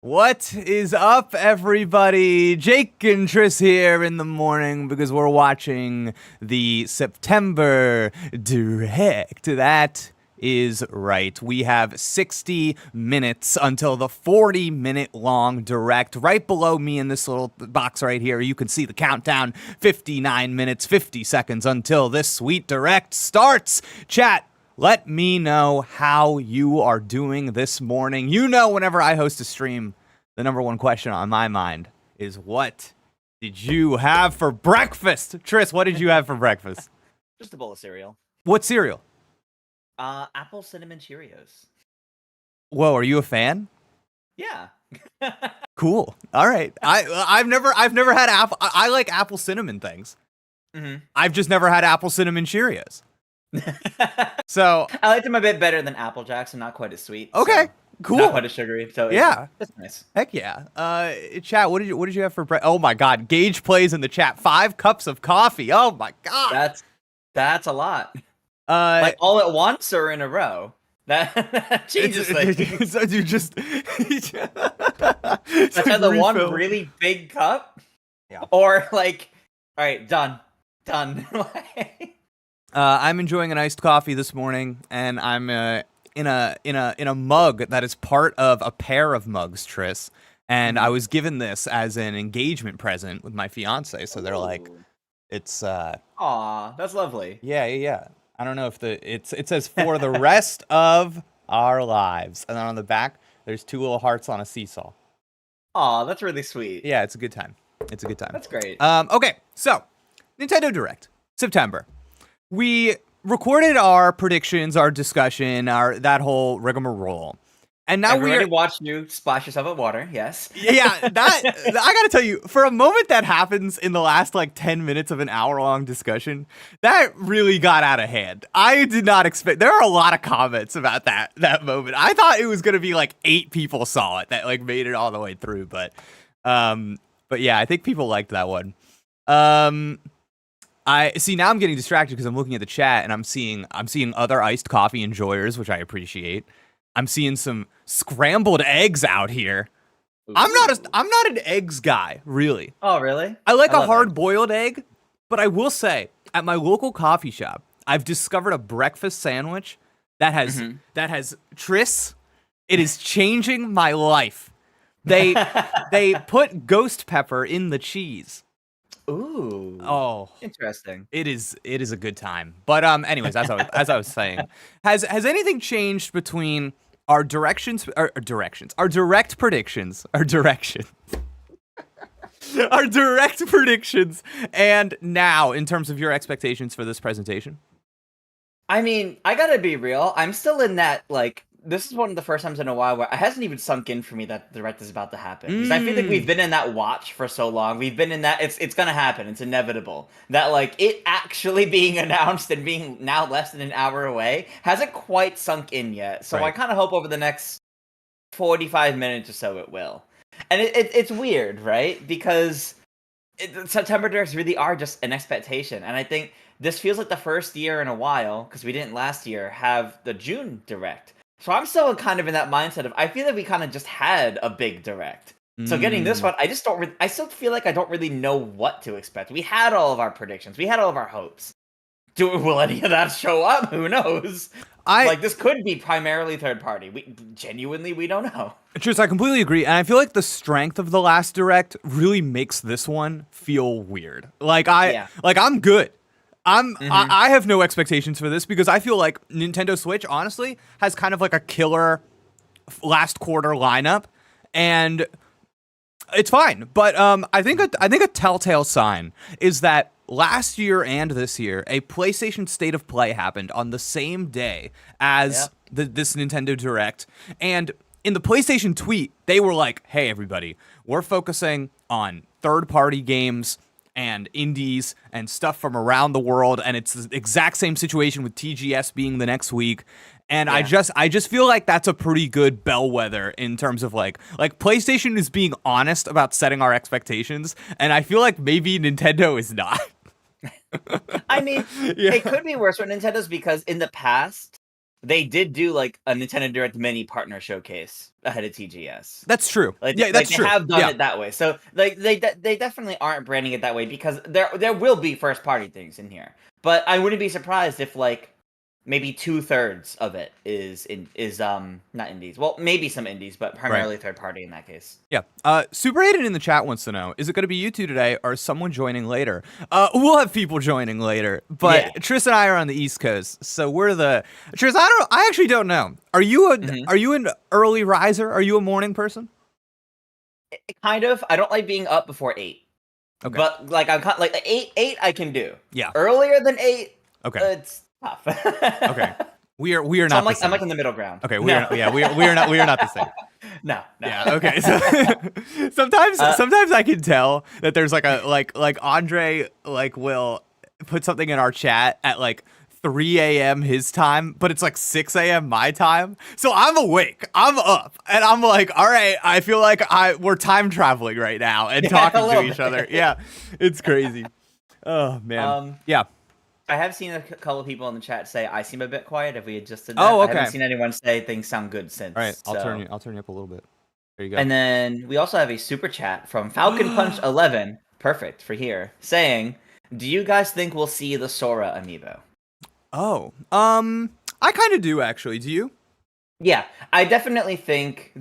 What is up, everybody? Jake and Tris here in the morning because we're watching the September Direct. That is right. We have 60 minutes until the 40-minute long Direct. Right below me in this little box right here, you can see the countdown. 59 minutes, 50 seconds until this sweet Direct starts. Chat, let me know how you are doing this morning. You know, whenever I host a stream, the number one question on my mind is, what did you have for breakfast? Tris, what did you have for breakfast? Just a bowl of cereal. What cereal? Apple Cinnamon Cheerios. Whoa, are you a fan? Yeah. Cool. All right. I've never had apple. I like apple cinnamon things. Mm-hmm. I've just never had apple cinnamon Cheerios. So I like them a bit better than Apple Jacks and not quite as sweet. Okay. So Cool. not quite as sugary. So yeah, it's nice. Heck yeah. Chat, what did you have for breakfast? Oh my God, Gage plays in the chat. 5 cups of coffee. Oh my God. That's a lot. Like all at once or in a row? That changes things. So you just That's either one really big cup, yeah, or like, all right, done. I'm enjoying an iced coffee this morning, and I'm in a mug that is part of a pair of mugs, Tris. And I was given this as an engagement present with my fiance, so they're like, it's aw, that's lovely. Yeah. I don't know if it says for the rest of our lives, and then on the back there's 2 little hearts on a seesaw. Aw, that's really sweet. Yeah, it's a good time. That's great. Okay, so Nintendo Direct, September. We recorded our predictions, our discussion, that whole rigmarole. And now we already watched you splash yourself with water, yes. Yeah, I gotta tell you, for a moment that happens in the last like 10 minutes of an hour-long discussion, that really got out of hand. I did not expect, there are a lot of comments about that moment. I thought it was gonna be like 8 people saw it that like made it all the way through, but yeah, I think people liked that one. I see, now I'm getting distracted because I'm looking at the chat and I'm seeing other iced coffee enjoyers, which I appreciate. I'm seeing some scrambled eggs out here. Ooh. I'm not an eggs guy, really. Oh, really? I like a hard-boiled egg, but I will say, at my local coffee shop, I've discovered a breakfast sandwich that has Tris. It is changing my life. They put ghost pepper in the cheese. Ooh. Oh, interesting. It is a good time. But anyways, as I was saying, has anything changed between our direct predictions, our direct predictions, and now in terms of your expectations for this presentation? I mean, I gotta be real. I'm still in that, like, this is one of the first times in a while where it hasn't even sunk in for me that the Direct is about to happen. Because I feel like we've been in that watch for so long. We've been in that, it's gonna happen. It's inevitable. That, like, it actually being announced and being now less than an hour away hasn't quite sunk in yet. So I kind of hope over the next 45 minutes or so it will. And it's weird, right? Because September Directs really are just an expectation. And I think this feels like the first year in a while, because we didn't last year, have the June Direct. So I'm still kind of in that mindset of, I feel like we kind of just had a big Direct. So getting this one, I still feel like I don't really know what to expect. We had all of our predictions. We had all of our hopes. Will any of that show up? Who knows? This could be primarily third party. We don't know. Tris, I completely agree. And I feel like the strength of the last Direct really makes this one feel weird. I'm good. I have no expectations for this because I feel like Nintendo Switch, honestly, has kind of like a killer last quarter lineup, and it's fine. But I think a telltale sign is that last year and this year, a PlayStation State of Play happened on the same day as this Nintendo Direct, and in the PlayStation tweet, they were like, "Hey, everybody, we're focusing on third-party games and indies and stuff from around the world, and it's the exact same situation with TGS being the next week." And I just feel like that's a pretty good bellwether in terms of like PlayStation is being honest about setting our expectations, and I feel like maybe Nintendo is not. I mean, it could be worse for Nintendo's because in the past they did do like a Nintendo Direct mini partner showcase ahead of TGS. That's true. Like, yeah, that's they true. have done it that way. So like they definitely aren't branding it that way because there will be first party things in here. But I wouldn't be surprised if like maybe 2/3 of it is not indies. Well, maybe some indies, but primarily third party in that case. Yeah. Super Aiden in the chat wants to know: is it going to be you two today, or someone joining later? We'll have people joining later, but Tris and I are on the East Coast, so we're the Tris. I actually don't know. Are you an early riser? Are you a morning person? Kind of. I don't like being up before 8. Okay. But like I'm like 8 I can do. Yeah. Earlier than 8. Okay. It's tough. Okay. We are so not. I'm like in the middle ground. Okay. We are not the same. No. Yeah. Okay. So sometimes I can tell that there's like Andre will put something in our chat at like 3 a.m. his time, but it's like 6 a.m. my time. So I'm awake. I'm up, and I'm like, all right. I feel like we're time traveling right now and talking to each other. Yeah. It's crazy. Oh man. Yeah. I have seen a couple of people in the chat say I seem a bit quiet. If we adjusted that, okay. I haven't seen anyone say things sound good since. All right, I'll turn you up a little bit. There you go. And then we also have a super chat from Falcon Punch 11, perfect for here, saying, "Do you guys think we'll see the Sora amiibo?" Oh, I kind of do actually. Do you? Yeah, I definitely think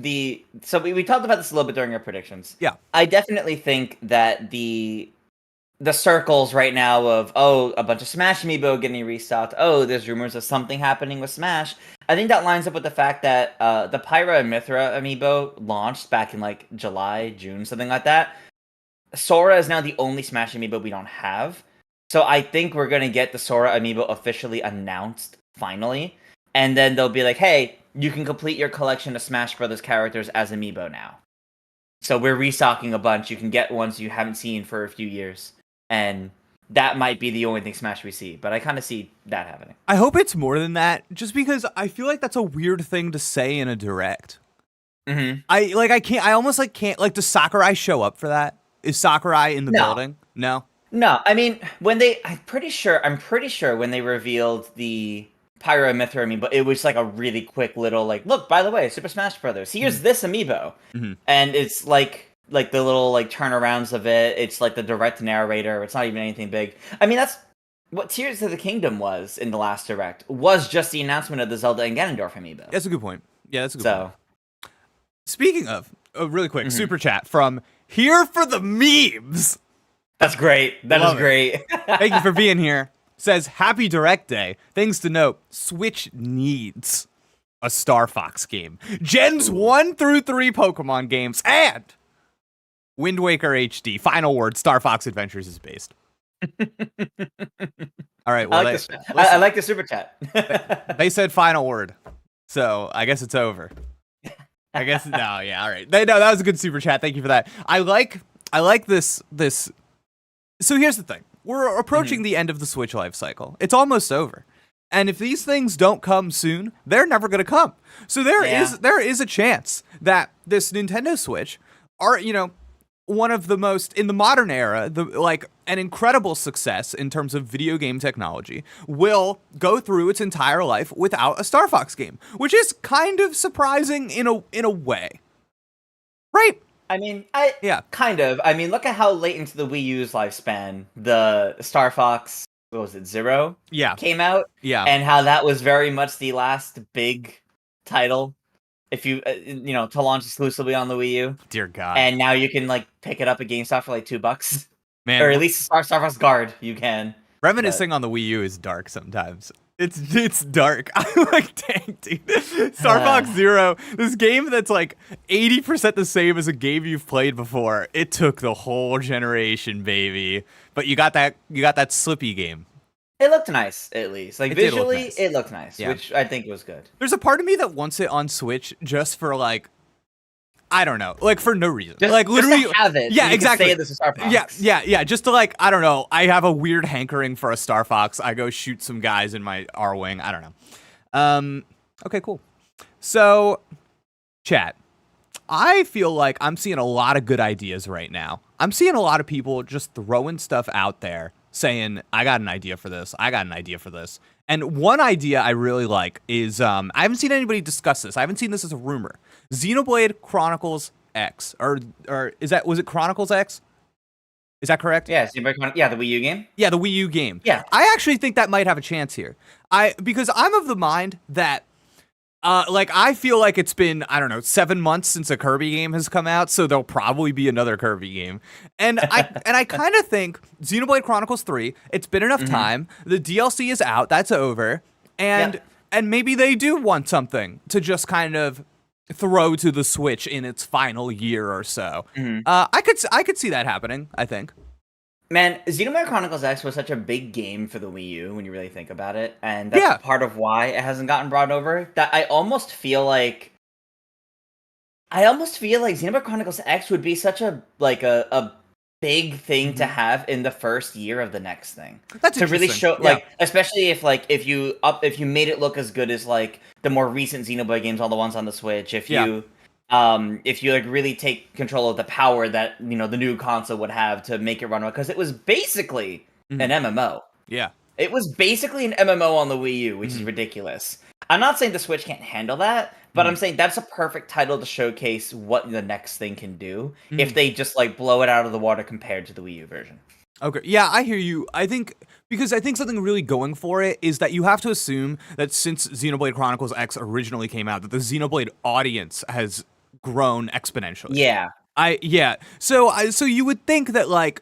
So we talked about this a little bit during our predictions. Yeah, I definitely think that the circles right now of a bunch of Smash amiibo getting restocked. There's rumors of something happening with Smash. I think that lines up with the fact that the Pyra and Mythra amiibo launched back in like July, June, something like that. Sora is now the only Smash amiibo we don't have. So I think we're gonna get the Sora amiibo officially announced finally, and then they'll be like, "Hey, you can complete your collection of Smash Brothers characters as amiibo now." So we're restocking a bunch. You can get ones you haven't seen for a few years. And that might be the only thing Smash we see, but I kind of see that happening. I hope it's more than that, just because I feel like that's a weird thing to say in a direct. Mm-hmm. I almost can't, does Sakurai show up for that? Is Sakurai in the building? No? No, I mean, I'm pretty sure when they revealed the Pyra Mythra amiibo, but it was like a really quick little, like, look, by the way, Super Smash Brothers, here's this amiibo. Mm-hmm. And it's like the little like turnarounds of it. It's like the direct narrator. It's not even anything big. I mean, that's what Tears of the Kingdom was in the last direct. Was just the announcement of the Zelda and Ganondorf amiibo. That's a good point. Yeah, that's a good point. Speaking of, really quick, super chat from Here for the Memes. That's great. That is great. Thank you for being here. Says, happy Direct Day. Things to note, Switch needs a Star Fox game. Gens 1 through 3 Pokemon games, and Wind Waker HD. Final word, Star Fox Adventures is based. All right. Well, I like the super chat. They said final word, so I guess it's over. I guess no. Yeah. All right. No, that was a good super chat. Thank you for that. I like this. So here's the thing. We're approaching the end of the Switch life cycle. It's almost over. And if these things don't come soon, they're never going to come. So there is a chance that this Nintendo Switch are, one of the most, in the modern era, an incredible success in terms of video game technology, will go through its entire life without a Star Fox game, which is kind of surprising in a way. Right? I mean, kind of. I mean, look at how late into the Wii U's lifespan the Star Fox, what was it, Zero? Yeah. Came out. Yeah. And how that was very much the last big title, if you, to launch exclusively on the Wii U. Dear God. And now you can, pick it up at GameStop for, $2. Man. Or at least Star Fox Guard, you can. Reminiscing on the Wii U is dark sometimes. It's dark. I'm like, dang, dude. Star Fox Zero, this game that's 80% the same as a game you've played before. It took the whole generation, baby. But you got that Slippy game. It looked nice, at least. Visually, it looked nice, yeah. Which I think was good. There's a part of me that wants it on Switch just for I don't know, for no reason. Literally, just to have it. Yeah, exactly. Say this is Star Fox. Yeah. Just to I don't know. I have a weird hankering for a Star Fox. I go shoot some guys in my R-Wing. I don't know. Okay, cool. So, chat. I feel like I'm seeing a lot of good ideas right now. I'm seeing a lot of people just throwing stuff out there saying, I got an idea for this. I got an idea for this. And one idea I really like is, I haven't seen anybody discuss this. I haven't seen this as a rumor. Xenoblade Chronicles X. Or was it Chronicles X? Is that correct? Yeah, the Wii U game. Yeah, the Wii U game. Yeah. I actually think that might have a chance here. Because I'm of the mind that I feel like it's been, I don't know, 7 months since a Kirby game has come out, so there'll probably be another Kirby game. And I kind of think Xenoblade Chronicles 3, it's been enough time. The DLC is out, that's over. And maybe they do want something to just kind of throw to the Switch in its final year or so. I could see that happening, I think. Man, Xenoblade Chronicles X was such a big game for the Wii U when you really think about it, and that's part of why it hasn't gotten brought over. That I almost feel like Xenoblade Chronicles X would be such a big thing to have in the first year of the next thing. That's to really show, especially if you made it look as good as like the more recent Xenoblade games, all the ones on the Switch. If you really take control of the power that the new console would have to make it run well, because it was basically an MMO. Yeah, it was basically an MMO on the Wii U, which is ridiculous. I'm not saying the Switch can't handle that, but I'm saying that's a perfect title to showcase what the next thing can do if they just blow it out of the water compared to the Wii U version. Okay, yeah, I hear you. I think something really going for it is that you have to assume that since Xenoblade Chronicles X originally came out, that the Xenoblade audience has grown exponentially. So you would think that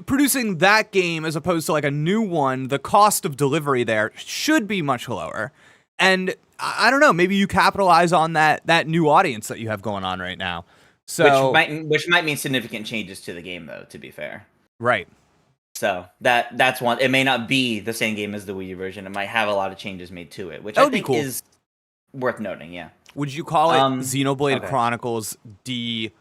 producing that game as opposed to a new one, the cost of delivery there should be much lower. And I don't know, maybe you capitalize on that new audience that you have going on right now. So which might mean significant changes to the game, though, to be fair. Right. So that's one. It may not be the same game as the Wii U version. It might have a lot of changes made to it, which I think is worth noting. Yeah. Would you call it Xenoblade Chronicles Deluxe?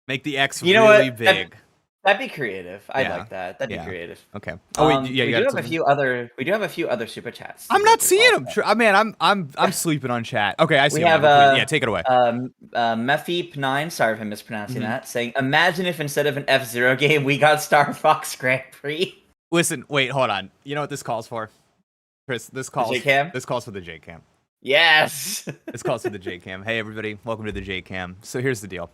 Make the X really big. That'd be creative. I'd like that. That'd be creative. Okay. We do have a few other super chats. I'm not seeing them. Man, I'm sleeping on chat. Okay, I see. Take it away. Mephip9, sorry if I'm mispronouncing that, saying, "Imagine if instead of an F-Zero game, we got Star Fox Grand Prix." Listen, wait, hold on. You know what this calls for? Chris, this calls for the J-Cam. Yes. This calls for the J-Cam. Hey, everybody. Welcome to the J-Cam. So here's the deal.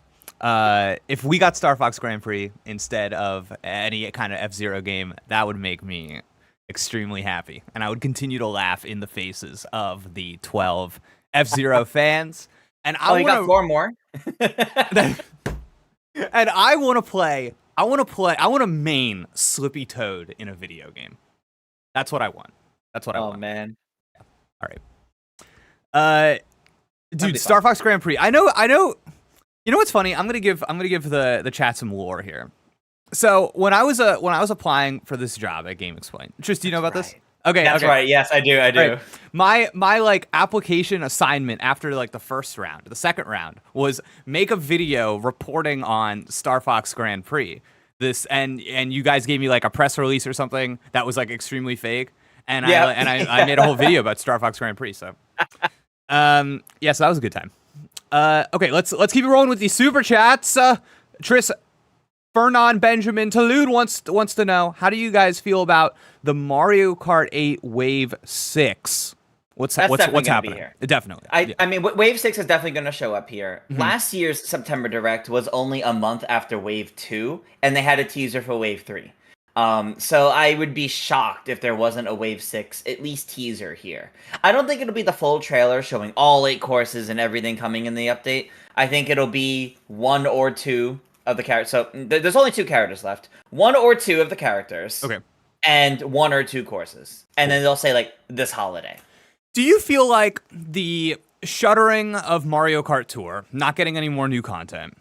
If we got Star Fox Grand Prix instead of any kind of F-Zero game, that would make me extremely happy. And I would continue to laugh in the faces of the 12 F-Zero fans. And I got 4 more. And I want to main Slippy Toad in a video game. That's what I want. Oh, man. All right. Dude, Star Fox Grand Prix. I know. You know what's funny? I'm gonna give the chat some lore here. So when I was applying for this job at Gamexplain, Tris, do you know about this? Okay, that's right. Yes, I do. Right. My application assignment after the first round, the second round was make a video reporting on Star Fox Grand Prix. And you guys gave me a press release or something that was extremely fake. And I made a whole video about Star Fox Grand Prix. So, so that was a good time. Okay, let's keep it rolling with these super chats. Tris, Fernan Benjamin Talude wants to know, how do you guys feel about the Mario Kart 8 Wave 6? What's happening here? Definitely. I mean, Wave 6 is definitely going to show up here. Last year's September Direct was only a month after Wave 2, and they had a teaser for Wave 3. So I would be shocked if there wasn't a Wave 6, at least teaser here. I don't think it'll be the full trailer showing all 8 courses and everything coming in the update. I think it'll be 1 or 2 of the characters. So there's only 2 characters left. 1 or 2 of the characters. Okay. And 1 or 2 courses. And then they'll say, this holiday. Do you feel like the shuttering of Mario Kart Tour, not getting any more new content,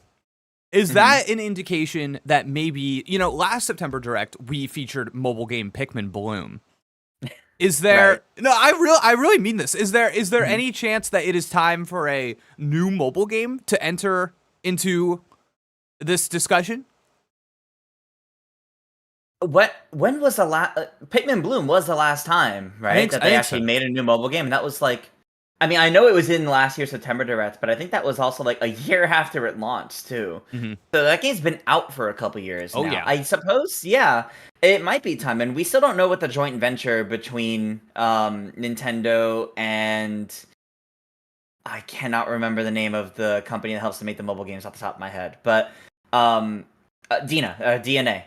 is that an indication that maybe, last September Direct, we featured mobile game Pikmin Bloom. Is there... Right. No, I really mean this. Is there any chance that it is time for a new mobile game to enter into this discussion? When was the last... Pikmin Bloom was the last time, right? That they actually made a new mobile game. And that was I mean, I know it was in last year's September Direct, but I think that was also like a year after it launched too. Mm-hmm. So that game's been out for a couple years now. Yeah. I suppose, yeah, it might be time. And we still don't know what the joint venture between Nintendo and I cannot remember the name of the company that helps to make the mobile games off the top of my head, but DNA.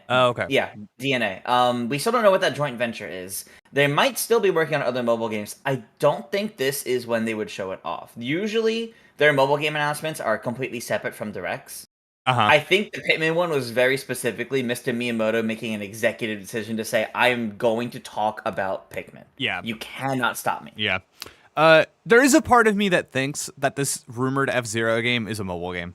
Oh, okay. Yeah, DNA. We still don't know what that joint venture is. They might still be working on other mobile games. I don't think this is when they would show it off. Usually, their mobile game announcements are completely separate from directs. I think the Pikmin one was very specifically Mr. Miyamoto making an executive decision to say, I am going to talk about Pikmin. Yeah. You cannot stop me. Yeah. There is a part of me that thinks that this rumored F-Zero game is a mobile game.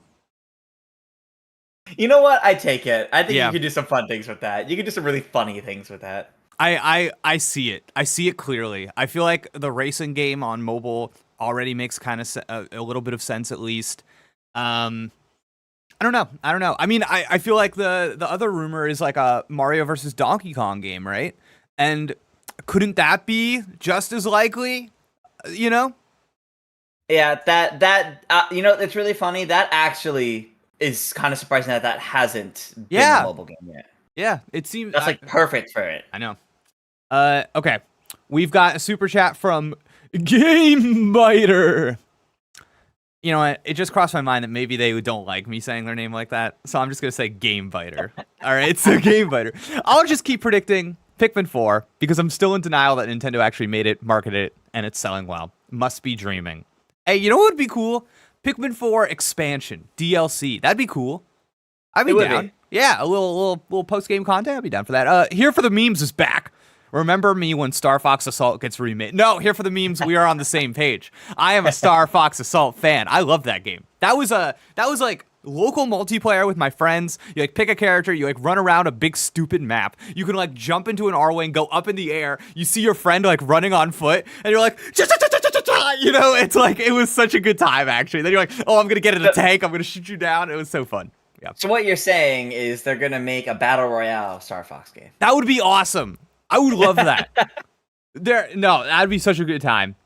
You know what? I take it. I think Yeah. you could do some fun things with that. You could do some really funny things with that. I see it. I see it clearly. I feel like the racing game on mobile already makes kind of a little bit of sense, at least. I don't know. I mean, I feel like the other rumor is like a Mario versus Donkey Kong game, right? And couldn't that be just as likely? You know? Yeah, that you know, it's really funny. That actually is kind of surprising that hasn't been a mobile game yet. Yeah, it seems that's like perfect for it. I know. Okay, we've got a super chat from Gamebiter. You know what? It just crossed my mind that maybe they don't like me saying their name like that, so I'm just gonna say Gamebiter. All right, so Gamebiter. I'll just keep predicting Pikmin 4 because I'm still in denial that Nintendo actually made it, marketed it, and it's selling well. Must be dreaming. Hey, you know what would be cool? Pikmin 4 expansion, DLC. That'd be cool. I'd be down. Yeah, a little post-game content. I'd be down for that. Here for the Memes is back. Remember me when Star Fox Assault gets remade? No, Here for the Memes, we are on the same page. I am a Star Fox Assault fan. I love that game. That was like local multiplayer with my friends. You like pick a character, you like run around a big stupid map. You can like jump into an R-wing, go up in the air. You see your friend like running on foot, and you're like, you know, it's like it was such a good time actually. Then you're like, oh, I'm gonna get in a tank, I'm gonna shoot you down. It was so fun. Yeah. So what you're saying is they're gonna make a battle royale Star Fox game. That would be awesome. I would love that. That'd be such a good time.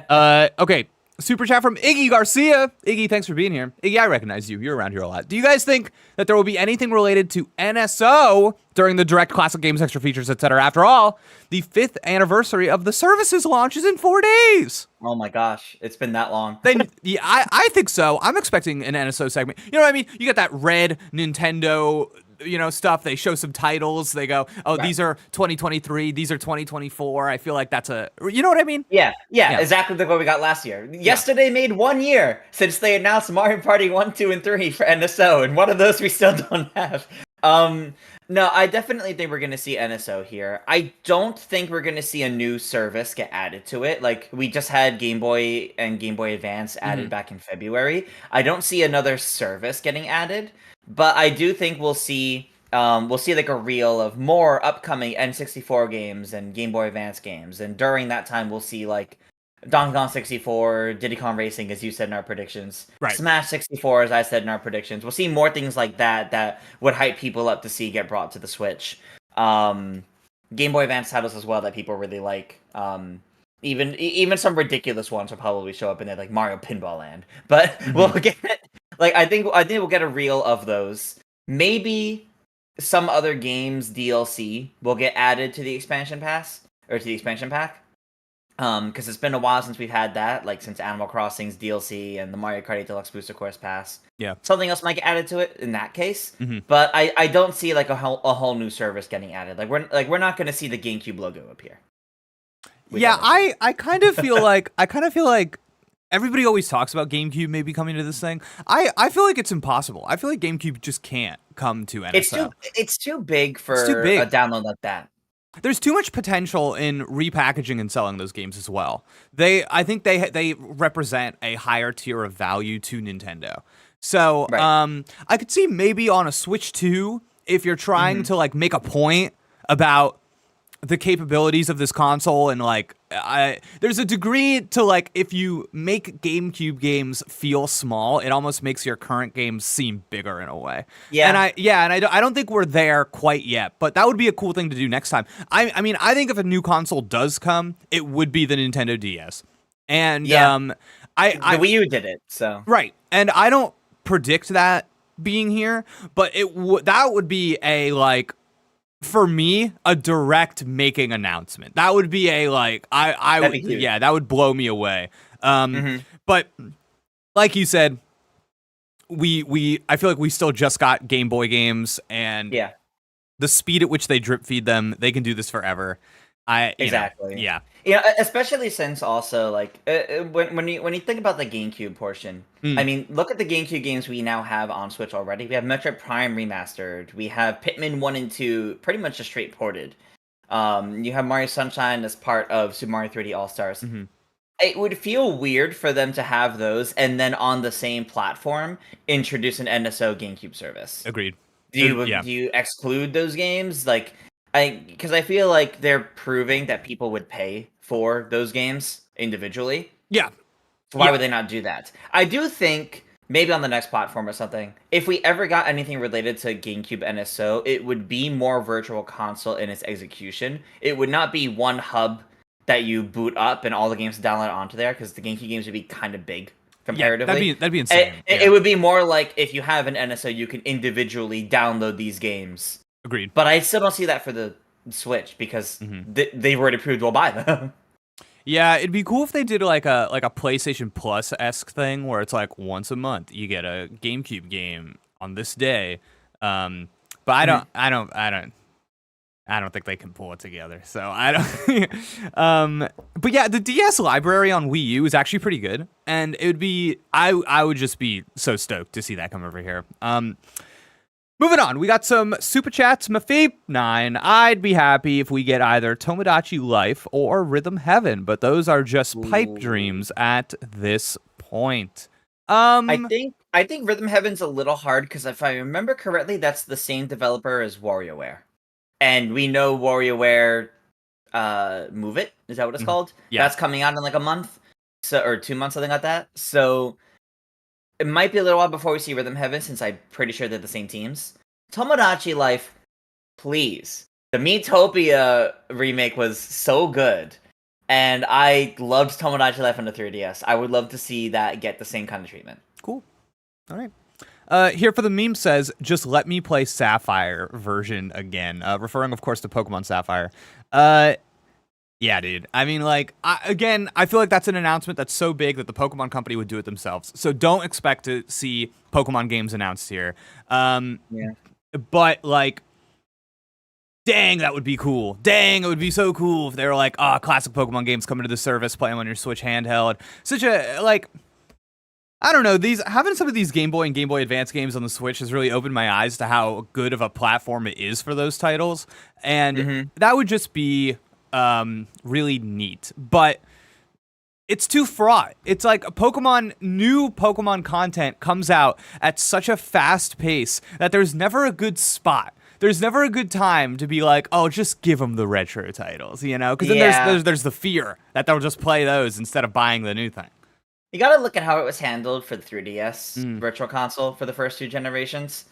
Okay. Super chat from Iggy Garcia. Iggy, thanks for being here. Iggy, I recognize you. You're around here a lot. Do you guys think that there will be anything related to NSO during the Direct Classic Games, Extra Features, etc.? After all, the 5th anniversary of the service's launch is in 4 days. Oh my gosh, it's been that long. Then yeah, I think so. I'm expecting an NSO segment. You know what I mean? You get that red Nintendo, you know, stuff. They show some titles. They go, oh, right. These are 2023. These are 2024. I feel like that's you know what I mean? Yeah, exactly like what we got last year. Yesterday made 1 year since they announced Mario Party 1, 2, and 3 for NSO, and one of those we still don't have. No, I definitely think we're going to see NSO here. I don't think we're going to see a new service get added to it. Like, we just had Game Boy and Game Boy Advance added back in February. I don't see another service getting added, but I do think we'll see like a reel of more upcoming N64 games and Game Boy Advance games. And during that time, we'll see, like, Donkey Kong 64, Diddy Kong Racing, as you said in our predictions. Right. Smash 64, as I said in our predictions. We'll see more things like that would hype people up to see get brought to the Switch. Game Boy Advance titles as well that people really like. Even some ridiculous ones will probably show up in there, like Mario Pinball Land. But we'll get like I think we'll get a reel of those. Maybe some other games DLC will get added to the expansion pass or to the expansion pack. Because it's been a while since we've had that, like since Animal Crossing's DLC and the Mario Kart 8 Deluxe Booster Course Pass. Yeah, something else might get added to it in that case. But I don't see like a whole new service getting added. Like we're not going to see the GameCube logo appear. Yeah, I kind of feel like everybody always talks about GameCube maybe coming to this thing. I feel like it's impossible. I feel like GameCube just can't come to NSO. It's too big for a download like that. There's too much potential in repackaging and selling those games as well. I think they represent a higher tier of value to Nintendo. So I could see maybe on a Switch 2, if you're trying to like make a point about the capabilities of this console, and like there's a degree to like if you make GameCube games feel small, it almost makes your current games seem bigger in a way. And I don't think we're there quite yet, but that would be a cool thing to do next time. I mean, I think if a new console does come, it would be the Nintendo DS. And the Wii U did it, so right, and I don't predict that being here, but that would be a like. For me, a direct making announcement. That would be a like I would that would blow me away. But like you said, I feel like we still just got Game Boy games, and the speed at which they drip feed them, they can do this forever. Exactly. Especially since also like when you think about the GameCube portion, I mean, look at the GameCube games we now have on Switch already. We have Metroid Prime remastered. We have Pikmin 1 and 2 pretty much just straight ported. You have Mario Sunshine as part of Super Mario 3D All Stars. It would feel weird for them to have those and then on the same platform introduce an NSO GameCube service. Agreed. Do you exclude those games? Like, because I feel like they're proving that people would pay for those games individually. Yeah. So why would they not do that? I do think maybe on the next platform or something, if we ever got anything related to GameCube NSO, it would be more Virtual Console in its execution. It would not be one hub that you boot up and all the games download onto there, because the GameCube games would be kind of big comparatively. Yeah, that'd be insane. It would be more like if you have an NSO, you can individually download these games. Agreed. But I still don't see that for the Switch, because they've already proved we'll buy them. Yeah, it'd be cool if they did like a PlayStation Plus-esque thing where it's like once a month you get a GameCube game on this day. But I don't think they can pull it together. So I don't. But yeah, the DS library on Wii U is actually pretty good, and it would be I would just be so stoked to see that come over here. Moving on, we got some super chats. Mafeep9, I'd be happy if we get either Tomodachi Life or Rhythm Heaven, but those are just pipe dreams at this point. I think Rhythm Heaven's a little hard, because if I remember correctly, that's the same developer as WarioWare. And we know WarioWare Move It, is that what it's called? Yeah. That's coming out in like a month, or 2 months, something like that. So it might be a little while before we see Rhythm Heaven, since I'm pretty sure they're the same teams. Tomodachi Life, please. The Miitopia remake was so good, and I loved Tomodachi Life on the 3DS. I would love to see that get the same kind of treatment. Cool. All right. Here for the meme says, just let me play Sapphire version again. Referring, of course, to Pokemon Sapphire. Yeah, dude. I mean, like, I feel like that's an announcement that's so big that the Pokemon company would do it themselves. So don't expect to see Pokemon games announced here. But, like, dang, that would be cool. Dang, it would be so cool if they were like, classic Pokemon games coming to the service, play them on your Switch handheld. Such a, like, I don't know, having some of these Game Boy and Game Boy Advance games on the Switch has really opened my eyes to how good of a platform it is for those titles. And that would just be really neat. But it's too fraught. It's like new Pokemon content comes out at such a fast pace that there's never a good spot. There's never a good time to be like, oh, just give them the retro titles, you know? Because then there's the fear that they'll just play those instead of buying the new thing. You gotta look at how it was handled for the 3DS Virtual Console for the first 2 generations.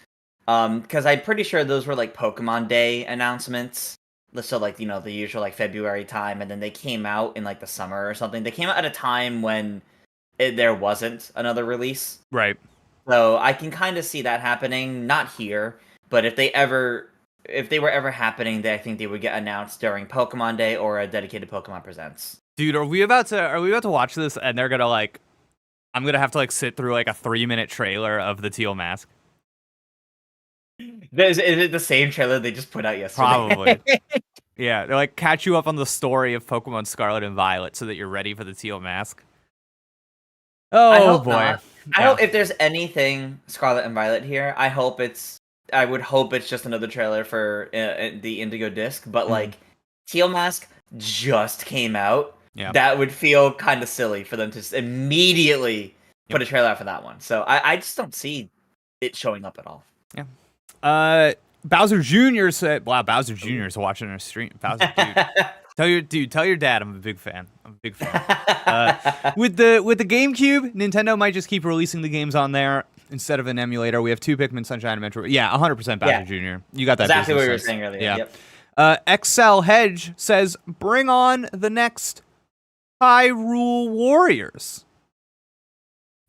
Because I'm pretty sure those were like Pokemon Day announcements. So like, you know, the usual like February time, and then they came out in like the summer or something. They came out at a time when there wasn't another release. Right. So I can kind of see that happening. Not here, but if they were ever happening, I think they would get announced during Pokemon Day or a dedicated Pokemon Presents. Dude, are we about to watch this and they're gonna like, I'm gonna have to like sit through like a 3-minute trailer of the teal mask? Is it the same trailer they just put out yesterday? Probably. Yeah, they're like catch you up on the story of Pokemon Scarlet and Violet so that you're ready for the teal mask. Oh boy. Not. I hope if there's anything Scarlet and Violet here, I would hope it's just another trailer for the Indigo Disc, but like teal mask just came out. Yeah. That would feel kind of silly for them to just immediately put a trailer out for that one. So I just don't see it showing up at all. Yeah. Bowser Jr. said, wow, Bowser Jr. is watching our stream. Bowser, tell your dad I'm a big fan. With the GameCube, Nintendo might just keep releasing the games on there instead of an emulator. We have 2 Pikmin, Sunshine, and Metroid. Yeah, 100% Bowser Jr. You got that. Exactly what you were saying earlier. Yeah. Yep. Excel Hedge says, bring on the next Hyrule Warriors.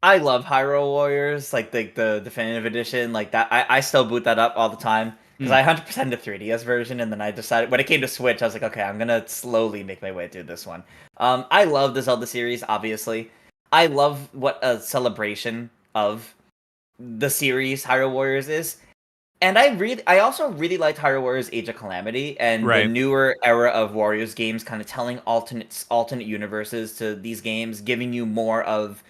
I love Hyrule Warriors, like the definitive edition, like that. I still boot that up all the time because I 100% the 3DS version, and then I decided when it came to Switch, I was like, okay, I'm gonna slowly make my way through this one. I love the Zelda series, obviously. I love what a celebration of the series Hyrule Warriors is. And I also really liked Hyrule Warriors Age of Calamity and the newer era of Warriors games, kind of telling alternate universes to these games, giving you more of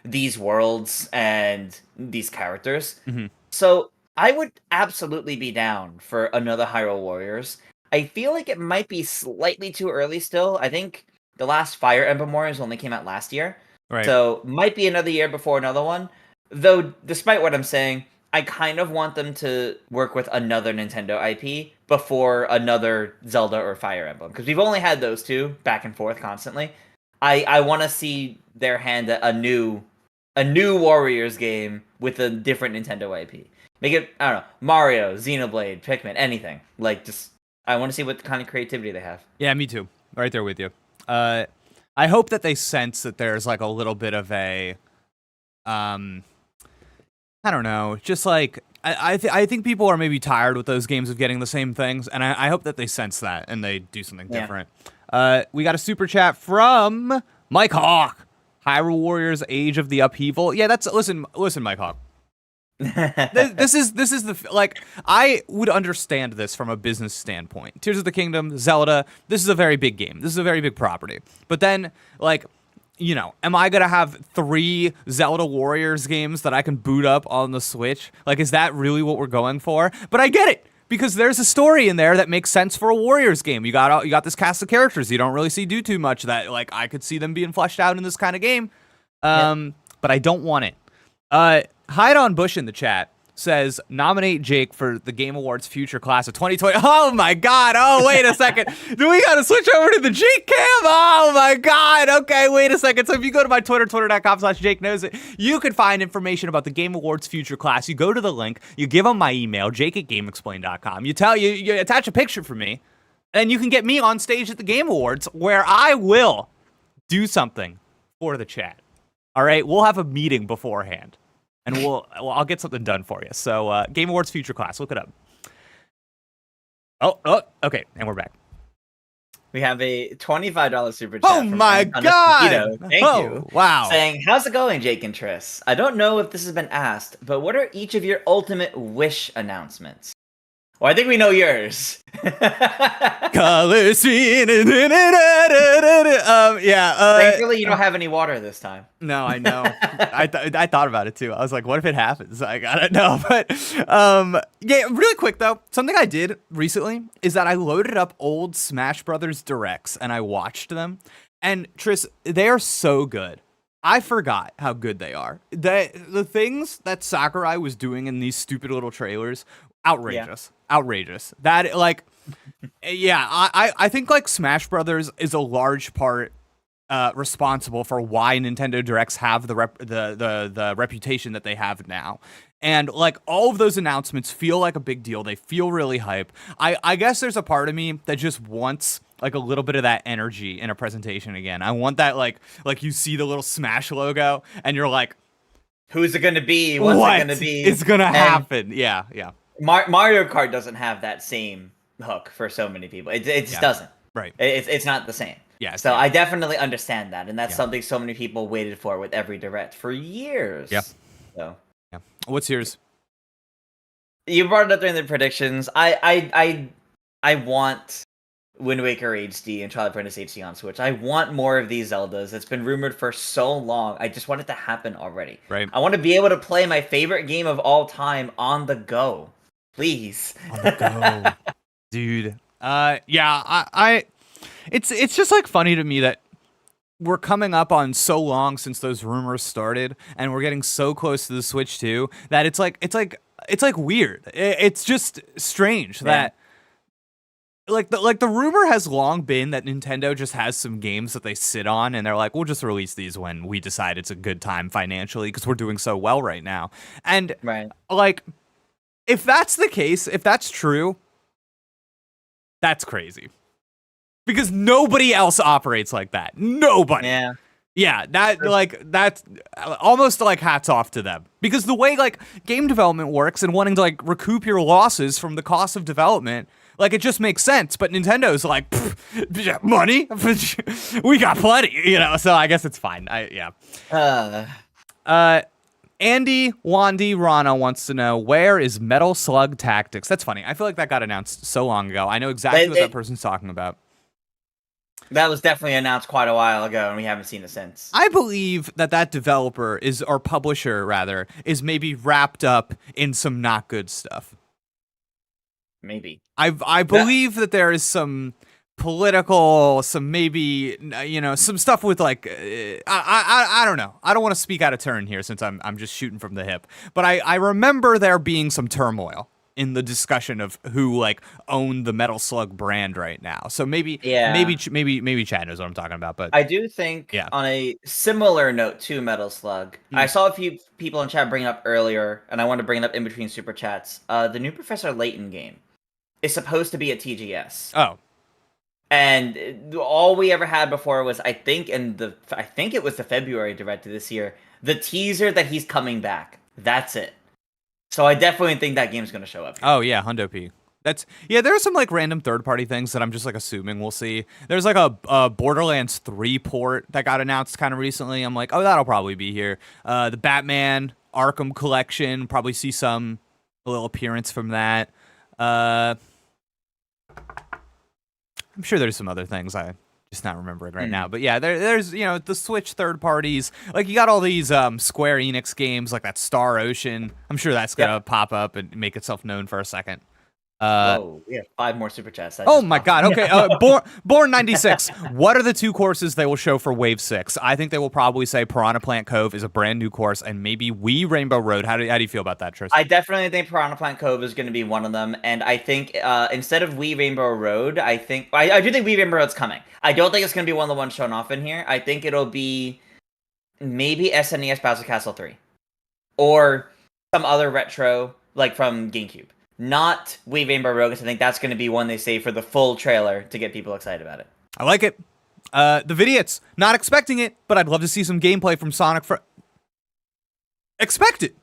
these worlds and these characters. Mm-hmm. So I would absolutely be down for another Hyrule Warriors. I feel like it might be slightly too early still. I think the last Fire Emblem Warriors only came out last year. Right. So might be another year before another one. Though, despite what I'm saying, I kind of want them to work with another Nintendo IP before another Zelda or Fire Emblem. Because we've only had those two back and forth constantly. I want to see their hand at a new Warriors game with a different Nintendo IP. Make it, I don't know, Mario, Xenoblade, Pikmin, anything. Like, just, I want to see what kind of creativity they have. Yeah, me too. Right there with you. I hope that they sense that there's like a little bit of a, I don't know, just like, I think people are maybe tired with those games of getting the same things, and I hope that they sense that and they do something different. We got a super chat from Mike Hawk. Hyrule Warriors Age of the Upheaval. Yeah, that's listen, Mike Hawk. this is the like I would understand this from a business standpoint. Tears of the Kingdom, Zelda. This is a very big game. This is a very big property. But then, like, you know, am I gonna have 3 Zelda Warriors games that I can boot up on the Switch? Like, is that really what we're going for? But I get it. Because there's a story in there that makes sense for a Warriors game. You got this cast of characters you don't really see do too much that, like, I could see them being fleshed out in this kind of game. But I don't want it. Hide on Bush in the chat says, nominate Jake for the Game Awards Future Class of 2020. Oh my God. Oh, wait a second. Do we got to switch over to the Jake cam? Oh my God. Okay, wait a second. So if you go to my Twitter, twitter.com/Jake knows it, you can find information about the Game Awards Future Class. You go to the link, you give them my email, jake@gamexplain.com. You attach a picture for me, and you can get me on stage at the Game Awards where I will do something for the chat. All right, we'll have a meeting beforehand. And I'll get something done for you. So, Game Awards Future Class, look it up. Oh, okay, and we're back. We have a $25 super chat. Oh my God! Thank you. Wow. Saying, how's it going, Jake and Triss? I don't know if this has been asked, but what are each of your ultimate wish announcements? Well, I think we know yours. Colors. Thankfully, you don't have any water this time. No, I know. I thought about it too. I was like, what if it happens? I gotta know. But yeah, really quick though, something I did recently is that I loaded up old Smash Brothers Directs and I watched them. And Triss, they are so good. I forgot how good they are. The things that Sakurai was doing in these stupid little trailers, outrageous. Outrageous. That, like, yeah, I think, like, Smash Brothers is a large part responsible for why Nintendo Directs have the reputation that they have now. And, like, all of those announcements feel like a big deal. They feel really hype. I guess there's a part of me that just wants, like, a little bit of that energy in a presentation again. I want that, like you see the little Smash logo, and you're like, who's it gonna be? What's it gonna be? It's gonna happen. Yeah. Mario Kart doesn't have that same hook for so many people. It just doesn't. Right. It's not the same. Yeah. So I definitely understand that, and that's something so many people waited for with every Direct for years. Yeah. So. Yeah. What's yours? You brought it up during the predictions. I want Wind Waker HD and Twilight Princess HD on Switch. I want more of these Zeldas. It's been rumored for so long. I just want it to happen already. Right. I want to be able to play my favorite game of all time on the go. Please. On the go. Dude. Yeah, it's just like funny to me that we're coming up on so long since those rumors started, and we're getting so close to the Switch 2 that it's like weird. It's just strange that like the rumor has long been that Nintendo just has some games that they sit on, and they're like, we'll just release these when we decide it's a good time financially because we're doing so well right now. And like, if that's the case, if that's true, that's crazy. because nobody else operates like that. Nobody. Yeah. Yeah, that's almost like hats off to them, because the way like game development works and wanting to like recoup your losses from the cost of development, like it just makes sense. But Nintendo's like, money, we got plenty, you know. So I guess it's fine. Andy Wandy Rana wants to know, where is Metal Slug Tactics? That's funny. I feel like that got announced so long ago. I know exactly what that person's talking about. That was definitely announced quite a while ago, and we haven't seen it since. I believe that developer or publisher rather, is maybe wrapped up in some not good stuff. Maybe. I believe that there is some political, some maybe, some stuff with like, I don't know. I don't want to speak out of turn here since I'm just shooting from the hip. But I remember there being some turmoil in the discussion of who like owned the Metal Slug brand right now. So maybe Chad knows what I'm talking about. But I do think on a similar note to Metal Slug, I saw a few people in chat bring it up earlier, and I want to bring it up in between super chats. The new Professor Layton game is supposed to be at TGS. Oh. And all we ever had before was, I think it was the February Direct of this year, the teaser that he's coming back. That's it. So I definitely think that game's going to show up here. Oh, yeah, Hundo P. There are some like random third-party things that I'm just like assuming we'll see. There's like a Borderlands 3 port that got announced kind of recently. I'm like, oh, that'll probably be here. The Batman Arkham Collection, probably see a little appearance from that. I'm sure there's some other things I just not remembering right now. But yeah, there's the Switch third parties. Like you got all these Square Enix games like that Star Ocean. I'm sure that's gonna pop up and make itself known for a second. Whoa, we have 5 more super chats. Oh my god, okay. Born 96. What are the 2 courses they will show for Wave 6? I think they will probably say Piranha Plant Cove is a brand new course, and maybe Wii Rainbow Road. How do you feel about that, Tristan? I definitely think Piranha Plant Cove is going to be one of them, and I think instead of Wii Rainbow Road, I do think Wii Rainbow Road's coming. I don't think it's going to be one of the ones shown off in here. I think it'll be maybe SNES Bowser Castle 3. Or some other retro, like from GameCube. Not Wii Rainbow Road, because I think that's going to be one they save for the full trailer to get people excited about it. I like it. The Vidiots, not expecting it, but I'd love to see some gameplay from Sonic. Expect it.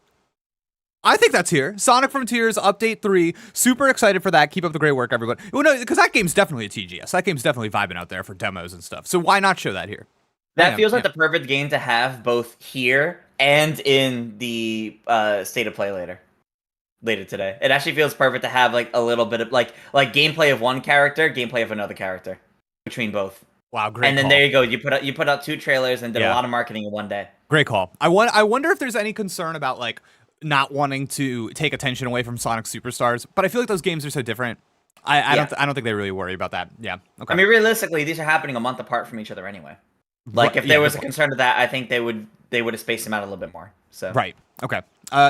I think that's here. Sonic Frontiers Update 3. Super excited for that. Keep up the great work, everyone. Well, no, because that game's definitely a TGS. That game's definitely vibing out there for demos and stuff. So why not show that here? That feels like the perfect game to have both here and in the State of Play later today. It actually feels perfect to have like a little bit of like gameplay of one character, gameplay of another character between both. Wow, great. And then there you go. You put out 2 trailers and did a lot of marketing in one day. Great call. I wonder if there's any concern about like not wanting to take attention away from Sonic Superstars, but I feel like those games are so different. I don't think they really worry about that. Yeah. Okay. I mean, realistically, these are happening a month apart from each other anyway. Like if there was a concern to that, I think they would have spaced them out a little bit more. So right. Okay.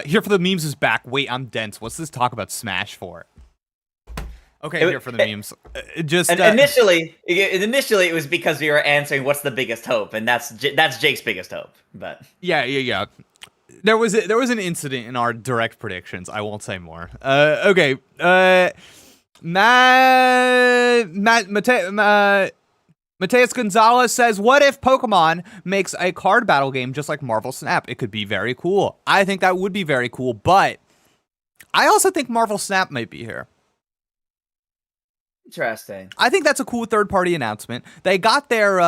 Here for the memes is back. Wait, I'm dense. What's this talk about Smash for? Okay, here for the memes. Initially, it was because we were answering what's the biggest hope, and that's Jake's biggest hope. But yeah. There was an incident in our direct predictions. I won't say more. Okay. Mateus Gonzalez says, what if Pokemon makes a card battle game just like Marvel Snap? It could be very cool. I think that would be very cool, but I also think Marvel Snap might be here. Interesting. I think that's a cool third-party announcement. They got they're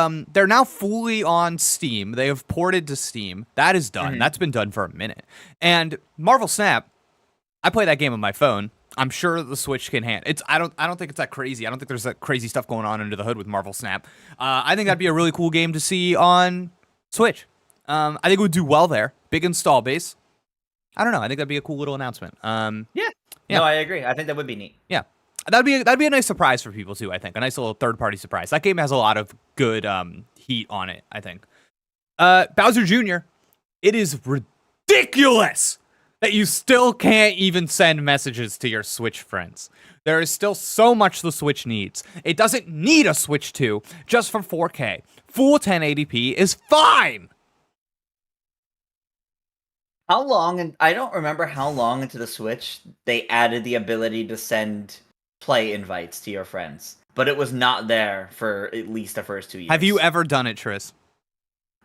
now fully on Steam. They have ported to Steam. That is done. Mm-hmm. That's been done for a minute. And Marvel Snap, I play that game on my phone. I'm sure the Switch can handle it. I don't think it's that crazy. I don't think there's that crazy stuff going on under the hood with Marvel Snap. I think that'd be a really cool game to see on Switch. I think it would do well there. Big install base. I don't know. I think that'd be a cool little announcement. Yeah. No, I agree. I think that would be neat. Yeah. That'd be a nice surprise for people too, I think. A nice little third-party surprise. That game has a lot of good heat on it, I think. Bowser Jr., it is ridiculous that you still can't even send messages to your Switch friends. There is still so much the Switch needs. It doesn't need a Switch 2 just for 4K. Full 1080p is fine. How long, and I don't remember how long into the Switch they added the ability to send play invites to your friends. but it was not there for at least the first 2 years. Have you ever done it, Tris?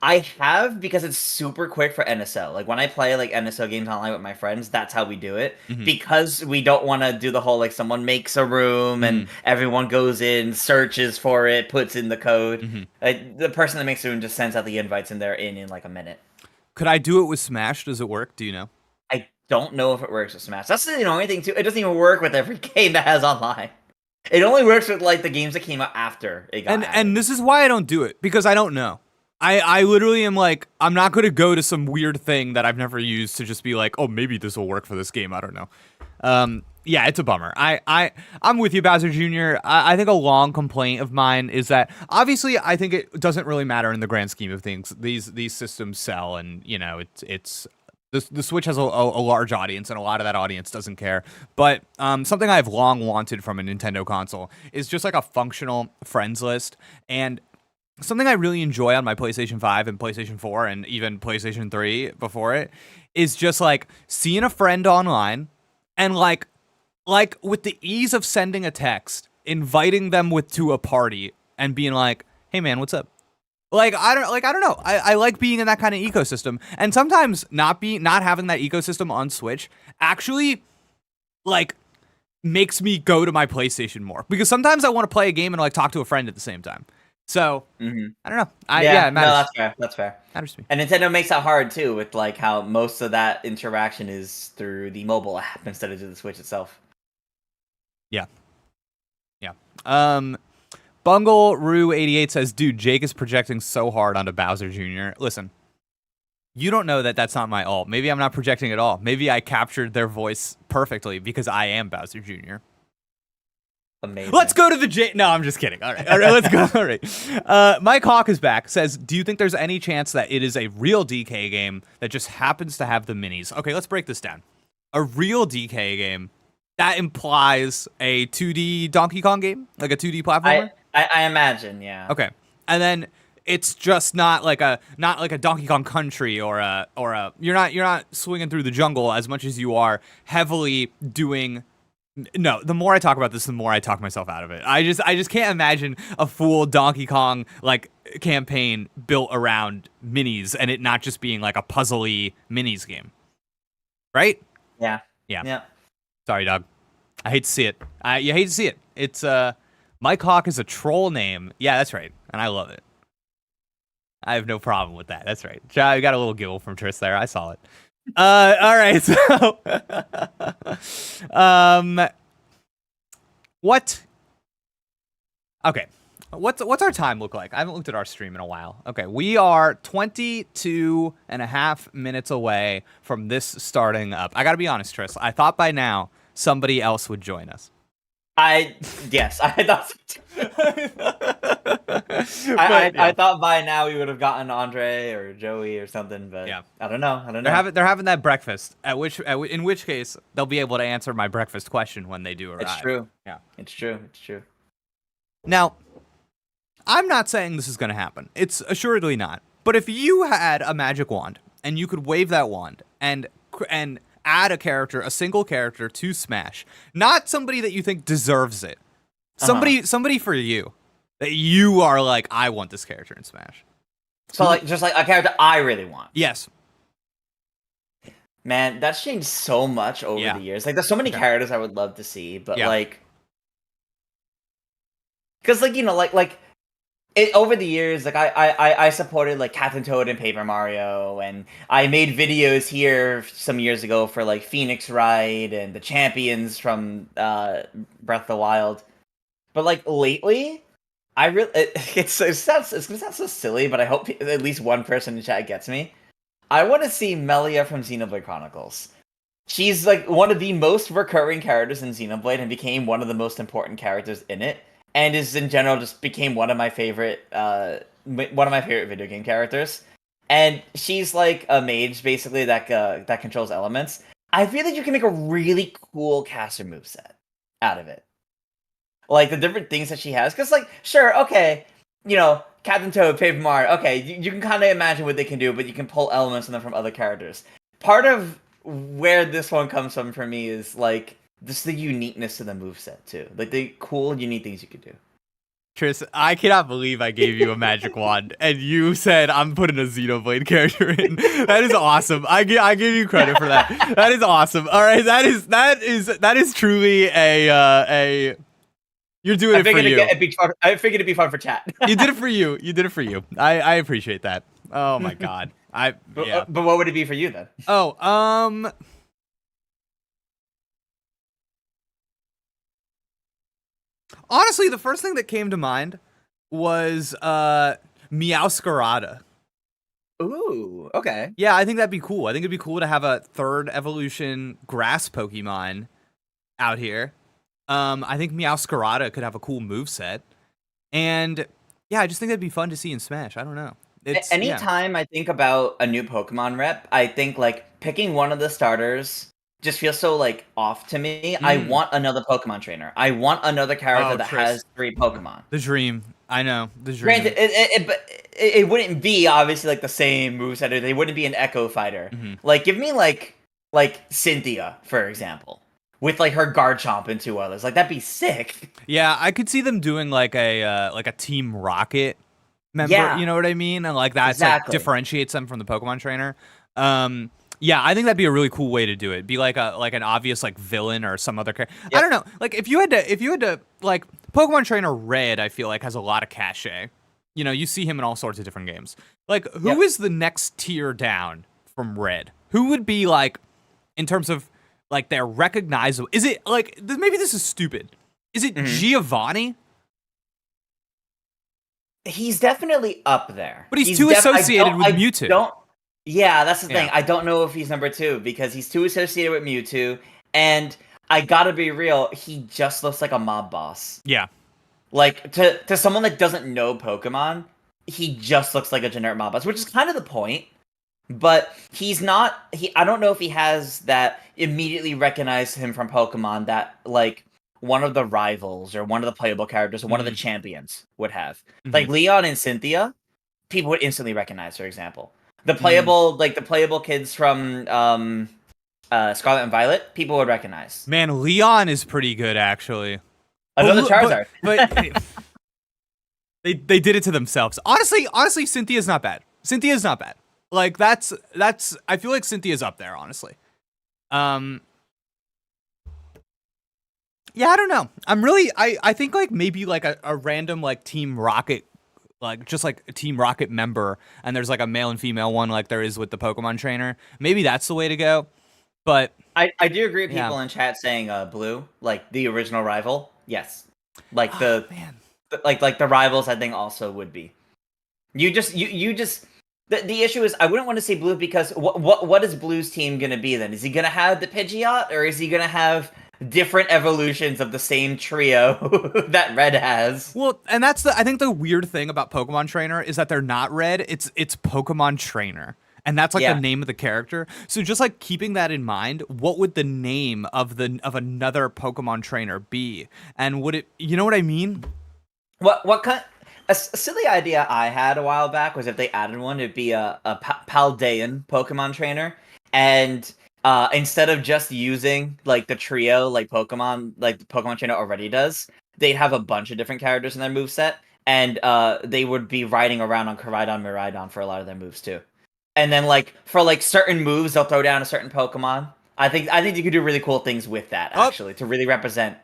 I have, because it's super quick for NSO. Like when I play like NSO games online with my friends, that's how we do it. Because we don't want to do the whole like someone makes a room and everyone goes in, searches for it, puts in the code. Like the person that makes the room just sends out the invites and they're in like a minute. Could I do it with Smash? Does it work? Do you know? I don't know if it works with Smash. That's the only thing too. It doesn't even work with every game that has online. It only works with like the games that came out after it got added. And this is why I don't do it, because I don't know. I literally am like, I'm not going to go to some weird thing that I've never used to just be like, oh, maybe this will work for this game. I don't know. Yeah, it's a bummer. I'm with you, Bowser Jr. I think a long complaint of mine is that obviously I think it doesn't really matter in the grand scheme of things. These systems sell, and you know it's the Switch has a large audience, and a lot of that audience doesn't care. But something I've long wanted from a Nintendo console is just like a functional friends list. And something I really enjoy on my PlayStation 5 and PlayStation 4 and even PlayStation 3 before it is just like seeing a friend online and like with the ease of sending a text, inviting them to a party and being like, "Hey man, what's up?" I don't know. I like being in that kind of ecosystem. And sometimes not having that ecosystem on Switch actually like makes me go to my PlayStation more, because sometimes I want to play a game and like talk to a friend at the same time. So I don't know. It matters. No, that's fair. That's fair. Matters to me. And Nintendo makes that hard too, with like how most of that interaction is through the mobile app instead of the Switch itself. Yeah. Bungle Rue 88 says, "Dude, Jake is projecting so hard onto Bowser Jr." Listen, you don't know that that's not my ult. Maybe I'm not projecting at all. Maybe I captured their voice perfectly because I am Bowser Jr. Amazing. Let's go to the No, I'm just kidding. All right, let's go. All right. Mike Hawk is back. Says, "Do you think there's any chance that it is a real DK game that just happens to have the minis?" Okay, let's break this down. A real DK game, that implies a 2D Donkey Kong game, like a 2D platformer. I imagine, yeah. Okay, and then it's just not like a Donkey Kong Country or a you're not swinging through the jungle as much as you are heavily doing. No, the more I talk about this, the more I talk myself out of it. I just can't imagine a full Donkey Kong like campaign built around minis and it not just being like a puzzly minis game, right? Yeah. Sorry, dog. I hate to see it. You hate to see it. It's Mike Hawk is a troll name. Yeah, that's right, and I love it. I have no problem with that. That's right. I got a little giggle from Tris there. I saw it. All right, so what? Okay, what's our time look like? I haven't looked at our stream in a while. Okay, we are 22 and a half minutes away from this starting up. I gotta be honest, Tris. I thought by now somebody else would join us. Yes, I thought so. I thought by now we would have gotten Andre or Joey or something, but yeah. I don't know. They're having that breakfast, in which case they'll be able to answer my breakfast question when they do arrive. It's true. Yeah, it's true. Now, I'm not saying this is going to happen. It's assuredly not. But if you had a magic wand and you could wave that wand and add a single character to Smash, not somebody that you think deserves it, somebody for you that you are like, I want this character in Smash. So like just like a character I really want. Yes. Man, that's changed so much over the years. Like there's so many characters I would love to see, but like, because like, you know, like it, over the years, like I supported like Captain Toad and Paper Mario, and I made videos here some years ago for like Phoenix Wright and the champions from Breath of the Wild. But like lately, I really it's gonna sound so silly, but I hope at least one person in chat gets me. I want to see Melia from Xenoblade Chronicles. She's like one of the most recurring characters in Xenoblade and became one of the most important characters in it. And is in general just became one of my favorite video game characters. And she's like a mage basically that controls elements. I feel like you can make a really cool caster moveset out of it. Like the different things that she has, because like sure, okay, you know, Captain Toad, Paper Mario, okay, you can kind of imagine what they can do, but you can pull elements from them from other characters. Part of where this one comes from for me is like just the uniqueness of the moveset too, like the cool, unique things you could do. Tris, I cannot believe I gave you a magic wand and you said I'm putting a Xenoblade character in. That is awesome. I give you credit for that. That is awesome. All right, that is truly a you're doing it for you. I figured it'd be fun for chat. You did it for you. You did it for you. I appreciate that. Oh my god. But what would it be for you then? Oh, honestly, the first thing that came to mind was Meowscarada. Ooh, okay. Yeah, I think that'd be cool. I think it'd be cool to have a third evolution grass Pokemon out here. I think Meowscarada could have a cool moveset. And yeah, I just think that'd be fun to see in Smash. I don't know. Anytime I think about a new Pokemon rep, I think like picking one of the starters just feels so like off to me. I want another Pokemon trainer. I want another character that has 3 Pokemon. The dream. I know. The dream. Granted, it wouldn't be obviously like the same moveset. They wouldn't be an Echo Fighter. Like give me like Cynthia, for example, with like her Garchomp and 2 others. Like that'd be sick. Yeah, I could see them doing like a Team Rocket member. Yeah. You know what I mean? And like that like differentiates them from the Pokemon trainer. Yeah, I think that'd be a really cool way to do it. Be like an obvious like villain or some other character. Yep. I don't know. Like if you had to like Pokemon Trainer Red, I feel like has a lot of cachet. You know, you see him in all sorts of different games. Like who is the next tier down from Red? Who would be like in terms of like they're recognizable? Is it like maybe this is stupid? Is it Giovanni? He's definitely up there. But he's too associated with Mewtwo. Yeah, that's the thing. I don't know if he's number 2 because he's too associated with Mewtwo, and I gotta be real, he just looks like a mob boss. Yeah. Like, to someone that doesn't know Pokemon, he just looks like a generic mob boss, which is kind of the point. But he's not... I don't know if he has that immediately recognize him from Pokemon that, like, one of the rivals or one of the playable characters or one of the champions would have. Like, Leon and Cynthia, people would instantly recognize, for example. The playable kids from Scarlet and Violet, people would recognize. Man, Leon is pretty good, actually. Another Charizard. But they did it to themselves. Honestly, Cynthia's not bad. Cynthia's not bad. Like that's I feel like Cynthia's up there, honestly. Yeah, I don't know. I think like maybe like a random like Team Rocket, like just like a Team Rocket member, and there's like a male and female one like there is with the Pokemon trainer. Maybe that's the way to go. But I do agree with people in chat saying Blue, like the original rival. Yes. Like the rivals I think also would be. You just the issue is I wouldn't want to see Blue because what is Blue's team gonna be then? Is he gonna have the Pidgeot or is he gonna have different evolutions of the same trio that Red has? Well, and that's I think the weird thing about Pokemon Trainer is that they're not Red, it's Pokemon Trainer. And that's like the name of the character. So just like keeping that in mind, what would the name of another Pokemon trainer be? And would it, you know what I mean? What kind? A silly idea I had a while back was if they added one, it'd be a Paldean Pokemon trainer, and instead of just using like the trio like the Pokemon trainer already does, they'd have a bunch of different characters in their moveset, and they would be riding around on Koraidon, Miraidon for a lot of their moves too. And then, like, for, like, certain moves, they'll throw down a certain Pokemon. I think you could do really cool things with that, actually, to really represent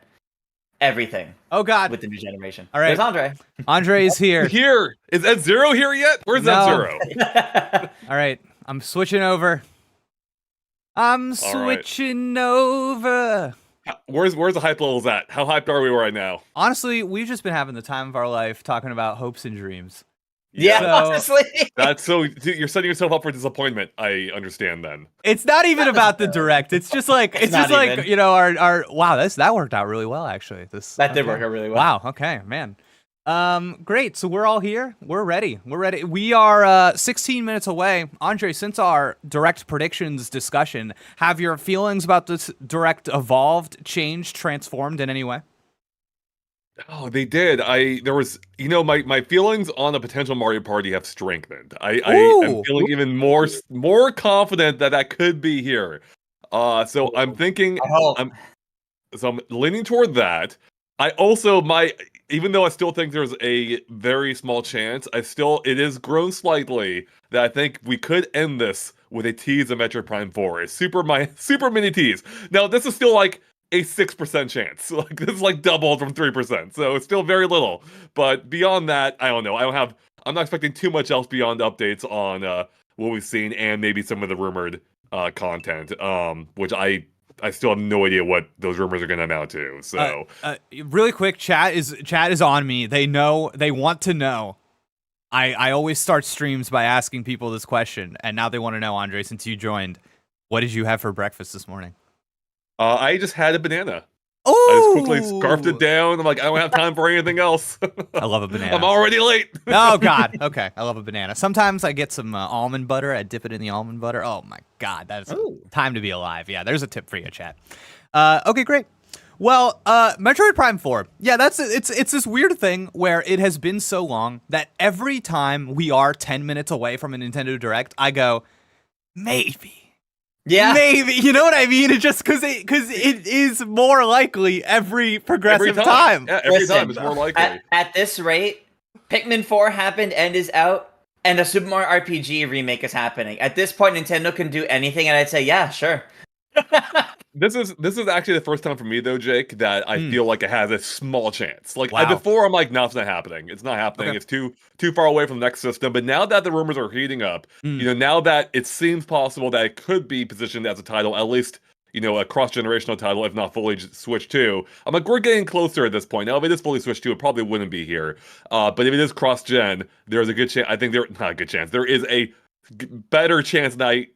everything. Oh, God. With the new generation. All right. There's Andre. Andre is here. Here. Is that Zero here yet? Where's that Zero? All right. I'm switching over. Over. Where's the hype levels at? How hyped are we right now? Honestly, we've just been having the time of our life talking about hopes and dreams. Yeah, honestly. That's so you're setting yourself up for disappointment. I understand then. It's not even about the direct. It's just like you know our wow, that worked out really well actually. That did work out really well. Wow, okay, man. Great. So we're all here. We're ready. We are 16 minutes away. Andre, since our direct predictions discussion, have your feelings about this direct evolved, changed, transformed in any way? Oh, they did. There was, my feelings on the potential Mario Party have strengthened. I am feeling even more confident that could be here. So I'm thinking, I'm leaning toward that. I also even though I still think there's a very small chance, it is grown slightly that I think we could end this with a tease of Metroid Prime 4, a super mini tease. Now, this is still like a 6% chance. Like, this is like doubled from 3%, so it's still very little. But beyond that, I don't know. I'm not expecting too much else beyond updates on what we've seen and maybe some of the rumored content, which I still have no idea what those rumors are going to amount to. So, really quick, chat is on me. They want to know. I always start streams by asking people this question, and now they want to know, Andre, since you joined, what did you have for breakfast this morning? I just had a banana. Oh! I just quickly scarfed it down. I'm like, I don't have time for anything else. I love a banana. I'm already late. Oh, God. Okay. I love a banana. Sometimes I get some almond butter. I dip it in the almond butter. Oh, my God. That's time to be alive. Yeah, there's a tip for you, chat. Okay, great. Well, Metroid Prime 4. Yeah, it's this weird thing where it has been so long that every time we are 10 minutes away from a Nintendo Direct, I go, maybe. Yeah, maybe, you know what I mean? It's just because it is more likely every progressive time. Yeah, every time it's more likely. At this rate, Pikmin 4 happened and is out, and a Super Mario RPG remake is happening. At this point, Nintendo can do anything, and I'd say, yeah, sure. This is actually the first time for me though, Jake, that I feel like it has a small chance. Like Wow. Before, I'm like, no, it's not happening. It's not happening. Okay. It's too far away from the next system. But now that the rumors are heating up, now that it seems possible that it could be positioned as a title, at least a cross-generational title, if not fully switched to, I'm like, we're getting closer at this point. Now, if it is fully switched to, it probably wouldn't be here. But if it is cross-gen, there's a good chance. I think not a good chance. There is a better chance than I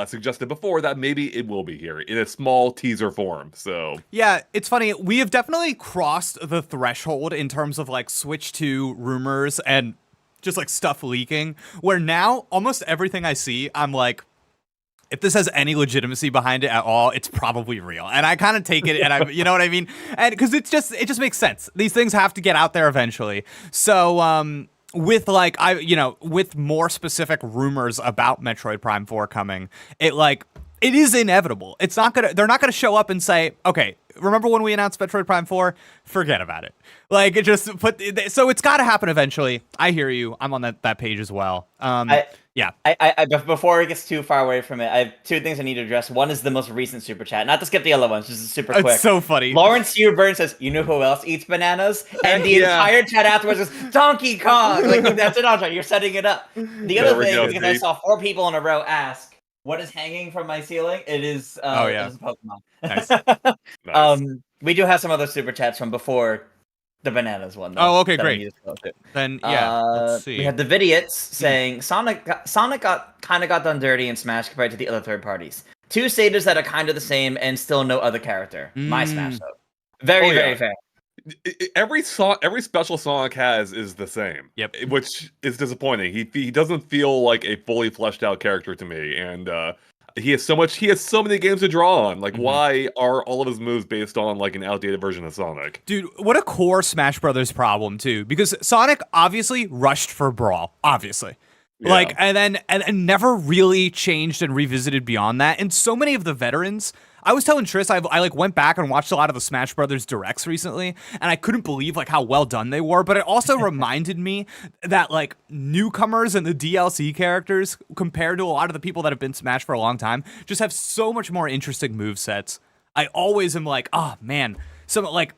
suggested before that maybe it will be here in a small teaser form. So yeah, it's funny. We have definitely crossed the threshold in terms of like Switch 2 rumors and just like stuff leaking, where now almost everything I see, I'm like, if this has any legitimacy behind it at all, it's probably real. And I kind of take it, and I, you know what I mean? And because it just makes sense. These things have to get out there eventually. So, with like with more specific rumors about Metroid Prime 4 coming, it is inevitable. They're not gonna show up and say, okay, remember when we announced Metroid Prime 4? Forget about it. Like, so it's got to happen eventually. I hear you. I'm on that page as well. Yeah. Before it gets too far away from it, I have two things I need to address. One is the most recent super chat. Not to skip the other ones, just super quick. It's so funny. Lawrence Hugh Burns says, "You know who else eats bananas?" And the entire chat afterwards is Donkey Kong. Like, that's it, Andre. You're setting it up. The other thing is because I saw 4 people in a row ask, "What is hanging from my ceiling?" It is it is a Pokemon. Nice. Nice. We do have some other super chats from before the bananas one. Though, oh, okay, great. Then let's see. We had the Vidiots saying Sonic got done dirty in Smash compared to the other third parties. 2 stages that are kind of the same and still no other character. My Smash though, very fair. Every special Sonic has is the same. Yep. Which is disappointing. He doesn't feel like a fully fleshed out character to me, and he has so many games to draw on. Like, why are all of his moves based on like an outdated version of Sonic? Dude, what a core Smash Brothers problem too, because Sonic obviously rushed for Brawl, obviously. Yeah. Like, and never really changed and revisited beyond that. And so many of the veterans, I was telling Triss, I like went back and watched a lot of the Smash Brothers directs recently, and I couldn't believe like how well done they were. But it also reminded me that like newcomers and the DLC characters, compared to a lot of the people that have been Smash for a long time, just have so much more interesting movesets. I always am like, oh man, some like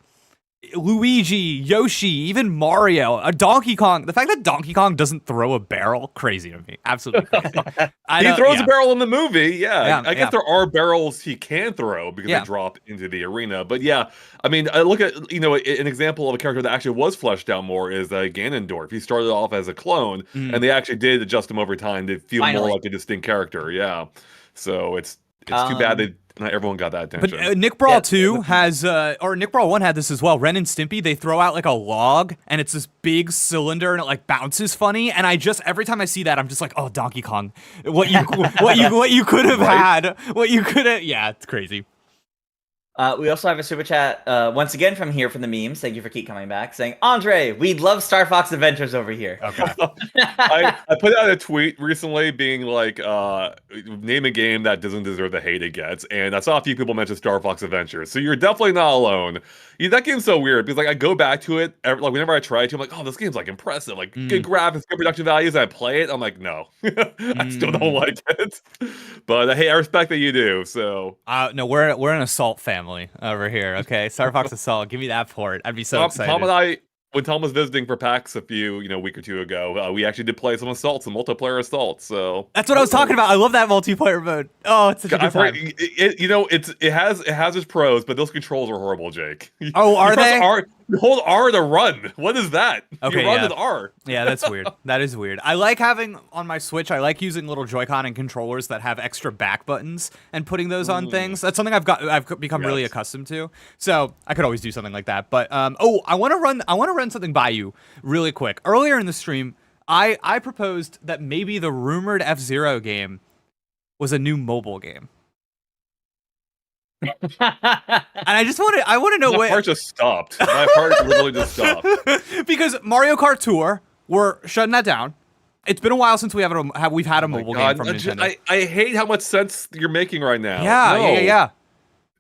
Luigi, Yoshi, even Mario, a Donkey Kong. The fact that Donkey Kong doesn't throw a barrel, crazy to me. Absolutely crazy. He throws a barrel in the movie, I guess there are barrels he can throw because they drop into the arena. But yeah, I mean, I look at, an example of a character that actually was fleshed out more is Ganondorf. He started off as a clone, and they actually did adjust him over time to feel more like a distinct character. Yeah, so it's too bad that not everyone got that attention. But Nick Brawl 2 has, or Nick Brawl 1 had this as well. Ren and Stimpy, they throw out like a log, and it's this big cylinder, and it like bounces funny. And every time I see that, I'm just like, oh, Donkey Kong, what you could have had, what you could have. Yeah, it's crazy. We also have a super chat once again from the memes. Thank you for keep coming back, saying, Andre, we'd love Star Fox Adventures over here. Okay. I put out a tweet recently being like, name a game that doesn't deserve the hate it gets, and I saw a few people mention Star Fox Adventures, so you're definitely not alone. Yeah, that game's so weird because like I go back to it like whenever I try to, I'm like, oh, this game's like impressive, like good graphics, good production values. And I play it, I'm like, no, I still don't like it. But hey, I respect that you do. So no, we're an Assault family over here. Okay, Star Fox Assault, give me that port. I'd be so excited. Tom and I, when Tom was visiting for PAX a week or two ago, we actually did play some assaults, some multiplayer assaults. So that's what I was talking about. I love that multiplair mode. Oh, it's such a good time. It has its pros, but those controls are horrible, Jake. Oh, are they? You hold R to run. What is that? Okay, you run with R. Yeah, that's weird. That is weird. I like having on my Switch. I like using little Joy-Con and controllers that have extra back buttons and putting those on things. That's something I've become really accustomed to. So I could always do something like that. But I want to run something by you really quick. Earlier in the stream, I proposed that maybe the rumored F-Zero game was a new mobile game. And I want to know what. My heart just stopped. My heart literally just stopped. Because Mario Kart Tour, we're shutting that down. It's been a while since we've had a mobile game from Nintendo. I hate how much sense you're making right now. Yeah.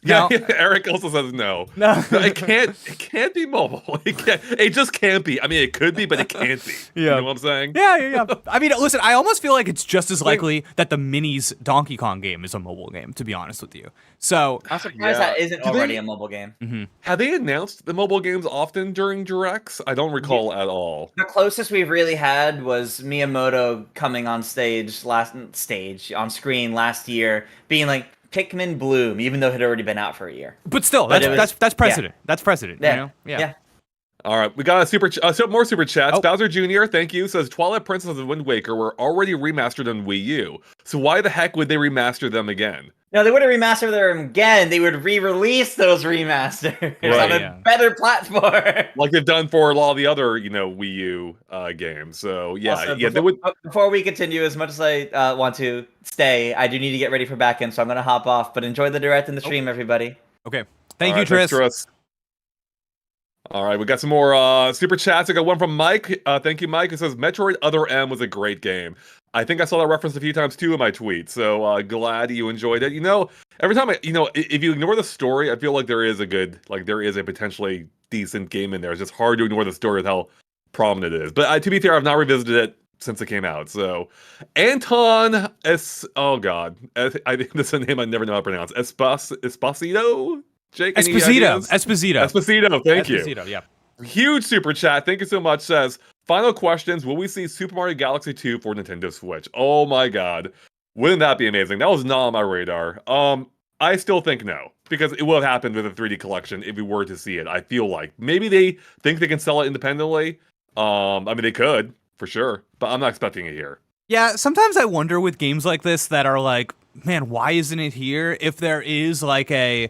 Yeah, Eric also says no. No, it can't be mobile. It just can't be. I mean, it could be, but it can't be. Yeah. You know what I'm saying? Yeah. I mean, listen, I almost feel like it's just as likely that the Minis Donkey Kong game is a mobile game, to be honest with you. So I'm surprised that isn't already a mobile game. Mm-hmm. Have they announced the mobile games often during Directs? I don't recall at all. The closest we've really had was Miyamoto coming on screen last year, being like, Pikmin Bloom, even though it had already been out for a year. But still, that's precedent. Yeah. That's precedent. Yeah. You know? Yeah. All right, we got more super chats. Bowser Jr., thank you, says Twilight Princess and Wind Waker were already remastered on Wii U. So why the heck would they remaster them again? No, they wouldn't remaster them again. They would re-release those remasters on a better platform, like they've done for a lot of the other, Wii U games. So yeah, they would. Before we continue, as much as I want to stay, I do need to get ready for back end, so I'm gonna hop off. But enjoy the direct and the stream, everybody. Okay, thank you, Tris. All right, we got some more super chats. I got one from Mike. Thank you, Mike. It says Metroid Other M was a great game. I think I saw that reference a few times too in my tweet. So glad you enjoyed it. Every time if you ignore the story, I feel like there is a potentially decent game in there. It's just hard to ignore the story with how prominent it is. But to be fair, I've not revisited it since it came out. So Anton oh god, I think this is a name I never know how to pronounce. Esposito. Jake, Esposito. Thank you. Esposito, yeah. Huge super chat. Thank you so much. Says, final questions. Will we see Super Mario Galaxy 2 for Nintendo Switch? Oh my god. Wouldn't that be amazing? That was not on my radar. I still think no. Because it would have happened with a 3D collection if we were to see it. I feel like. Maybe they think they can sell it independently. I mean, they could, for sure. But I'm not expecting it here. Yeah, sometimes I wonder with games like this that are like, man, why isn't it here? If there is like I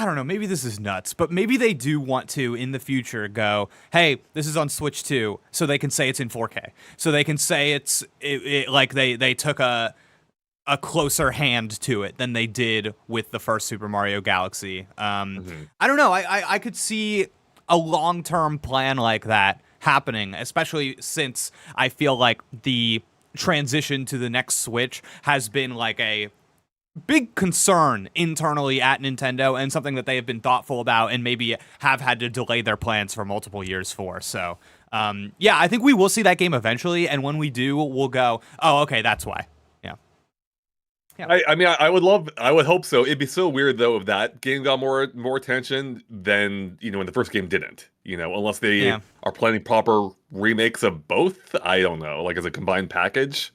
don't know, maybe this is nuts, but maybe they do want to in the future go, hey, this is on Switch 2, so they can say it's in 4K. So they can say like they took a closer hand to it than they did with the first Super Mario Galaxy. I don't know, I could see a long-term plan like that happening, especially since I feel like the transition to the next Switch has been like a big concern internally at Nintendo and something that they have been thoughtful about and maybe have had to delay their plans for multiple years for. So, yeah, I think we will see that game eventually. And when we do, we'll go, oh, okay, that's why. Yeah. I mean, I would hope so. It'd be so weird though if that game got more attention than, when the first game didn't, unless they are planning proper remakes of both. I don't know, like as a combined package.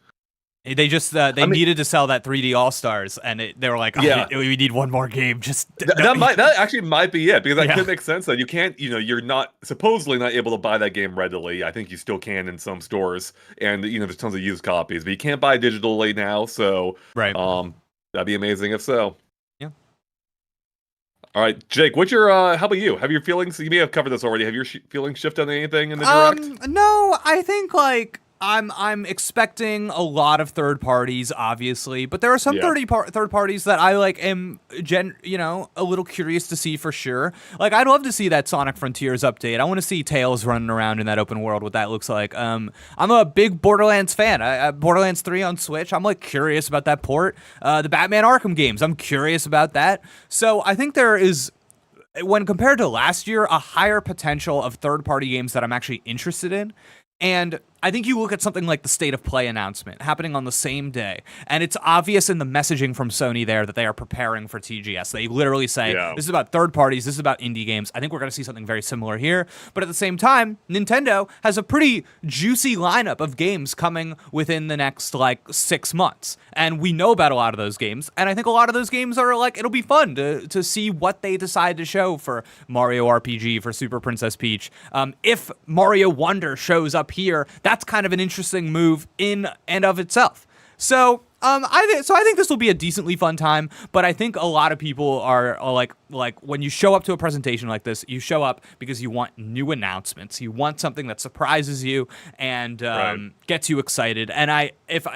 They just needed to sell that 3D All-Stars, and they were like, we need one more game. That actually might be it, because that could make sense. That you can't, you're not supposedly not able to buy that game readily. I think you still can in some stores, and there's tons of used copies, but you can't buy digitally now. So that'd be amazing if so. Yeah. All right, Jake, what's your how about you? Have your feelings? You may have covered this already. Have your feelings shifted on anything in the direct? No, I think like I'm expecting a lot of third parties, obviously, but there are some third parties that I like am a little curious to see for sure. Like, I'd love to see that Sonic Frontiers update. I want to see Tails running around in that open world, what that looks like. I'm a big Borderlands fan. Borderlands 3 on Switch, I'm like curious about that port. The Batman Arkham games, I'm curious about that. So I think there is, when compared to last year, a higher potential of third-party games that I'm actually interested in. And I think you look at something like the State of Play announcement happening on the same day, and it's obvious in the messaging from Sony there that they are preparing for TGS. They literally say, this is about third parties, this is about indie games. I think we're going to see something very similar here. But at the same time, Nintendo has a pretty juicy lineup of games coming within the next, 6 months. And we know about a lot of those games, and I think a lot of those games are, it'll be fun to see what they decide to show for Mario RPG, for Super Princess Peach. If Mario Wonder shows up here, that's kind of an interesting move in and of itself. So I think this will be a decently fun time, but I think a lot of people are like when you show up to a presentation like this, you show up because you want new announcements. You want something that surprises you and gets you excited. And if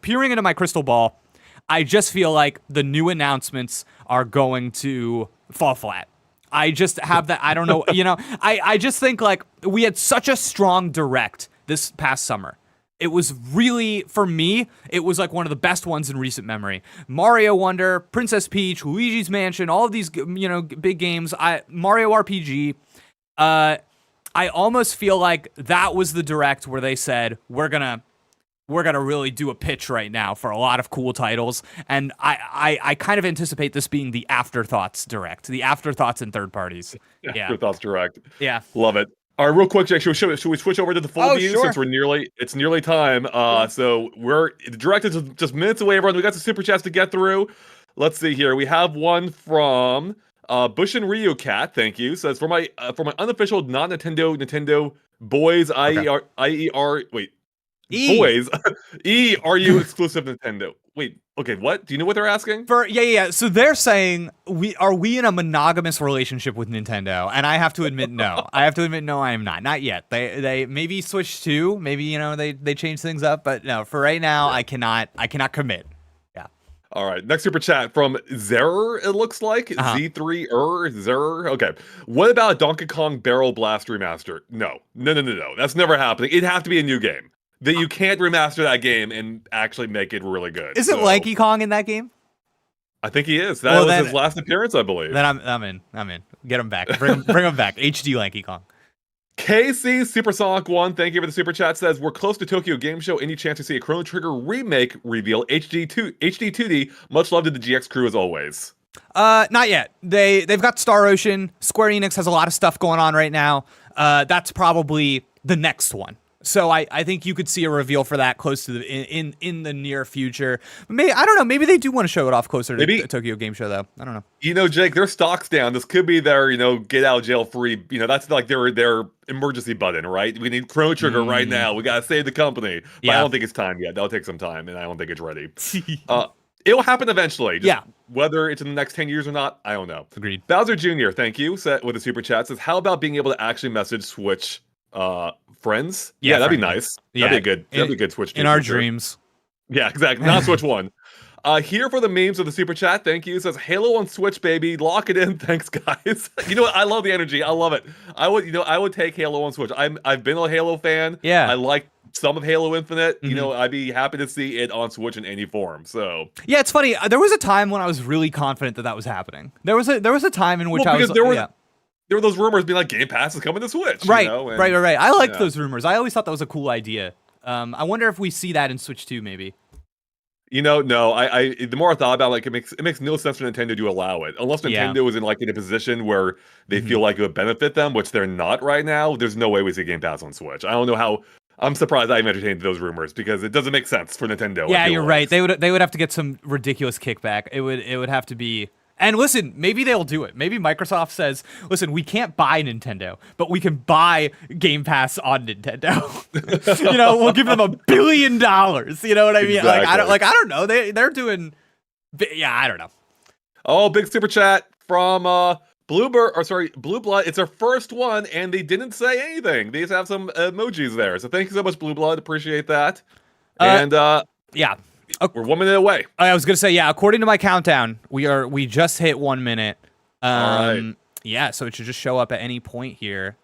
peering into my crystal ball, I just feel like the new announcements are going to fall flat. I just have that, I don't know, I just think we had such a strong direct this past summer. It was really, for me, it was one of the best ones in recent memory. Mario Wonder, Princess Peach, Luigi's Mansion, all of these, big games. Mario RPG, I almost feel like that was the direct where they said, we're gonna really do a pitch right now for a lot of cool titles. And I kind of anticipate this being the Afterthoughts direct, the Afterthoughts and third parties. Yeah. Afterthoughts direct. Yeah. Love it. All right, real quick, Jake, should we switch over to the full view since it's nearly time. So the direct is just minutes away, everyone. We got some super chats to get through. Let's see here. We have one from Bush and Ryu Cat. Thank you. Says for my unofficial Nintendo boys, boys, are you exclusive Nintendo? Wait, okay, what? Do you know what they're asking? So they're saying, are we in a monogamous relationship with Nintendo? And I have to admit, no. I am not. Not yet. They maybe switch to, maybe, they change things up, but no, for right now, I cannot commit. Yeah. All right, next super chat from Zerer, it looks like. Z3 Zerer. Okay. What about Donkey Kong Barrel Blast Remaster? No. That's never happening. It'd have to be a new game. That you can't remaster that game and actually make it really good. Isn't Lanky Kong in that game? I think he is. That was his last appearance, I believe. Then I'm in. Get him back. Bring him back. HD Lanky Kong. KC Supersonic 1, thank you for the super chat, says we're close to Tokyo Game Show. Any chance to see a Chrono Trigger remake reveal HD 2D? Much love to the GX crew as always. Not yet. They've got Star Ocean. Square Enix has a lot of stuff going on right now. That's probably the next one. So I think you could see a reveal for that close to in the near future. Maybe, I don't know. Maybe they do want to show it off closer to the Tokyo Game Show, though. I don't know. Jake, their stock's down. This could be their, get out of jail free. That's like their emergency button, right? We need Chrono Trigger right now. We gotta save the company. But I don't think it's time yet. That'll take some time, and I don't think it's ready. It will happen eventually. Whether it's in the next 10 years or not, I don't know. Agreed. Bowser Jr., thank you, with a super chat, says, how about being able to actually message Switch friends? Yeah, that'd be nice. Yeah, that'd be a good Switch. In our dreams. Yeah, exactly. Not Switch 1. Here for the memes of the super chat. Thank you. It says Halo on Switch, baby. Lock it in. Thanks, guys. You know what? I love the energy. I love it. I would take Halo on Switch. I've been a Halo fan. Yeah. I like some of Halo Infinite. I'd be happy to see it on Switch in any form. So yeah, it's funny. There was a time when I was really confident that was happening. There was a time in which there were those rumors being like Game Pass is coming to Switch. Right. I liked those rumors. I always thought that was a cool idea. I wonder if we see that in Switch 2, maybe. No. I the more I thought about it, it makes no sense for Nintendo to allow it unless Nintendo is in a position where they feel like it would benefit them, which they're not right now. There's no way we see Game Pass on Switch. I don't know how. I'm surprised I even entertained those rumors because it doesn't make sense for Nintendo. Yeah, you're right. They would have to get some ridiculous kickback. It would have to be. And listen, maybe they'll do it. Maybe Microsoft says, listen, we can't buy Nintendo, but we can buy Game Pass on Nintendo. We'll give them $1 billion. You know what I mean? Exactly. I don't know. They're doing, I don't know. Oh, big super chat from Blue Blood. It's their first one, and they didn't say anything. They just have some emojis there. So thank you so much, Blue Blood. Appreciate that. And yeah, we're 1 minute away. I was gonna say, yeah. According to my countdown, we just hit 1 minute. All right. Yeah, so it should just show up at any point here.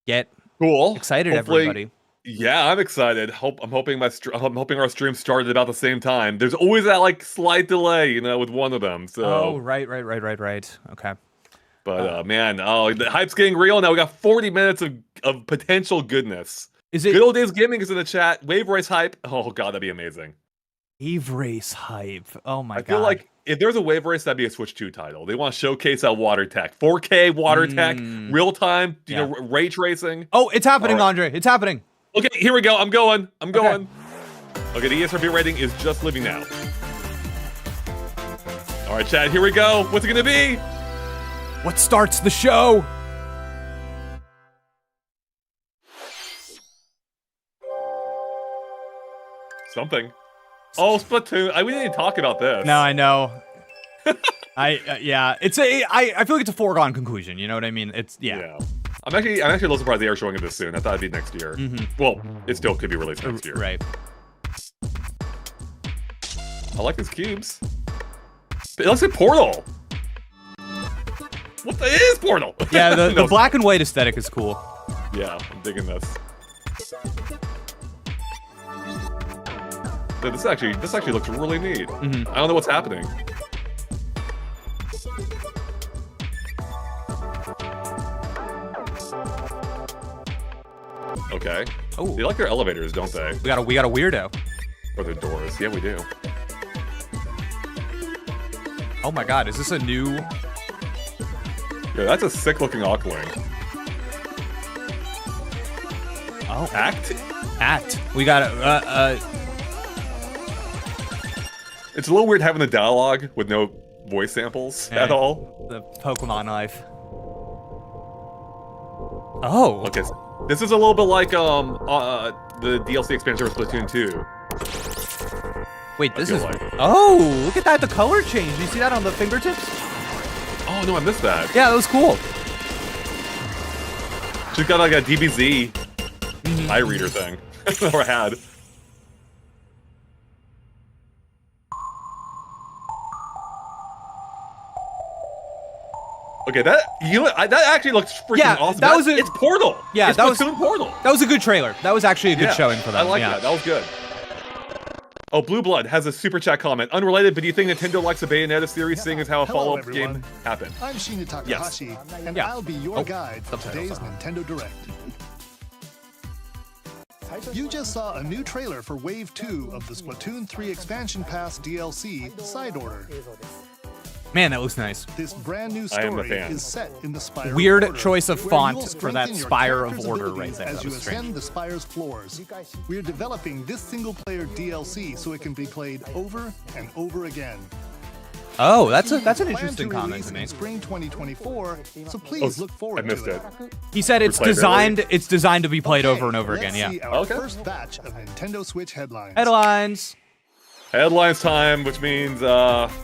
Get cool. Excited, Hopefully, everybody. Yeah, I'm excited. I'm hoping our stream started about the same time. There's always that like slight delay, with one of them. So. Oh, right. Okay. But man, the hype's getting real now. We got 40 minutes of potential goodness. Is it Good Old Days Gaming is in the chat. Wave Race hype. Oh god, that'd be amazing. Wave Race hype. Oh my god. I feel like if there's a Wave Race, that'd be a Switch 2 title. They want to showcase that water tech, 4K water tech, real time, ray tracing. Oh, it's happening, Andre. It's happening. Okay, here we go. I'm going. Okay, the ESRB rating is just living now. All right, Chad. Here we go. What's it gonna be? What starts the show? Something. Oh, Splatoon. We didn't talk about this. No, I know. Yeah. It's I feel like it's a foregone conclusion. You know what I mean? Yeah. I'm actually a little surprised they are showing it this soon. I thought it'd be next year. Well, it still could be released next year. Right. I like these cubes. It looks like Portal. What is Portal? Yeah, the black and white aesthetic is cool. Yeah, I'm digging this. Dude, this actually looks really neat. I don't know what's happening. Okay. Oh, they like their elevators, don't they? We got a weirdo. Or their doors. Yeah, we do. Oh my god, is this a new? Yeah, that's a sick-looking Awkling. Oh, Act. We got It's a little weird having the dialogue with no voice samples at all. The Pokemon life. Oh. Okay, this is a little bit like the DLC expansion for Splatoon 2. Wait, this is. Oh, look at that! The color change. You see that on the fingertips? Oh no, I missed that. Yeah, that was cool. She's got like a DBZ eye reader thing, or had. Okay, that actually looks freaking awesome. It's Portal. Yeah, it's Splatoon Portal. That was a good trailer. That was actually a good showing for them. I like that. That was good. Oh, Blue Blood has a super chat comment. Unrelated, but do you think Nintendo likes a Bayonetta series, seeing as how a follow-up game happened? I'm Shinya Takahashi, and I'll be your guide for today's Nintendo Direct. You just saw a new trailer for Wave 2 of the Splatoon 3 Expansion Pass DLC, Side Order. Man, that looks nice. This brand new story is set in the Spire Weird of Order, choice of font for that your Spire of character's Order abilities right there. as That you was ascend strange. the Spire's floors. We're developing this single-player DLC so it can be played over and over again. Oh, that's an interesting comment to in make. spring 2024, so please look forward I missed to it. He said it's designed to be played over and over let's again. see Yeah. our first batch of Nintendo Switch headlines. Headlines. Headlines time, which means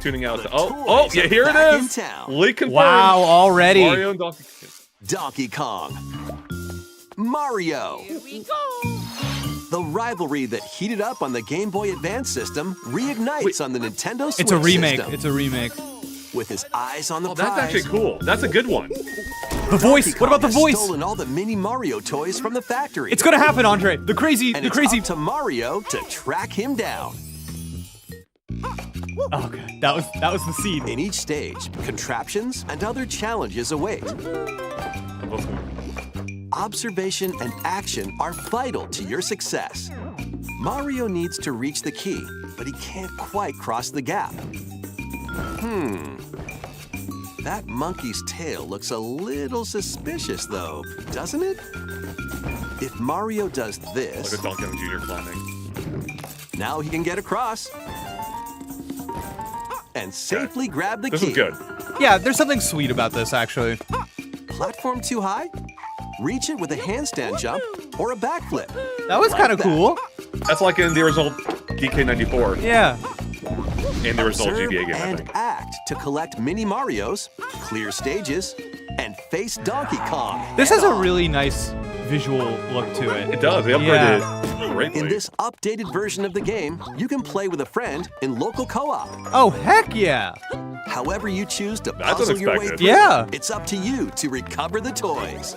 tuning out. Oh, yeah, here it is. Leak confirmed. Wow, already. Mario and Donkey Kong. Mario. Here we go. The rivalry that heated up on the Game Boy Advance system reignites on the Nintendo Switch It's a remake. system. It's a remake. With his eyes on the that's prize. actually cool. That's a good one. The voice. What about the voice? Stolen all the mini Mario toys from the factory. It's gonna happen, Andre. The crazy. And it's up to Mario to track him down. Okay, that was the scene. In each stage, contraptions and other challenges await. Observation and action are vital to your success. Mario needs to reach the key, but he can't quite cross the gap. That monkey's tail looks a little suspicious, though, doesn't it? If Mario does this, Like a Donkey Kong Jr. climbing. now he can get across and safely grab the key. This is good. Yeah, there's something sweet about this, actually. Platform too high? Reach it with a handstand jump or a backflip. That was kind of cool. That's like in the original DK94 Yeah. and the original Observe GBA game, I and think. act to collect mini Marios, clear stages, and face Donkey Kong. This has a really nice visual look to it. It does. They upgraded it greatly. In this updated version of the game, you can play with a friend in local co-op. Oh, heck yeah. However you choose to That's puzzle your way unexpected. through, Yeah. it's up to you to recover the toys.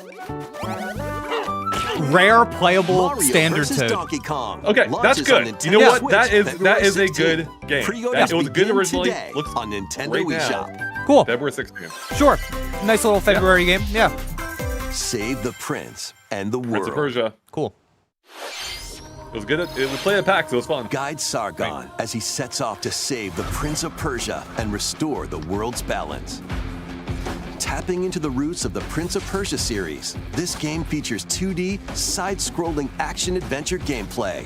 Rare, playable, Mario standard versus Toad. Donkey Kong. Okay, that's launches good. on You Nintendo know what? Switch That is February a 16th. good game. Pre-orders It was good begin originally. today Looks on Nintendo great now. eShop. Cool. February 16th. Sure. Nice little February game. Yeah. Save the prince and the Prince of world. Persia. Cool. It was good. It was playing at PAX. It was fun. Guide Sargon as he sets off to save the Prince of Persia and restore the world's balance. Tapping into the roots of the Prince of Persia series, this game features 2D, side-scrolling action-adventure gameplay.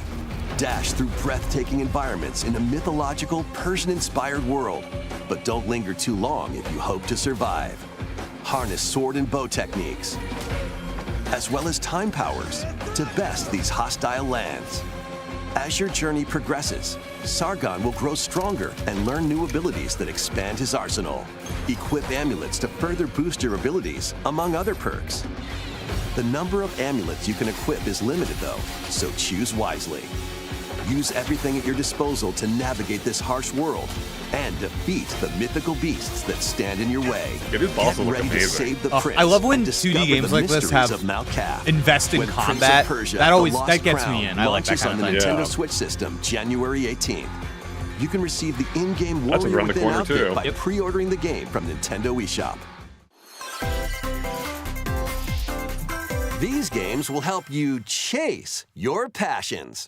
Dash through breathtaking environments in a mythological, Persian-inspired world. But don't linger too long if you hope to survive. Harness sword and bow techniques, as well as time powers, to best these hostile lands. As your journey progresses, Sargon will grow stronger and learn new abilities that expand his arsenal. Equip amulets to further boost your abilities, among other perks. The number of amulets you can equip is limited though, so choose wisely. Use everything at your disposal to navigate this harsh world and defeat the mythical beasts that stand in your way. Yeah, these bosses Get look ready to amazing. save the Oh, prince I love when and 2D discover games the like this mysteries have of Mount Cap. Invest in When Prince of combat. Persia, That The always Lost that gets Crown me in. I like that launches kind of on thing. the Nintendo Yeah. Switch system January 18th. You can receive the in-game That's Warrior around the Within corner, outfit too. by Yep. pre-ordering the game from Nintendo eShop. These games will help you chase your passions.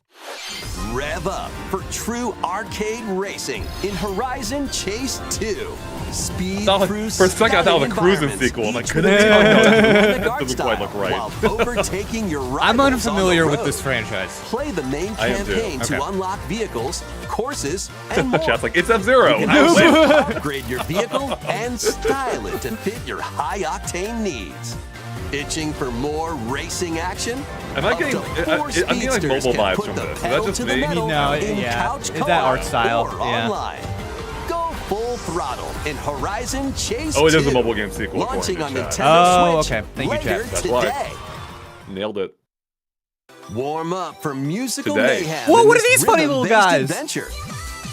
Rev up for true arcade racing in Horizon Chase 2. Speed For through a second, I thought it was a cruising environments, sequel. I'm like, each couldn't with tell. its own That dynamic art doesn't quite look style, right. While overtaking your rivals I'm on unfamiliar the with road. this franchise. Play the main I am too. campaign to Okay. unlock vehicles, courses, and more. Chat's like, it's F-Zero. You can also upgrade your vehicle and style it to fit your high-octane needs. Itching for more racing action? Am I Up getting- to four I'm getting, like, speedsters mobile can vibes put from the this. Is that pedal just to the me? metal No, in yeah. couch It's co-op that art style, or yeah. online. Go full throttle in Horizon Chase 2. Oh, it is a mobile game sequel. Launching on according to Nintendo chat. Oh, Switch okay. Thank you, later chat. That's today. why. Nailed it. Warm up for musical Today. mayhem. Whoa, in what are this these funny little rhythm-based guys? Adventure.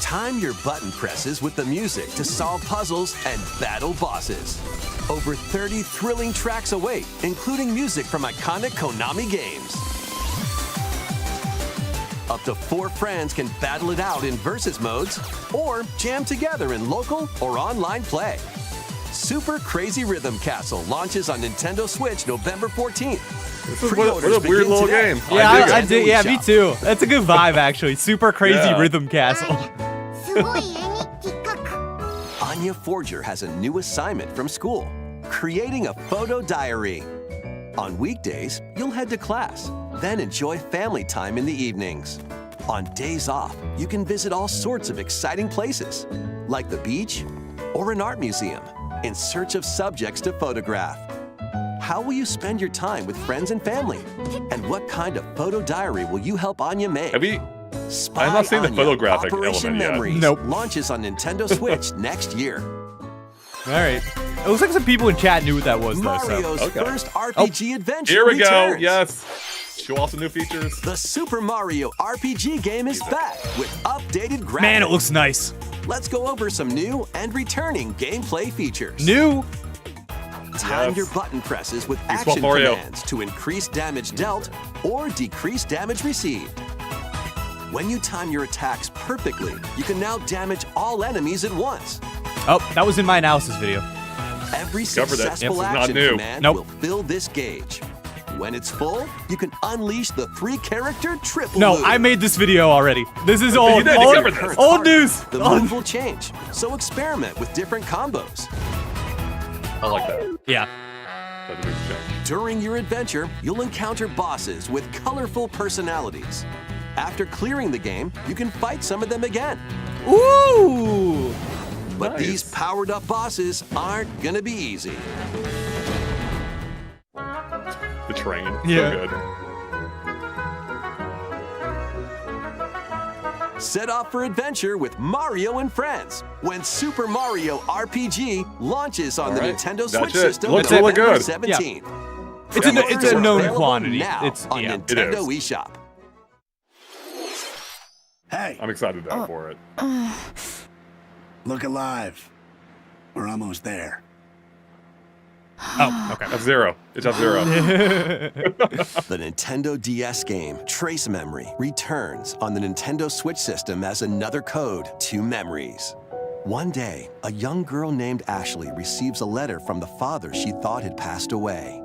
Time your button presses with the music to solve puzzles and battle bosses. Over 30 thrilling tracks await, including music from iconic Konami games. Up to 4 friends can battle it out in versus modes or jam together in local or online play. Super Crazy Rhythm Castle launches on Nintendo Switch November 14th. What a weird begin little today. game. Yeah, I dig I it. did. Yeah, me too. That's a good vibe, actually. Super crazy Yeah. rhythm castle. Anya Forger has a new assignment from school, creating a photo diary. On weekdays, you'll head to class, then enjoy family time in the evenings. On days off, you can visit all sorts of exciting places, like the beach or an art museum, in search of subjects to photograph. How will you spend your time with friends and family? And what kind of photo diary will you help Anya make? Have you? Spy I'm not seeing the Anya, photographic Operation element yet. Memories Nope. launches on Nintendo Switch next year. All right. It looks like some people in chat knew what that was, though. So. Mario's Okay. first RPG adventure Here we go. returns. Yes. Show off some new features. The Super Mario RPG game is back with updated graphics. Man, it looks nice. Let's go over some new and returning gameplay features. New. Time Yes. your button presses with swap action Mario. commands to increase damage dealt or decrease damage received. When you time your attacks perfectly, you can now damage all enemies at once. Oh, that was in my analysis video. Every Discovered it. successful Yep, it's not action new. command Nope. will fill this gauge. When it's full, you can unleash the 3-character triple No, move. I made this video already. This is You old. did, you Old, covered this. old news. The move will change, so experiment with different combos. I like that. Yeah. That's a big check. During your adventure, you'll encounter bosses with colorful personalities. After clearing the game, you can fight some of them again. Ooh. But Nice. these powered-up bosses aren't gonna be easy. The train. Yeah. So good. Set off for adventure with Mario and friends when Super Mario RPG launches on the Nintendo Switch system Looks November really good. 17th. It's a known Available quantity. now It's on Nintendo eShop. Hey, I'm excited for it. look alive. We're almost there. Oh, okay. F-Zero. It's F-Zero. The Nintendo DS game Trace Memory returns on the Nintendo Switch system as another code to memories. One day, a young girl named Ashley receives a letter from the father she thought had passed away.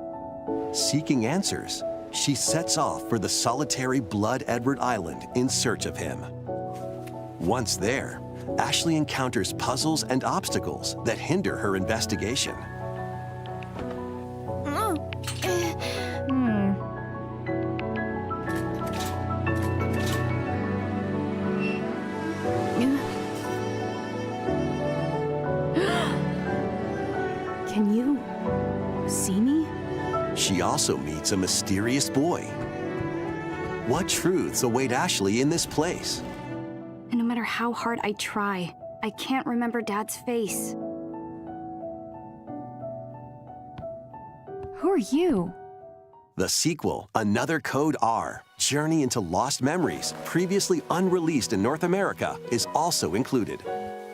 Seeking answers, she sets off for the solitary Blood Edward Island in search of him. Once there, Ashley encounters puzzles and obstacles that hinder her investigation. Can you see me? She also meets a mysterious boy. What truths await Ashley in this place? And no matter how hard I try, I can't remember Dad's face. Who are you? The sequel, Another Code R, Journey into Lost Memories, previously unreleased in North America, is also included.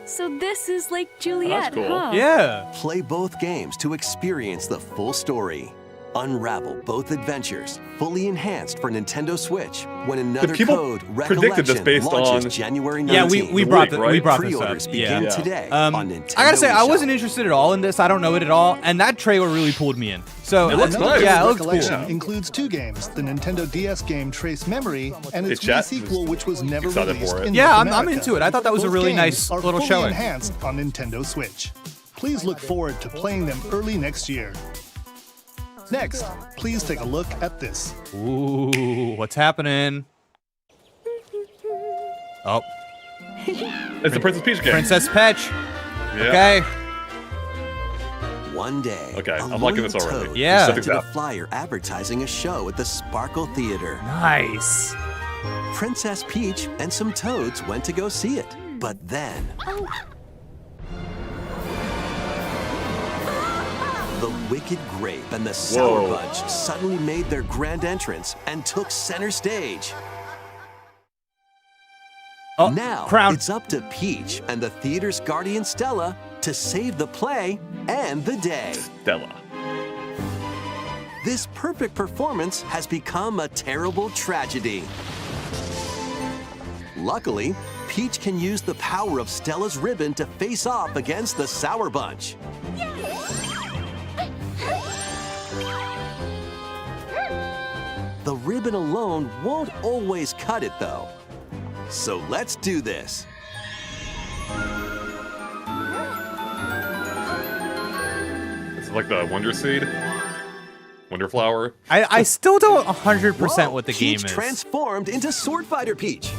So this is like Juliet, That's cool. huh? Yeah. Play both games to experience the full story. Unravel both adventures, fully enhanced for Nintendo Switch, when Another people Code predicted this Recollection based launches on- January 19th. Yeah, we brought this up. Pre-orders begin Yeah. today I on Nintendo gotta say, I eShop. wasn't interested at all in this. I don't know it at all, and that trailer really pulled me in. So It looks nice. Yeah, it looks Recollection cool. includes two games, the Nintendo DS game Trace Memory and its Hey, chat, Wii sequel, which was never excited released for it. in Yeah, North I'm America. into it. I thought that was a Both really games nice are little fully showing. enhanced on Nintendo Switch. Please look forward to playing them early next year. Next, please take a look at this. Ooh, what's happening? Oh, It's the Princess Peach game. Princess Peach. Yeah. Okay. One day, Okay, a I'm liking this loyal already. toad Yeah. presented a Setting flyer advertising a show at the Sparkle Theater. Nice. Princess Peach and some toads went to go see it. But then... The Wicked Grape and the Sour Whoa. Bunch suddenly made their grand entrance and took center stage. Oh, Now, crown. it's up to Peach and the theater's guardian Stella to save the play and the day. Stella. This perfect performance has become a terrible tragedy. Luckily, Peach can use the power of Stella's ribbon to face off against the Sour Bunch. The ribbon alone won't always cut it, though. So let's do this. It's like the Wonder Seed. Wonder Flower. I still don't 100% Whoa, what the Peach game is. transformed into Sword Fighter Peach.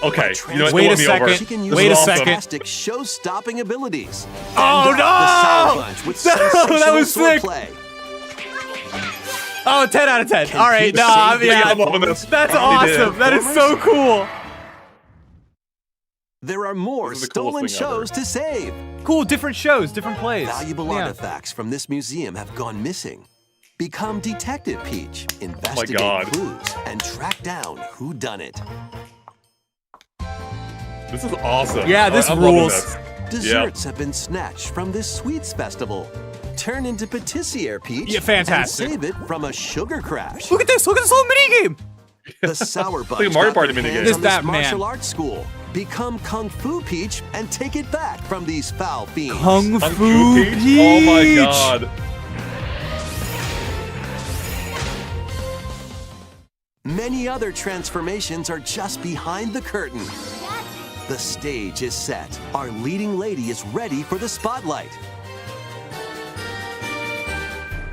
Okay, you know what? Wait It a won me over. second. She can use Wait a her second. fantastic show-stopping abilities. Oh, And the Sour no! Bunch with No, that sensational was sick. swordplay. Oh, 10 out of 10. Can All right, Peach no, save I mean, the Yeah, I'm loving this. that's He did. awesome. That is so cool. There are more This is the coolest stolen thing ever. shows to save. Cool, different shows, different plays. Valuable Yeah. artifacts from this museum have gone missing. Become Detective Peach, investigate God. clues, and track down who done it. This is awesome. Yeah, this I'm loving rules. this. Desserts have been snatched from this sweets festival. Turn into patissiere Peach. Yeah, fantastic. And save it from a sugar crash. Look at this. Look at this little minigame. The Sour Bunch like a Mario got Party their minigame. hands This on this that man. martial arts school. Become Kung Fu Peach and take it back from these foul fiends. Kung Kung Fu Peach? Peach. Oh my god. Many other transformations are just behind the curtain. The stage is set. Our leading lady is ready for the spotlight.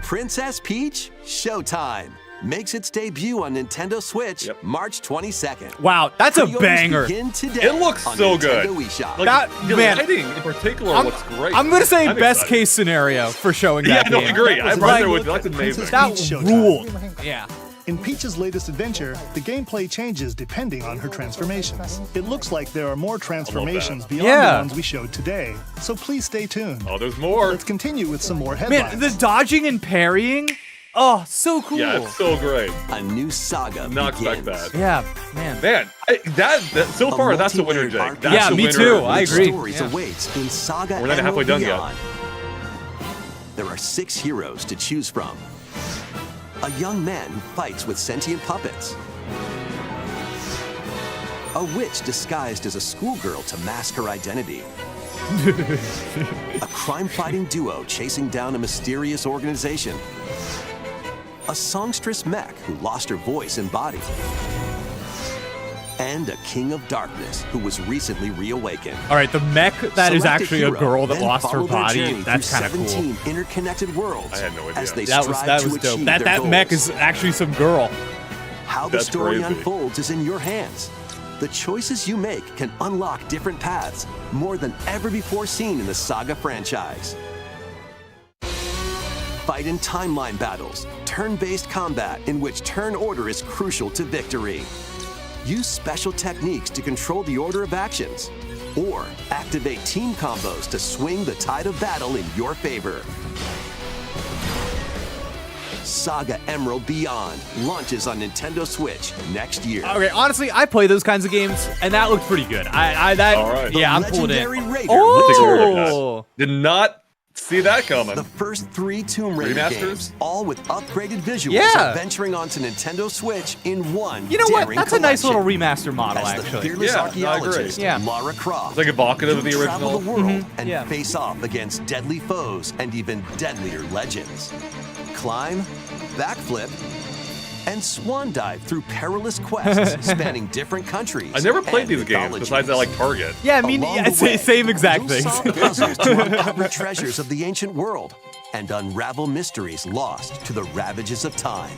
Princess Peach Showtime makes its debut on Nintendo Switch March 22nd. Wow, that's a Pre-orders banger. begin today It looks on so Nintendo good. eShop. Like, That- the man, lighting in particular I'm, looks great. I'm gonna say I'm best excited. case scenario for showing Yeah, that no, I game. agree. I'm right there with you. Like, That's amazing. Princess that Peach Showtime. ruled. Yeah. In Peach's latest adventure, the gameplay changes depending on her transformations. It looks like there are more transformations beyond the ones we showed today, so please stay tuned. Oh, there's more. Let's continue with some more headlines. Man, the dodging and parrying, oh, so cool. Yeah, it's so great. A new saga Not begins. expect that. Yeah, man. Man, that so far, that's the winner, multi-layered Jake. That's Yeah, the me winner. too. I agree. Stories awaits in Saga We're not halfway done yet. Beyond. There are 6 heroes to choose from. A young man who fights with sentient puppets. A witch disguised as a schoolgirl to mask her identity. A crime-fighting duo chasing down a mysterious organization. A songstress mech who lost her voice and body. And a king of darkness who was recently reawakened. All right, the mech that is Select actually a hero, girl that then lost her follow their body. journey That's through kind of cool. 17 interconnected worlds. I had no idea. As they That strive was to dope. achieve That their mech goals. is actually some girl. How the That's story crazy. unfolds is in your hands. The choices you make can unlock different paths, more than ever before seen in the Saga franchise. Fight in timeline battles, turn-based combat in which turn order is crucial to victory. Use special techniques to control the order of actions, or activate team combos to swing the tide of battle in your favor. Saga Emerald Beyond launches on Nintendo Switch next year. Okay, honestly, I play those kinds of games, and that looked pretty good. All right. Yeah, I'm The pulled in. Legendary Raider Oh, Did not see that coming. The first 3 Tomb Raider Remasters? games, all with upgraded visuals, Yeah. are venturing onto Nintendo Switch in one you know what? daring That's a nice little collection. remaster model, As the actually. fearless Yeah, no, I agree. archaeologist, Yeah. Lara Croft, It's like evocative of the you travel original. the world and Yeah. face off against deadly foes and even deadlier legends. Climb, backflip, and swan dive through perilous quests spanning different countries. I never played and these games mythologies. besides I like Target. Yeah, I mean, Along yeah, the way, same exact you'll things. solve puzzles to uncover treasures of the ancient world and unravel mysteries lost to the ravages of time.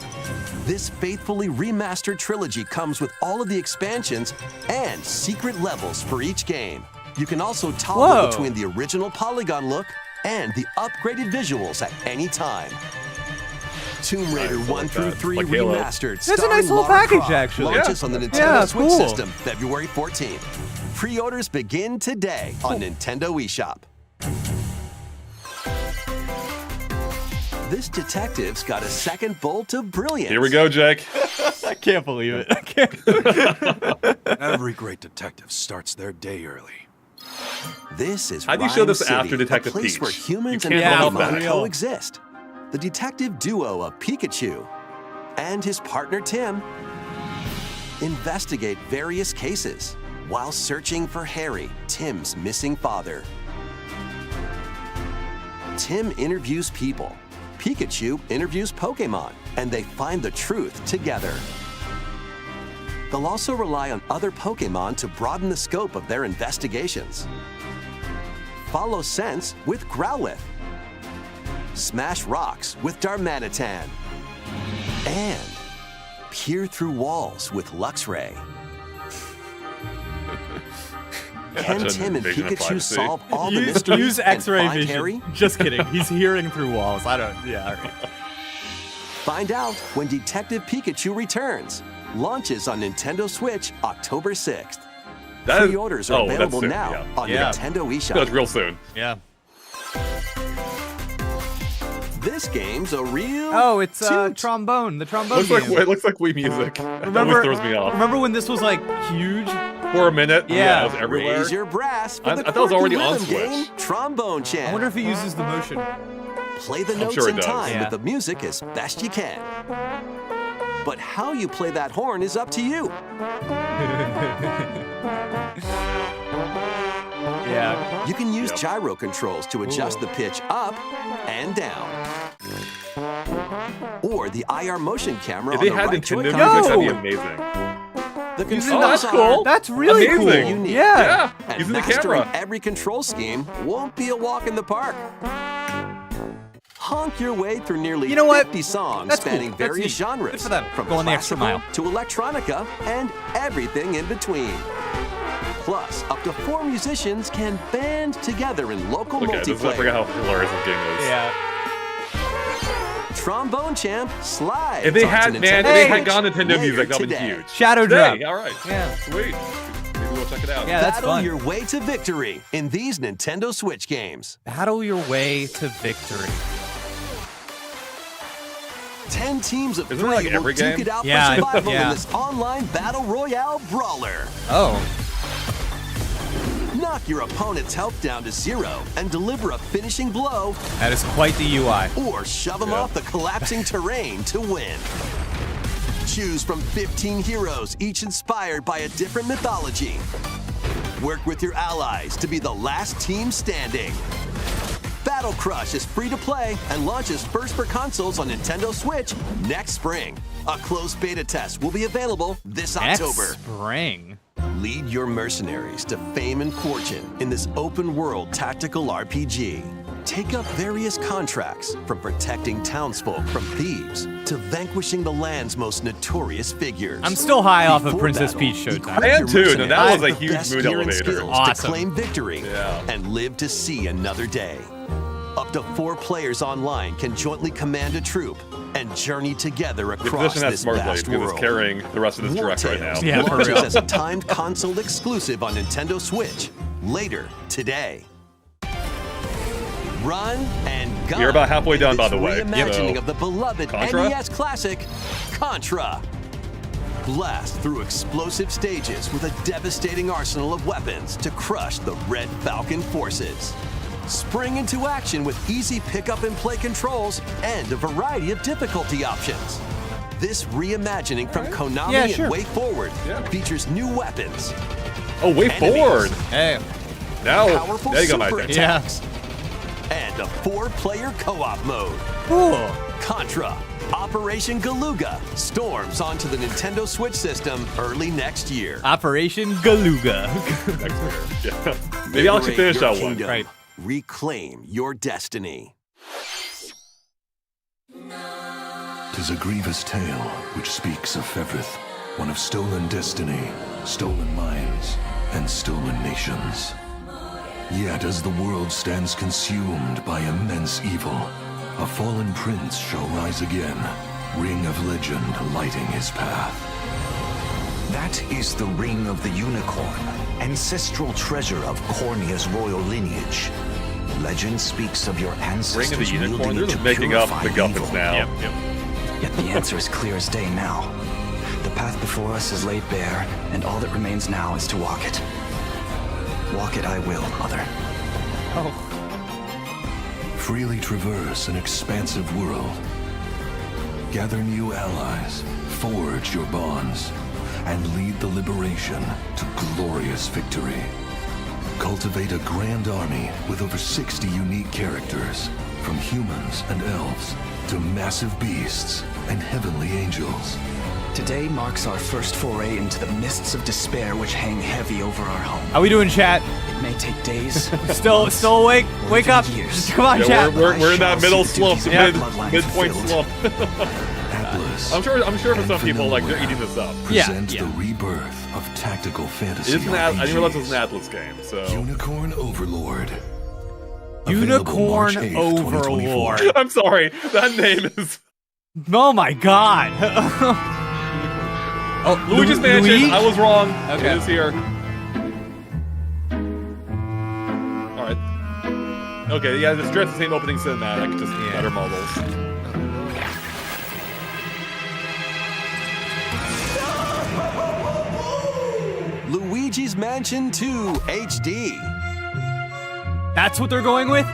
This faithfully remastered trilogy comes with all of the expansions and secret levels for each game. You can also toggle Whoa. between the original polygon look and the upgraded visuals at any time. Tomb Raider Nice, I 1 like through that. 3 Like Halo. remastered. That's a starring nice little Lara package, Croft, actually. Launches Yeah. on the Nintendo Yeah, Switch cool. system February 14th. Pre-orders begin today on Nintendo eShop. This detective's got a second bolt of brilliance. Here we go, Jake. I can't believe it. I can't. Every great detective starts their day early. This is How do you show Rhyme this City, after Detective a place Peach? where humans You and can't help Pokemon that. coexist. The detective duo of Pikachu and his partner Tim investigate various cases while searching for Harry, Tim's missing father. Tim interviews people, Pikachu interviews Pokemon, and they find the truth together. They'll also rely on other Pokemon to broaden the scope of their investigations. Follow Sense with Growlithe. Smash Rocks with Darmanitan. And peer through walls with Luxray. Can Such an Tim and invasion of Pikachu privacy. solve all the Use mysteries and X-ray find vision. Harry? Just kidding. He's hearing through walls. I don't. Yeah. All right. Find out when Detective Pikachu returns. Launches on Nintendo Switch October 6th. That is- Pre-orders are oh, that's available soon, now yeah. on Yeah. Nintendo That's eShop. real soon. Yeah. This game's a real Oh, it's toot. trombone. The trombone Looks like game. it looks like Wii music. That Remember, always throws me off. remember when this was like huge? For a minute, Yeah. it was everywhere. Raise your brass for I the thought it was quirky already on rhythm Switch. game, Trombone Champ. I wonder if it uses the motion. Play the I'm notes sure it in does. time Yeah. with the music as best you can. But how you play that horn is up to you. Yeah. You can use Yep. gyro controls to adjust the pitch up and down. Or the IR motion camera If on they the had right Nintendo Joy-Con music, that'd be Yo! amazing. The Using controls Oh, that's are cool. That's really Amazing. cool. unique. Yeah. Yeah, And using the mastering camera. every control scheme won't be a walk in the park. Honk your way through nearly You know what? 50 songs That's cool. spanning That's various neat. genres, Good for them. from Going the extra classical mile. to electronica and everything in between. Plus, up to 4 musicians can band together in local Okay, this is, I multiplayer. forgot how hilarious this game is. Yeah. Trombone Champ slides. If they onto had, Nintendo man, if they had Switch gone Nintendo later music, that would be today. huge. Shadow Today, Drop. all right. Yeah. Sweet. Maybe we'll check it out. Yeah, that's Battle fun. your way to victory in these Nintendo Switch games. Battle your way to victory. 10 teams of Isn't it 3 like will every duke game? it out Yeah, for survival yeah. in this online battle royale brawler. Oh. Knock your opponent's health down to 0 and deliver a finishing blow, That is quite the UI. or shove them Yeah. off the collapsing terrain to win. Choose from 15 heroes, each inspired by a different mythology. Work with your allies to be the last team standing. Battle Crush is free to play and launches first for consoles on Nintendo Switch next spring. A closed beta test will be available this October. Spring. Lead your mercenaries to fame and fortune in this open-world tactical RPG. Take up various contracts, from protecting townsfolk from thieves to vanquishing the land's most notorious figures. I'm still high off of Before Princess battle, Peach Showtime. equip I am your too. No, mercenaries that was a with the huge best mood gear and elevator. skills Awesome. to claim victory Yeah. and live to see another day. Up to 4 players online can jointly command a troop and journey together The across position that this Smart Blade vast because world. it's carrying the rest of this War direct right now. Tales Yeah, for launches real. as a timed console exclusive on Nintendo Switch later today. Run and gun. You're about halfway done, in by this the way. Reimagining So, of the beloved Contra? NES classic, Contra. Blast through explosive stages with a devastating arsenal of weapons to crush the Red Falcon forces. Spring into action with easy pick-up and play controls and a variety of difficulty options. This reimagining from Konami Yeah, and sure. Way Forward Yeah. features new weapons, Oh, way Enemies. forward. Hey. Now, powerful there you go, my super friend. Yeah. attacks, and a 4-player co-op mode. Cool. Contra, Operation Galuga, storms onto the Nintendo Switch system early next year. Operation Galuga. Next year. Yeah. Maybe I'll actually Liberate finish your that one. kingdom. Right. Reclaim your destiny. 'Tis a grievous tale which speaks of Fevrith, one of stolen destiny, stolen minds, and stolen nations. Yet as the world stands consumed by immense evil, a fallen prince shall rise again, ring of legend lighting his path. That is the Ring of the Unicorn, ancestral treasure of Cornia's royal lineage. Legend speaks of your Ring ancestors of the Unicorn. wielding They're it to just making up purify the guffins evil. now. Yet the answer is clear as day now. The path before us is laid bare, and all that remains now is to walk it. Walk it I will, Mother. Freely traverse an expansive world. Gather new allies, forge your bonds, and lead the liberation to glorious victory. Cultivate a grand army with over 60 unique characters, from humans and elves to massive beasts and heavenly angels. Today marks our first foray into the mists of despair which hang heavy over our home. How we doing, chat? It may take days, Still awake? Wake up! years. Come on, Yeah, chat. we're in that middle slump, Yeah. midpoint slump. Atlas. I'm sure for and some people, like, they're Vanilla eating this up. Yeah, presents yeah. the rebirth of tactical fantasy. It is I didn't realize it was an RPGs. Atlas game, so. Unicorn Overlord. Available Unicorn March 8th, 2024. Overlord. I'm sorry, that name is. Oh my god. Oh, Luigi's Mansion. Luigi? I was wrong. Okay. It is here. Alright. Okay, yeah, this dread's the same opening cinematic, just Yeah. better models. Luigi's Mansion 2 HD. That's what they're going with?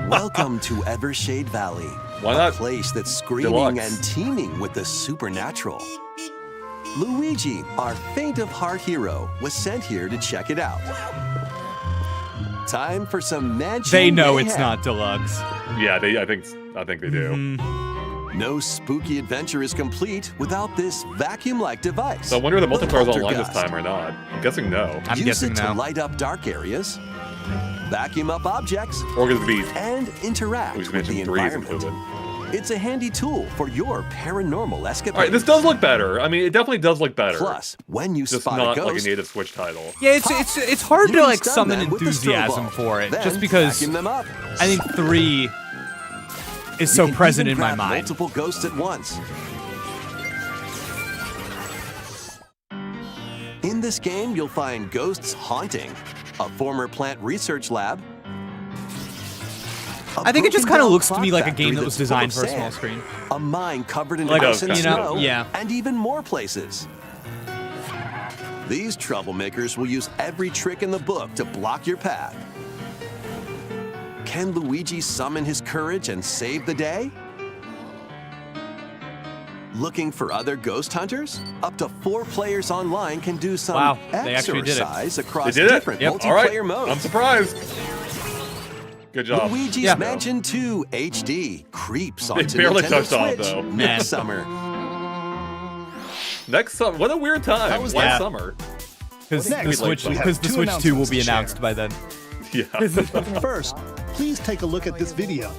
Welcome to Evershade Valley. Why a not place that's screaming deluxe? and teeming with the supernatural. Luigi, our faint of heart hero, was sent here to check it out. Time for some mansion They know it's mayhem. not deluxe. Yeah, I think they do. No spooky adventure is complete without this vacuum-like device. So I wonder if the The multiplayer's online this poltergust. time or not. I'm guessing no. I'm Use guessing it to no. light up dark areas, vacuum up objects, Or gonna be and interact Luigi's with the Mansion 3 is environment. included. It's a handy tool for your paranormal escapades. Alright, this does look better. I mean, it definitely does look better. Plus, when you just spot not a like a ghost, native Switch title. Yeah, it's hard you to can like stun summon them with the enthusiasm strobo. for it, Then just because vacuum them up. I think 3 is so You can present even in my grab mind. multiple ghosts at once. In this game, you'll find ghosts haunting, a former plant research lab. I think it just kind of looks to me like a game that was that's full designed of for a small sand, screen. a mine covered in Like, ice and you know, snow, yeah. and even more places. These troublemakers will use every trick in the book to block your path. Can Luigi summon his courage and save the day? Looking for other ghost hunters? Up to 4 players online can do some Wow, they actually did it. exercise across They did it. different Yep. All right. multiplayer modes. I'm surprised. Good job. Luigi's Yeah. Mansion 2 HD creeps onto barely Nintendo touched on it, Switch though. next summer. Next summer. What a weird time. That was Last that. summer. Because Next, the Switch, we have because the two Switch 2 will announcements be to share. announced by then. Yeah. First, please take a look at this video.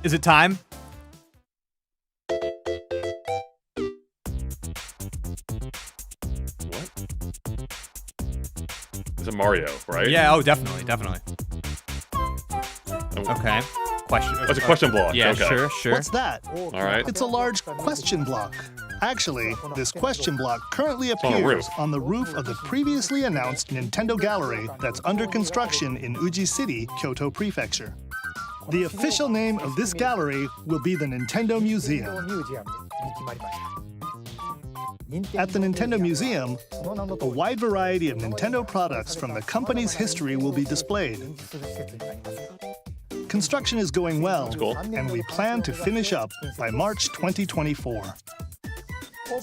Is it time? What? It's a Mario, right? Yeah. Oh, definitely, definitely. Okay. Question. That's a question block. Yeah. Okay. Sure. What's that? All right. It's a large question block. Actually, this question block currently on the appears roof. on the roof of the previously announced Nintendo Gallery that's under construction in Uji City, Kyoto Prefecture. The official name of this gallery will be the Nintendo Museum. At the Nintendo Museum, a wide variety of Nintendo products from the company's history will be displayed. Construction is going well, cool. and we plan to finish up by March 2024.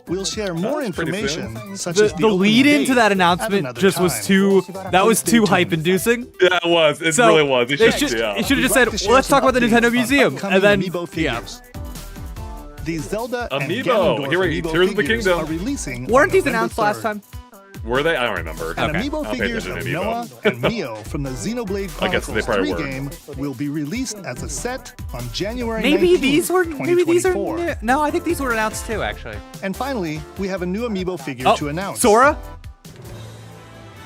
We'll share more That's pretty information, such as The opening lead date into that at announcement another just was time. too. That was Stay too tuned. hype inducing. Yeah, it was. It So really was. It It should should, yeah. have just We'd said, like to well, let's share talk about the some Nintendo updates on Museum, upcoming and then Amiibo yeah. figures. These Zelda and Amiibo. Ganondorf Here we- Amiibo Tears of the figures Kingdom. are releasing Weren't on these November announced last 3rd. time? Were they? I don't remember. And Okay. Amiibo I'll pay figures attention of to Amiibo. Noah and Mio from the Xenoblade I guess they Chronicles probably 3 were. game will be released as a set on January Maybe 19th, these were. Maybe these are. 2024. No, I think these were announced too, actually. And finally, we have a new Amiibo figure Oh, to announce. Sora.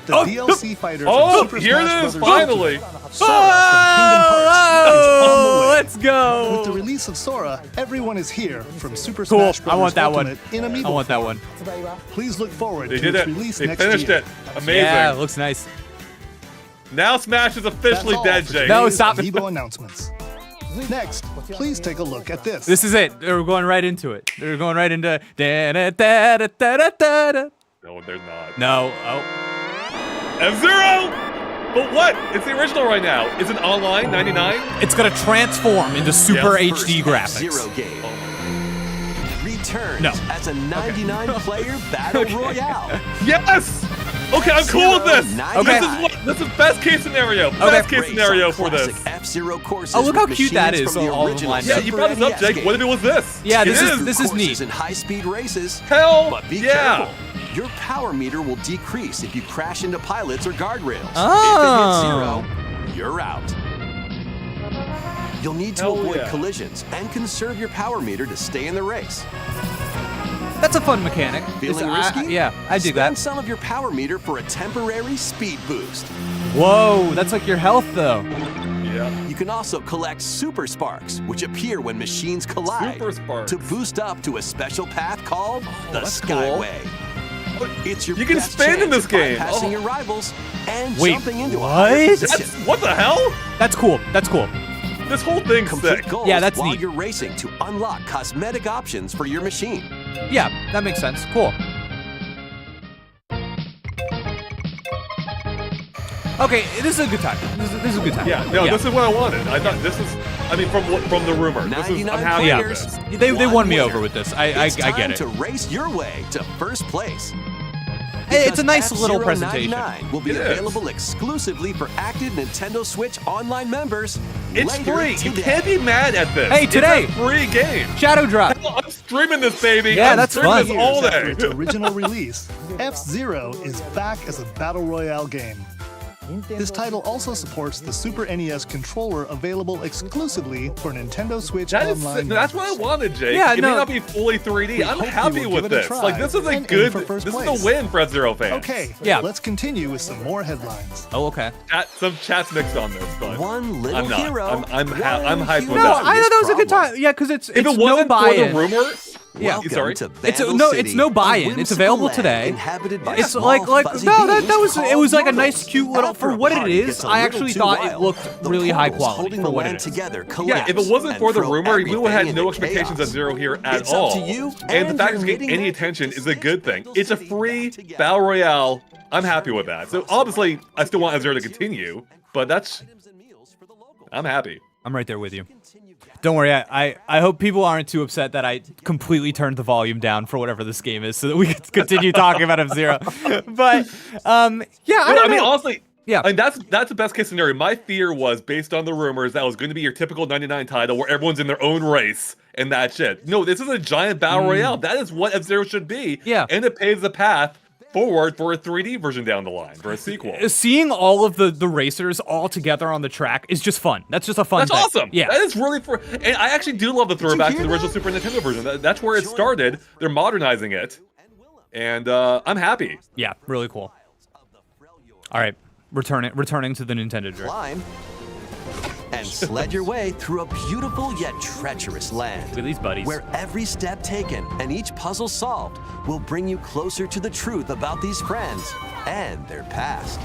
The Oh, DLC fighter Oh, from Super here Smash it is, Bros. finally. Sora from Kingdom Hearts is on the way. Let's go. With the release of Sora, everyone is here from Super Cool. Smash Bros. I want that one. Ultimate in Amiibo I want that one. form. Please look forward They to did its it. release They next finished year. it. Amazing. Yeah, it looks nice. Now Smash is officially That's all dead, for Jake. No, today's stop it. Amiibo announcements. Next, please take a look at this. This is it. We're going right into it. We're going right into. Da-da-da-da-da-da-da. No, there's not. No. Oh. F-Zero! But what? It's the original right now. Is it online? 99? It's gonna transform into super Yeah. HD First graphics. F-Zero game returns No. as a 99-player battle royale. Yes! Okay, I'm cool with this. Okay. This is best case scenario. Best case Race scenario on for this. classic F-Zero courses Oh, look how with cute that machines is, from the all original lined Yeah, up. you brought this up, Super Jake. What NES to do with this? Yeah, It this is game. this Courses neat. in high-speed races. Hell But be yeah. careful. Your power meter will decrease if you crash into pilots or guardrails. Oh. If it hits 0, you're out. You'll need to Hell avoid yeah. collisions and conserve your power meter to stay in the race. That's a fun mechanic. Feeling It's- risky? yeah, I dig Spend that. some of your power meter for a temporary speed boost. Whoa, that's like your health though. Yeah. You can also collect Super Sparks, which appear when machines collide, Super Sparks. to boost up to a special path called the that's cool. Skyway. It's your You can best spin in chance this of game. bypassing Oh. your rivals and Wait, jumping into a what? higher That's, position. what the hell? That's cool. That's cool. This whole thing's Complete sick. goals Yeah, that's while neat. you're racing to unlock cosmetic options for your machine. Yeah, that makes sense. Cool. Okay, this is a good time. This is a good time. Yeah, no, this is what I wanted. I thought this is, I mean, from the rumor. This is, I'm 99 happy Yeah. with players. this. They one won me winner. over with this. I It's get time it. to race your way to first place. Hey, it's a nice Because little F-Zero presentation. 99 will be It is. available exclusively for active Nintendo Switch Online members. It's later free. You today. can't be mad at this. Hey, today. It's a free game. Shadow Drop. Hell, I'm streaming this, baby. Yeah, I'm that's streaming fun. this all After day. its original release, F-Zero is back as a battle royale game. This title also supports the Super NES controller available exclusively for Nintendo Switch Online. That's what I wanted, Jake. Yeah, it no. may not be fully 3D. I'm hope you happy will with give it a this. try Like, this is a and good. aim for first This place. is a win for F-Zero fans. Okay, Yeah. let's continue with some more headlines. Oh, okay. Some chat's mixed on this, but One little I'm not. I'm I'm hyped with No, that. I thought that was a good time. Yeah, because it's If it no wasn't for the buy-in. rumor, Yeah. sorry. It's no buy-in. It's available today. It's like it was like a nice, cute little for what it is. I actually thought it looked really high quality for what it is. Together, Yeah, if it wasn't for the rumor, we would have had no expectations of Zero here at It's up all. to you, And the and fact you're it's getting meeting any it. attention is a good thing. It's a free Battle Royale. I'm happy with that. So obviously, I still want Zero to continue, but I'm happy. I'm right there with you. Don't worry, I hope people aren't too upset that I completely turned the volume down for whatever this game is so that we can continue talking about F-Zero. But, yeah, I don't know. Honestly, yeah. I mean, that's the best case scenario. My fear was, based on the rumors, that was going to be your typical 99 title where everyone's in their own race and that's it. No, this is a giant Battle Royale. That is what F-Zero should be. Yeah. And it paves the path forward for a 3D version down the line, for a sequel. Seeing all of the racers all together on the track is just fun. That's just a fun That's thing. awesome. Yeah. That is really fun. And I actually do love the throwback to the original Super Nintendo version. That's where it started. They're modernizing it. And I'm happy. Yeah, really cool. All right, returning to the Nintendo Direct. Climb and sled your way through a beautiful yet treacherous land. Look at these buddies. Where every step taken and each puzzle solved will bring you closer to the truth about these friends and their past.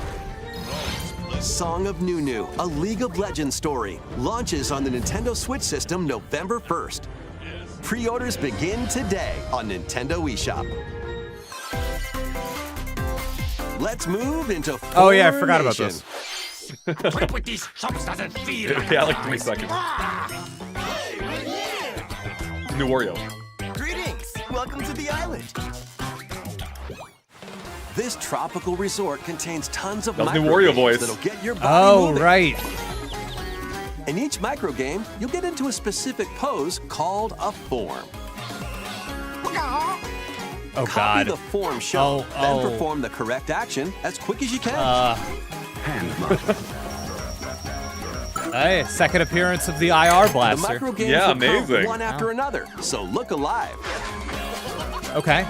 Song of Nunu, a League of Legends story, launches on the Nintendo Switch system November 1st. Pre-orders begin today on Nintendo eShop. Let's move into Oh yeah, I forgot about Formation. this. With these chumps doesn't feel Yeah, like 3 seconds. New Wario. Greetings! Welcome to the island. This tropical resort contains tons of That was new micro Wario games voice. that'll get your body Oh, moving. right. In each micro game, you'll get into a specific pose called a form. Oh, Copy God. the form shown, Oh, then oh. perform the correct action as quick as you can. hand model. Hey, second appearance of the IR The blaster. micro games Yeah, will come amazing. one after another, so look alive. Okay.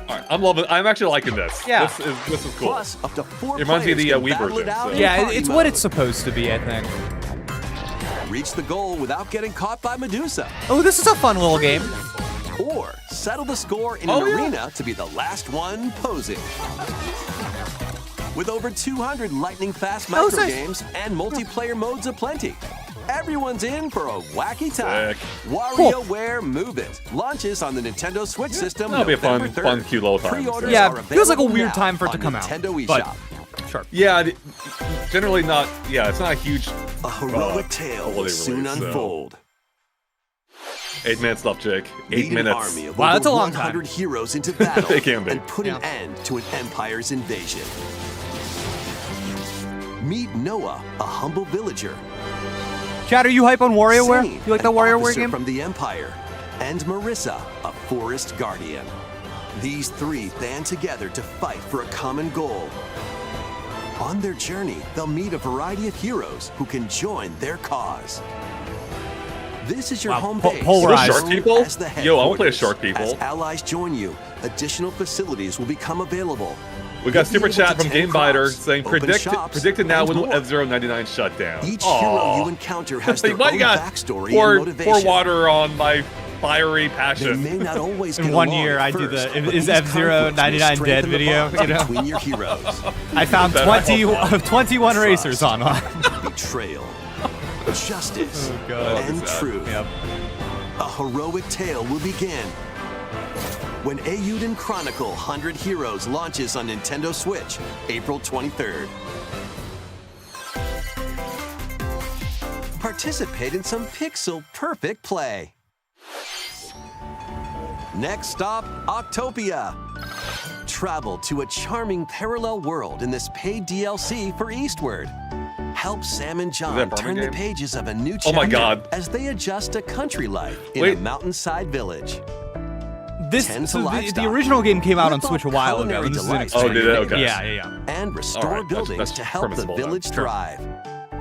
All right, I'm actually liking this. Yeah. This is cool. Plus, up to 4 It reminds me of players the, can Wii battle version, it out so- in Yeah, party it's what mode. it's supposed to be, I think. Reach the goal without getting caught by Medusa. Oh, this is a fun little game. Or settle the score in Oh, an yeah. arena to be the last one posing. With over 200 lightning-fast Oh, micro sick. games and multiplayer modes aplenty. Everyone's in for a wacky time. Sick. WarioWare Move It launches on the Nintendo Switch system That'll be a November fun- 3rd. fun, cute little time. Pre-orders Yeah, are feels like a available weird now time for it to on come out, Nintendo but- eShop. Sure. Yeah, generally not. Yeah, it's not a huge A heroic tale will holiday soon release, so- unfold. 8 minutes left, Jake. 8 Lead an minutes. army of Wow, over that's a long 100 time. heroes into battle They can be. and put an end to an empire's invasion. Meet Noah, a humble villager. Chad, are you hype on WarioWare? Zane, You like that an WarioWare officer game? from the Empire, and Marissa, a forest guardian. These three band together to fight for a common goal. On their journey, they'll meet a variety of heroes who can join their cause. This is your Wow, home base. polarized. Shark people? As the Yo, I wanna play as headquarters. Shark People. As allies join you, additional facilities will become available. We got You'll be super able chat to from tend GameBiter crops, saying open predicted shops, now and when will more. F-Zero 99 shut down. Each Aw. hero you encounter has their Like, why own you got backstory pour, and motivation. pour water on my fiery They passion. may not always In get one along year, at I do first, the but is these F-Zero conflicts will 99 dead strengthen the video. bond You know, between your heroes. I found Better, I hope 20 not. of 21 Trust. racers online. Betrayal, justice, Oh, God. and Sad. truth. Yep. A heroic tale will begin when Eiyuden Chronicle 100 Heroes launches on Nintendo Switch, April 23rd. Participate in some pixel-perfect play. Next stop, Octopia. Travel to a charming parallel world in this paid DLC for Eastward. Help Sam and John that a turn Barbie the game? pages of a new Oh my chapter God. as they adjust to country life in Wait. a mountainside village. this tend to so the livestock, original game came out on rip Switch a off while ago. culinary And this is an delights expansion. Oh, did it? Okay. Yeah. and restore All right, buildings that's to help the permissible then. village Sure. thrive.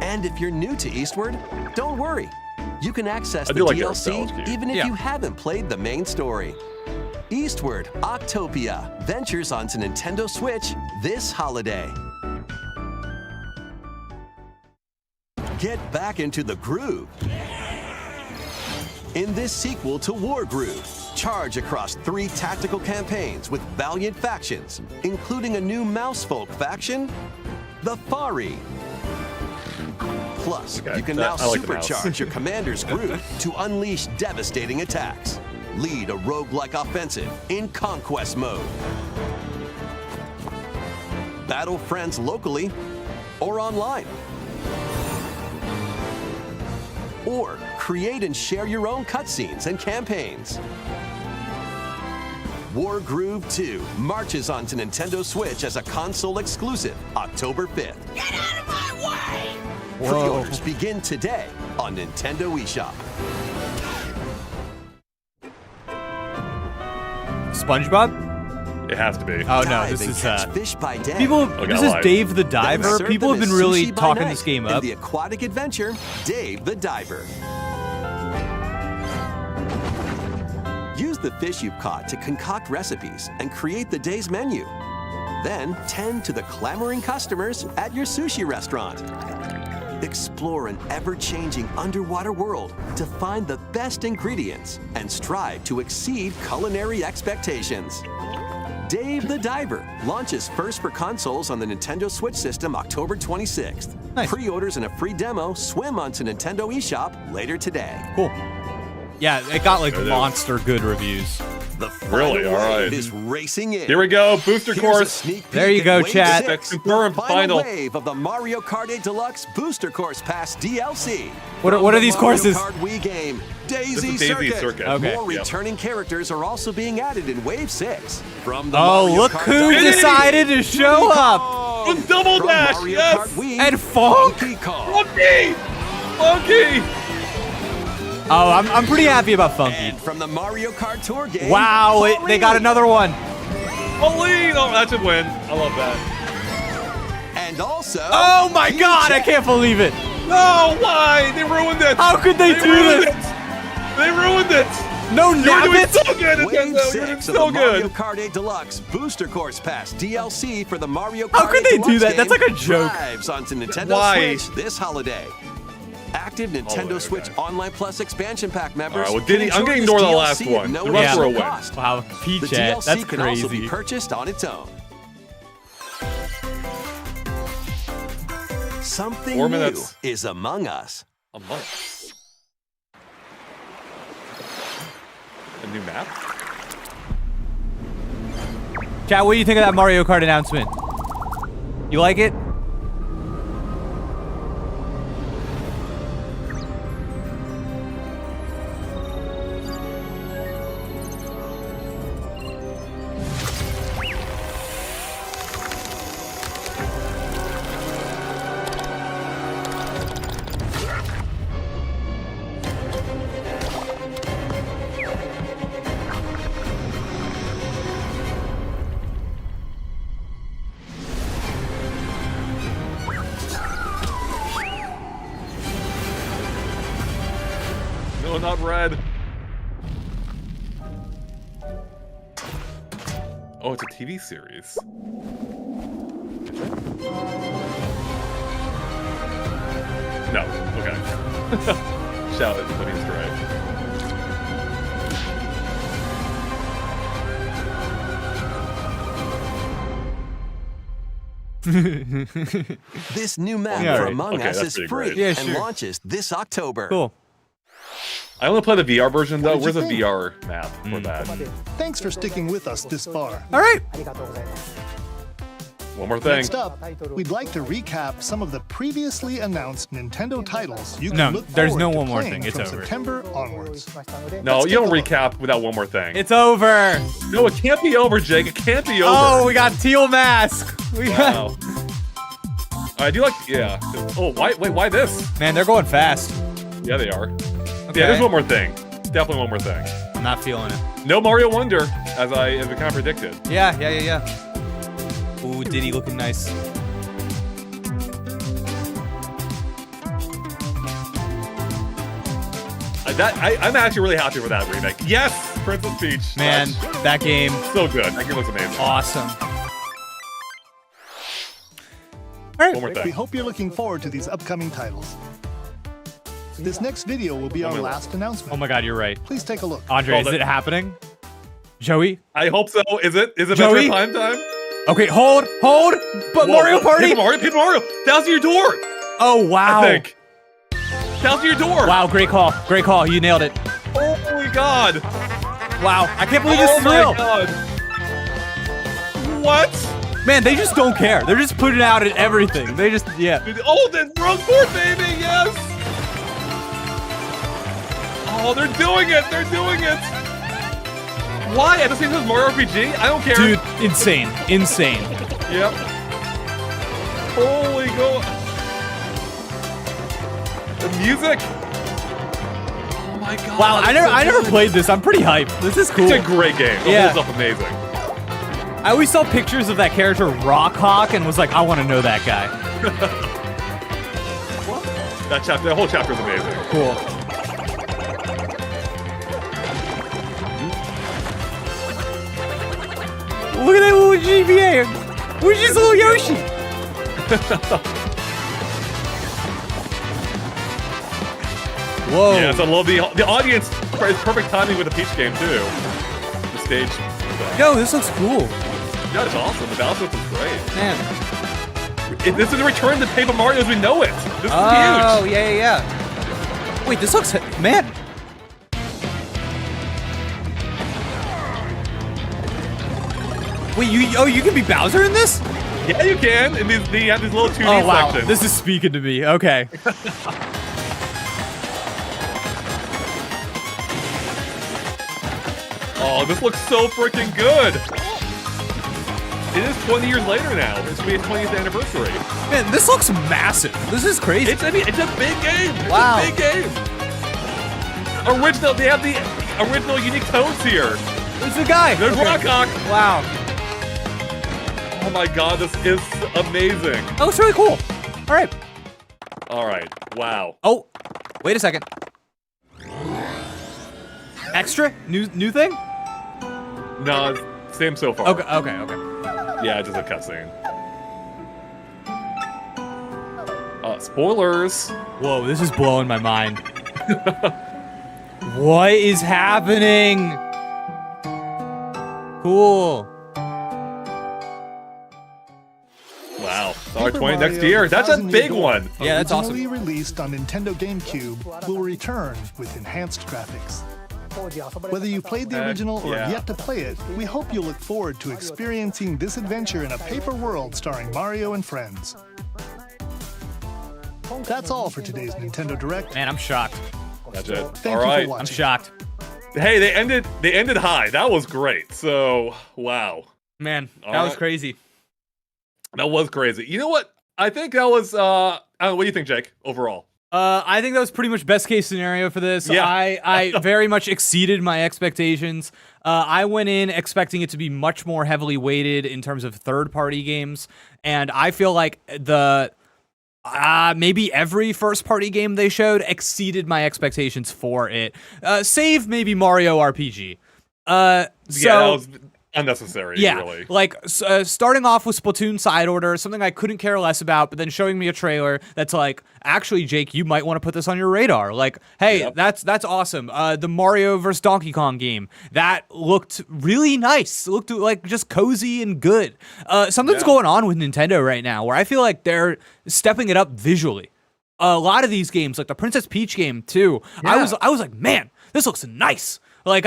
And if you're new to Eastward, don't worry. You can access I the do like the art DLC style, it's cute. even if Yeah. you haven't played the main story. Eastward Octopia ventures onto Nintendo Switch this holiday. Get back into the groove. In this sequel to War Groove, charge across 3 tactical campaigns with valiant factions, including a new Mousefolk faction, the Fari. Plus, Okay, you can now I like the mouse. supercharge your commander's groove to unleash devastating attacks. Lead a roguelike offensive in conquest mode. Battle friends locally or online. Or create and share your own cutscenes and campaigns. War Groove 2 marches onto Nintendo Switch as a console exclusive October 5th. Get out of my way! Pre-orders begin today on Nintendo eShop. SpongeBob? It has to be. Oh no, Dive this and is catch fish by day. people. Okay, This is live. Dave the Then Diver. serve People them have been as really sushi by talking night this game in up. the aquatic adventure, Dave the Diver. Use the fish you've caught to concoct recipes and create the day's menu. Then tend to the clamoring customers at your sushi restaurant. Explore an ever-changing underwater world to find the best ingredients and strive to exceed culinary expectations. Dave the Diver launches first for consoles on the Nintendo Switch system October 26th. Nice. Pre-orders and a free demo swim onto Nintendo eShop later today. Cool. Yeah, it got like There it is. monster good reviews. The final Really? All right. wave is racing in. Here we go. Booster Here's a course. sneak peek There you at go, Wave chat. 6, That's confirmed. the Final. wave of the Mario Kart 8 Deluxe Booster Course Pass DLC. What are From the these Mario courses? Kart Wii game, Daisy This is Daisy Circuit. Circuit. Okay. More Yep. returning characters are also being added in Wave 6. From the Oh, Mario look Kart who Double decided to show up! Kong. With Double From Dash, Mario yes! Kart Wii, And Funk? Donkey Kong. Funky! Funky! Oh, I'm pretty happy about Funky. And from the Mario Kart Tour game, Wow, they got Pauline. another one. Pauline! Oh, that should win. I love that. And also, Oh my King god, I Jet. can't believe it. No, why? They ruined it. How could they do ruined this? it. They ruined it. No You were doing Nabbit? so good, Wave Nintendo. You were 6 doing of so the Mario good. Kart 8 Deluxe Booster Course Pass DLC for the Mario Kart How could 8 they do Deluxe that? That's game like a joke. Drives onto Nintendo Why? Switch this holiday. Active Nintendo okay. Switch Online Plus expansion pack members. All right, well, Diddy, can I'm gonna enjoy ignore the this last DLC at one. No The rest were a additional win. cost. Wow, The P-Chat, DLC that's can also be crazy. purchased on its own. Something 4 new minutes. is among us. A month. A new map? Chat, what do you think of that Mario Kart announcement? You like it? No, not red. Oh, it's a TV series. No. Okay. Shout it. Let me just try. This new map Yeah, for right. Among Okay, Us that's is pretty free great. Yeah, and sure. launches this October. Cool. I only play the VR version though. What Where's did the you VR map for that? Thanks for sticking with us this far. All right. One more thing. Next up, we'd like to recap some of the previously announced Nintendo titles you can No, look there's no forward to one more playing thing. It's from over. September onwards. No, Let's you don't take a look. recap without one more thing. It's over. No, it can't be over, Jake. It can't be over. Oh, we got Teal Mask. We got. Wow. I do like, yeah. Oh, why? Wait, why this? Man, they're going fast. Yeah, they are. Okay. Yeah, there's one more thing. Definitely one more thing. I'm not feeling it. No Mario Wonder. as we kind of predicted. Yeah. Ooh, Diddy looking nice. I'm actually really happy with that remake. Yes, Princess Peach. Man, that game. So good. That game looks amazing. Awesome. All right. One more thing. We hope you're looking forward to these upcoming titles. This next video will be our last announcement. Oh my God, you're right. Please take a look. Andre, is it happening? Joey? I hope so. Is it Joey? Metroid Prime time? Okay, hold. But Mario Party? Paper Mario. That's your door. Oh, wow. I think. That's your door. Wow, great call. You nailed it. Oh my God. Wow, I can't believe this is real. Oh my God. What? Man, they just don't care. They're just putting it out at everything. They just, yeah. Oh, the World Tour, baby, yes! Oh, they're doing it! Why? At the same time as Mario RPG? I don't care. Dude, insane. Yep. Holy go! The music! Oh my God. Wow, I never played this. I'm pretty hyped. This is cool. It's a great game. It holds up amazing. I always saw pictures of that character Rockhawk and was like, I want to know that guy. That whole chapter is amazing. Cool. Look at that little GBA. Where's this little Yoshi? Whoa. Yes, I love the audience. It's perfect timing with the Peach game too. The stage. Yo, this looks cool. Yeah, it's awesome. The balance looks great. Man. This is a return to Paper Mario as we know it. This is huge. Oh, yeah. Wait, this looks... Man. Wait, you can be Bowser in this? Yeah, you can. And you have these little 2D oh, wow. sections. This is speaking to me. Okay. Oh, this looks so freaking good. It is 20 years later now. It's going to be its 20th anniversary. Man, this looks massive. This is crazy. It's a big game. Wow. It's a big game. They have the original unique toads here. There's the guy. There's Rockhawk. Wow. Oh my God, this is amazing. That looks really cool. All right. Wow. Oh, wait a second. Extra? New thing? No, same so far. Okay. Yeah, just a cutscene. Spoilers. Whoa, this is blowing my mind. What is happening? Cool. Wow. R20 next year. That's a big one. Yeah, that's awesome. Originally released on Nintendo GameCube, will return with enhanced graphics. Whether you played the original or have yet to play it, we hope you'll look forward to experiencing this adventure in a paper world starring Mario and friends. That's all for today's Nintendo Direct. Man, I'm shocked. That's it. Thank all you right. for watching. I'm shocked. Hey, they ended high. That was great. So, wow. Man, that was crazy. That was crazy. You know what? I think that was I don't know, what do you think, Jake, overall? I think that was pretty much best case scenario for this. Yeah. I very much exceeded my expectations. I went in expecting it to be much more heavily weighted in terms of third-party games, and I feel like maybe every first-party game they showed exceeded my expectations for it. Save maybe Mario RPG. That was unnecessary, really. Like starting off with Splatoon Side Order, something I couldn't care less about, but then showing me a trailer that's like, actually, Jake, you might want to put this on your radar. Like, hey, that's awesome. The Mario vs. Donkey Kong game, that looked really nice. It looked like just cozy and good. Something's going on with Nintendo right now where I feel like they're stepping it up visually. A lot of these games, like the Princess Peach game too, I was like, man, this looks nice. Like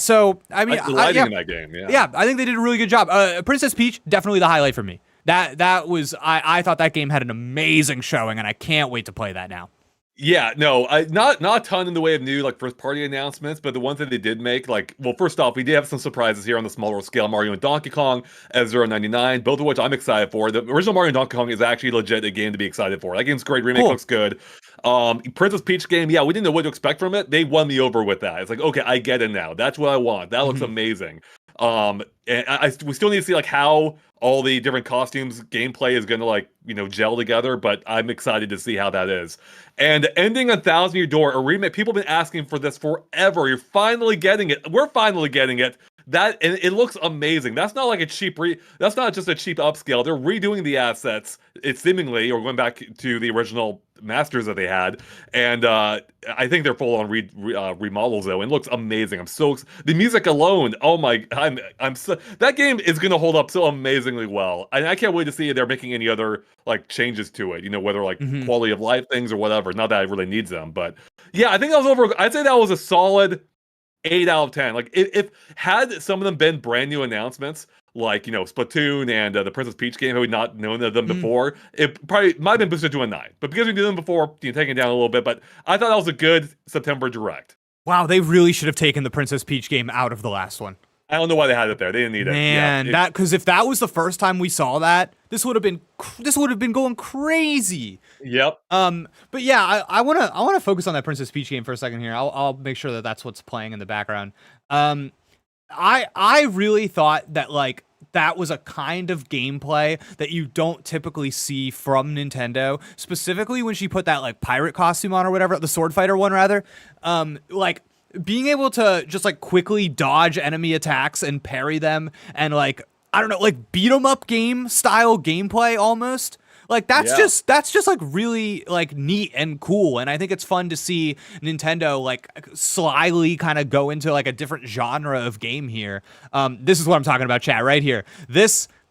so I mean, lighting in that game, yeah, I think they did a really good job. Princess Peach, definitely the highlight for me. That was I thought that game had an amazing showing, and I can't wait to play that now. Yeah, no, not a ton in the way of new like first party announcements, but the ones that they did make, like, well, first off, we did have some surprises here on the smaller scale. Mario and Donkey Kong F099, both of which I'm excited for. The original Mario and Donkey Kong is actually legit a game to be excited for. That game's great. Remake looks good. Princess Peach game, yeah, we didn't know what to expect from it. They won me over with that. It's like, okay, I get it now. That's what I want. That looks amazing. And we still need to see like how all the different costumes gameplay is going to like gel together. But I'm excited to see how that is. And ending 1,000 Year Door, a remake. People have been asking for this forever. You're finally getting it. We're finally getting it. And it looks amazing. That's not like a cheap that's not just a cheap upscale. They're redoing the assets. It's seemingly, or going back to the original masters that they had, and I think they're full on remodels though, and it looks amazing. The music alone. Oh my, I'm so, that game is gonna hold up so amazingly well, and I can't wait to see if they're making any other like changes to it. Whether like quality of life things or whatever. Not that it really needs them, but yeah, I think that was over. I'd say that was a solid 8 out of 10. Like if had some of them been brand new announcements, like Splatoon and the Princess Peach game, had we not known of them before, it probably might have been boosted to a 9. But because we knew them before, taking it down a little bit. But I thought that was a good September direct. Wow, they really should have taken the Princess Peach game out of the last one. I don't know why they had it there. They didn't need it. Man, because if that was the first time we saw that, this would have been going crazy. Yep. But yeah, I wanna focus on that Princess Peach game for a second here. I'll make sure that that's what's playing in the background. I really thought that like that was a kind of gameplay that you don't typically see from Nintendo, specifically when she put that like pirate costume on or whatever, the sword fighter one rather. Like being able to just like quickly dodge enemy attacks and parry them and like, I don't know, like beat 'em up game style gameplay almost. Like that's just like really like neat and cool, and I think it's fun to see Nintendo like slyly kind of go into like a different genre of game here. This is what I'm talking about, chat, right here.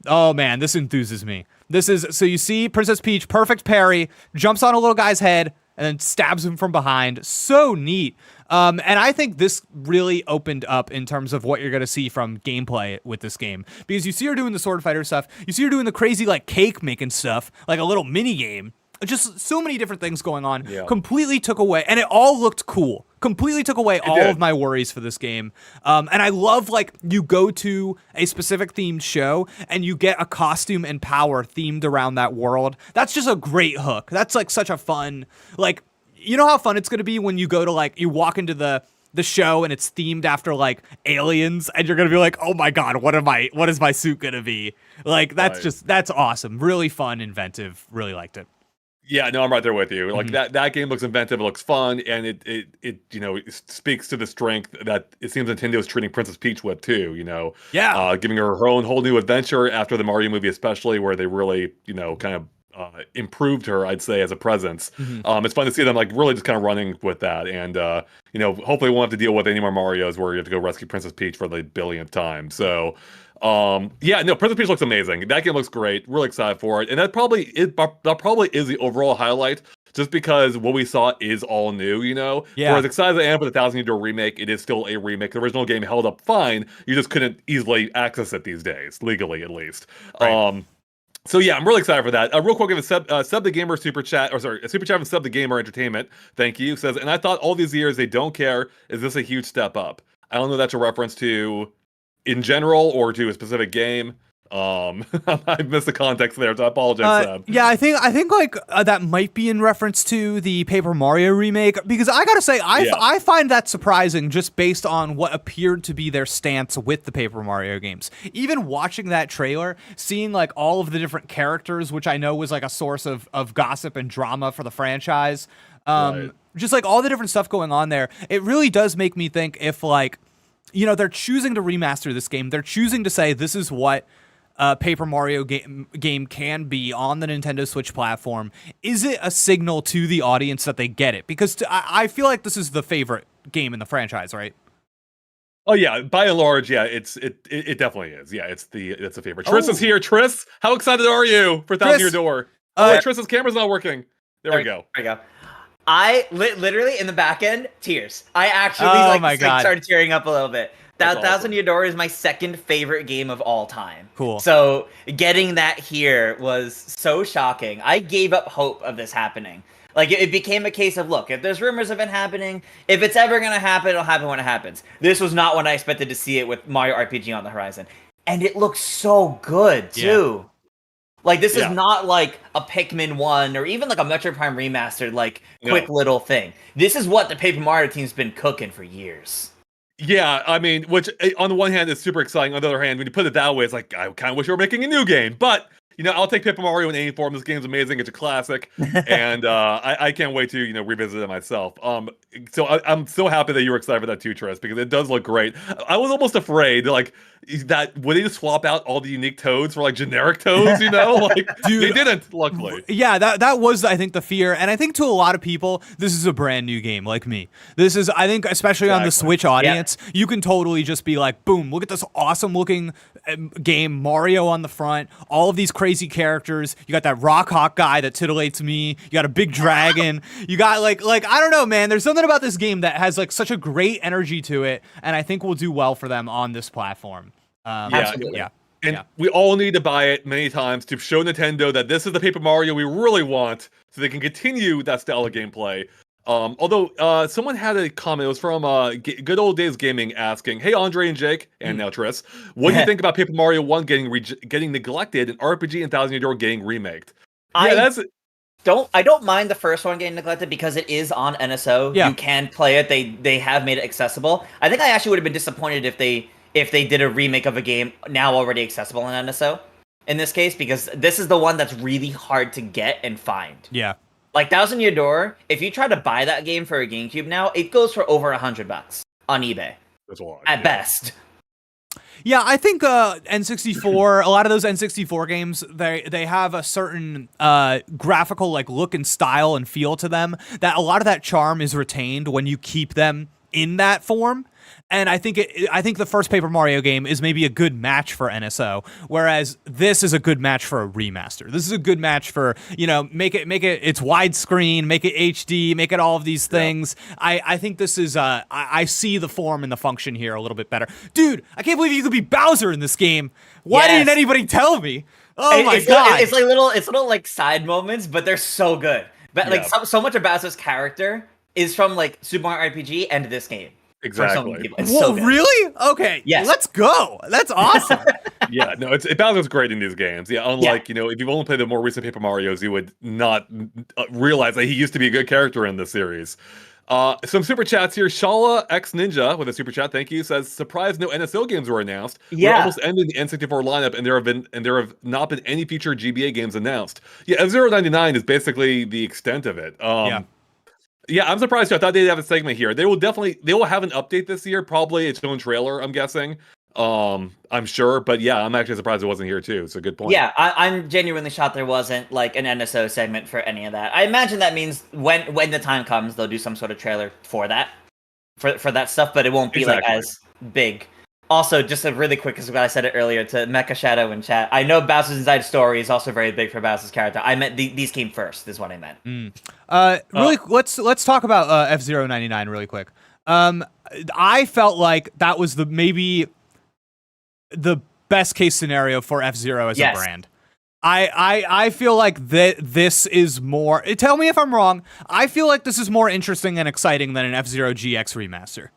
Oh man, this enthuses me. So you see Princess Peach, perfect parry, jumps on a little guy's head and then stabs him from behind. So neat. And I think this really opened up in terms of what you're going to see from gameplay with this game. Because you see her doing the sword fighter stuff. You see her doing the crazy like cake making stuff, like a little mini game. Just so many different things going on. Yeah. Completely took away, and it all looked cool. Completely took away all of my worries for this game. And I love like you go to a specific themed show and you get a costume and power themed around that world. That's just a great hook. That's like such a fun, like, you know how fun it's going to be when you go to like, you walk into the show and it's themed after like aliens and you're going to be like, oh my God, what is my suit going to be? Like, that's awesome. Really fun, inventive. Really liked it. Yeah, no, I'm right there with you. Like that game looks inventive, it looks fun, and it speaks to the strength that it seems Nintendo's treating Princess Peach with too. Giving her own whole new adventure after the Mario movie, especially where they really kind of improved her, I'd say, as a presence. It's fun to see them like really just kind of running with that, and hopefully we won't have to deal with any more Marios where you have to go rescue Princess Peach for the billionth time. So. Princess Peach looks amazing. That game looks great. Really excited for it, and that probably is the overall highlight. Just because what we saw is all new, For as excited as I am for the 1,000 Year Door remake, it is still a remake. The original game held up fine. You just couldn't easily access it these days, legally at least. Right. So yeah, I'm really excited for that. Real quick, give a sub the gamer super chat, a super chat from Sub the Gamer Entertainment. Thank you. Says, and I thought all these years they don't care. Is this a huge step up? I don't know if that's a reference to in general or to a specific game. I missed the context there, so I apologize, Seb. Yeah, I think like that might be in reference to the Paper Mario remake, because I gotta say, I find that surprising just based on what appeared to be their stance with the Paper Mario games. Even watching that trailer, seeing like all of the different characters, which I know was like a source of gossip and drama for the franchise, just like all the different stuff going on there, it really does make me think if like, they're choosing to remaster this game. They're choosing to say this is what Paper Mario game can be on the Nintendo Switch platform. Is it a signal to the audience that they get it? Because I feel like this is the favorite game in the franchise, right? Oh yeah, by and large, yeah, it definitely is. Yeah, it's a favorite. Triss is here. Triss, how excited are you for 1,000 Year Door? Triss's camera's not working. There we go. There we go. I literally in the back end, tears. I actually started tearing up a little bit. That 1,000 Year Door is my second favorite game of all time. Cool. So getting that here was so shocking. I gave up hope of this happening. Like it became a case of, look, if there's rumors of it happening, if it's ever gonna happen, it'll happen when it happens. This was not when I expected to see it with Mario RPG on the horizon, and it looks so good too. Yeah. Like, this is not like a Pikmin 1 or even like a Metroid Prime remastered, like, quick little thing. This is what the Paper Mario team's been cooking for years. Yeah, I mean, which on the one hand is super exciting. On the other hand, when you put it that way, it's like I kind of wish we were making a new game. But I'll take Paper Mario in any form. This game's amazing. It's a classic, and I can't wait to revisit it myself. So I'm so happy that you were excited for that too, Tris, because it does look great. I was almost afraid that would they just swap out all the unique toads for generic toads? Dude, they didn't. Luckily, yeah, that was I think the fear, and I think to a lot of people this is a brand new game like me. This is I think especially on the Switch audience, you can totally just be like, boom, look at this awesome looking game, Mario on the front, all of these crazy characters. You got that Rock Hawk guy that titillates me. You got a big dragon. You got like I don't know, man. There's something about this game that has such a great energy to it, and I think will do well for them on this platform. Absolutely. And we all need to buy it many times to show Nintendo that this is the Paper Mario we really want, so they can continue that style of gameplay. Although someone had a comment, it was from Good Old Days Gaming asking, "Hey Andre and Jake, and now Tris, what do you think about Paper Mario 1 getting neglected and RPG and Thousand Year Door getting remaked?" I don't mind the first one getting neglected because it is on NSO. Yeah. You can play it. They have made it accessible. I think I actually would have been disappointed if they did a remake of a game now already accessible on NSO in this case, because this is the one that's really hard to get and find. Yeah. Like Thousand Year Door, if you try to buy that game for a GameCube now, it goes for over $100 on eBay. That's a lot. At best. Yeah, I think N64, a lot of those N64 games, they have a certain graphical look and style and feel to them that a lot of that charm is retained when you keep them in that form. And I think the first Paper Mario game is maybe a good match for NSO, whereas this is a good match for a remaster. This is a good match for, make it it's widescreen, make it HD, make it all of these things. Yeah. I think this is I see the form and the function here a little bit better. Dude, I can't believe you could be Bowser in this game. Why didn't anybody tell me? Oh my god. It's little side moments, but they're so good. But so much of Bowser's character is from Super Mario RPG and this game. Exactly. Whoa, really? Okay. Yes. Let's go. That's awesome. Yeah, no, Bowser's great in these games. Yeah, unlike, if you've only played the more recent Paper Marios, you would not realize that he used to be a good character in the series. Some super chats here. Shala X Ninja with a super chat, thank you, says, surprised no NSO games were announced. Yeah. We're almost ending the N64 lineup, and there have not been any future GBA games announced. Yeah, F-Zero 99 is basically the extent of it. Yeah, I'm surprised too. I thought they'd have a segment here. They will have an update this year, probably its own trailer, I'm guessing. I'm sure, but yeah, I'm actually surprised it wasn't here too. It's a good point. Yeah, I'm genuinely shocked there wasn't an NSO segment for any of that. I imagine that means when the time comes, they'll do some sort of trailer for that, for that stuff, but it won't be as big. Also, just a really quick, because I said it earlier to Mecha Shadow in chat. I know Bowser's Inside Story is also very big for Bowser's character. I meant these came first, is what I meant. Let's talk about F-Zero 99 really quick. I felt like that was maybe the best case scenario for F-Zero as a brand. I feel like this is more. Tell me if I'm wrong. I feel like this is more interesting and exciting than an F-Zero GX remaster.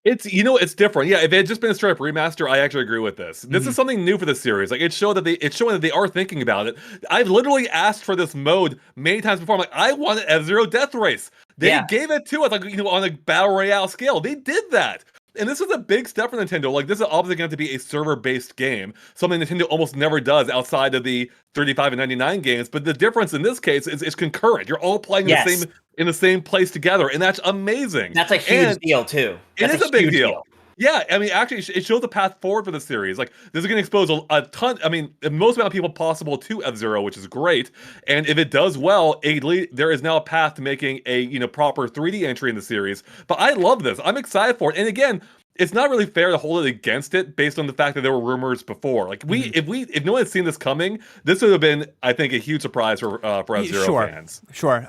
It's it's different. Yeah, if it had just been a straight up remaster, I actually agree with this. This is something new for the series. It's showing that they are thinking about it. I've literally asked for this mode many times before. I'm like, I want an F-Zero Death Race. They gave it to us on a battle royale scale. They did that. And this is a big step for Nintendo. This is obviously going to be a server-based game, something Nintendo almost never does outside of the 35 and 99 games. But the difference in this case is it's concurrent. You're all playing in the same place together, and that's amazing. That's a huge deal too. It is a big deal. Yeah, I mean, actually, it shows a path forward for the series. This is going to expose a ton. I mean, the most amount of people possible to F-Zero, which is great. And if it does well, there is now a path to making a proper 3D entry in the series. But I love this. I'm excited for it. And again, it's not really fair to hold it against it based on the fact that there were rumors before. If no one had seen this coming, this would have been, I think, a huge surprise for F-Zero fans. Sure.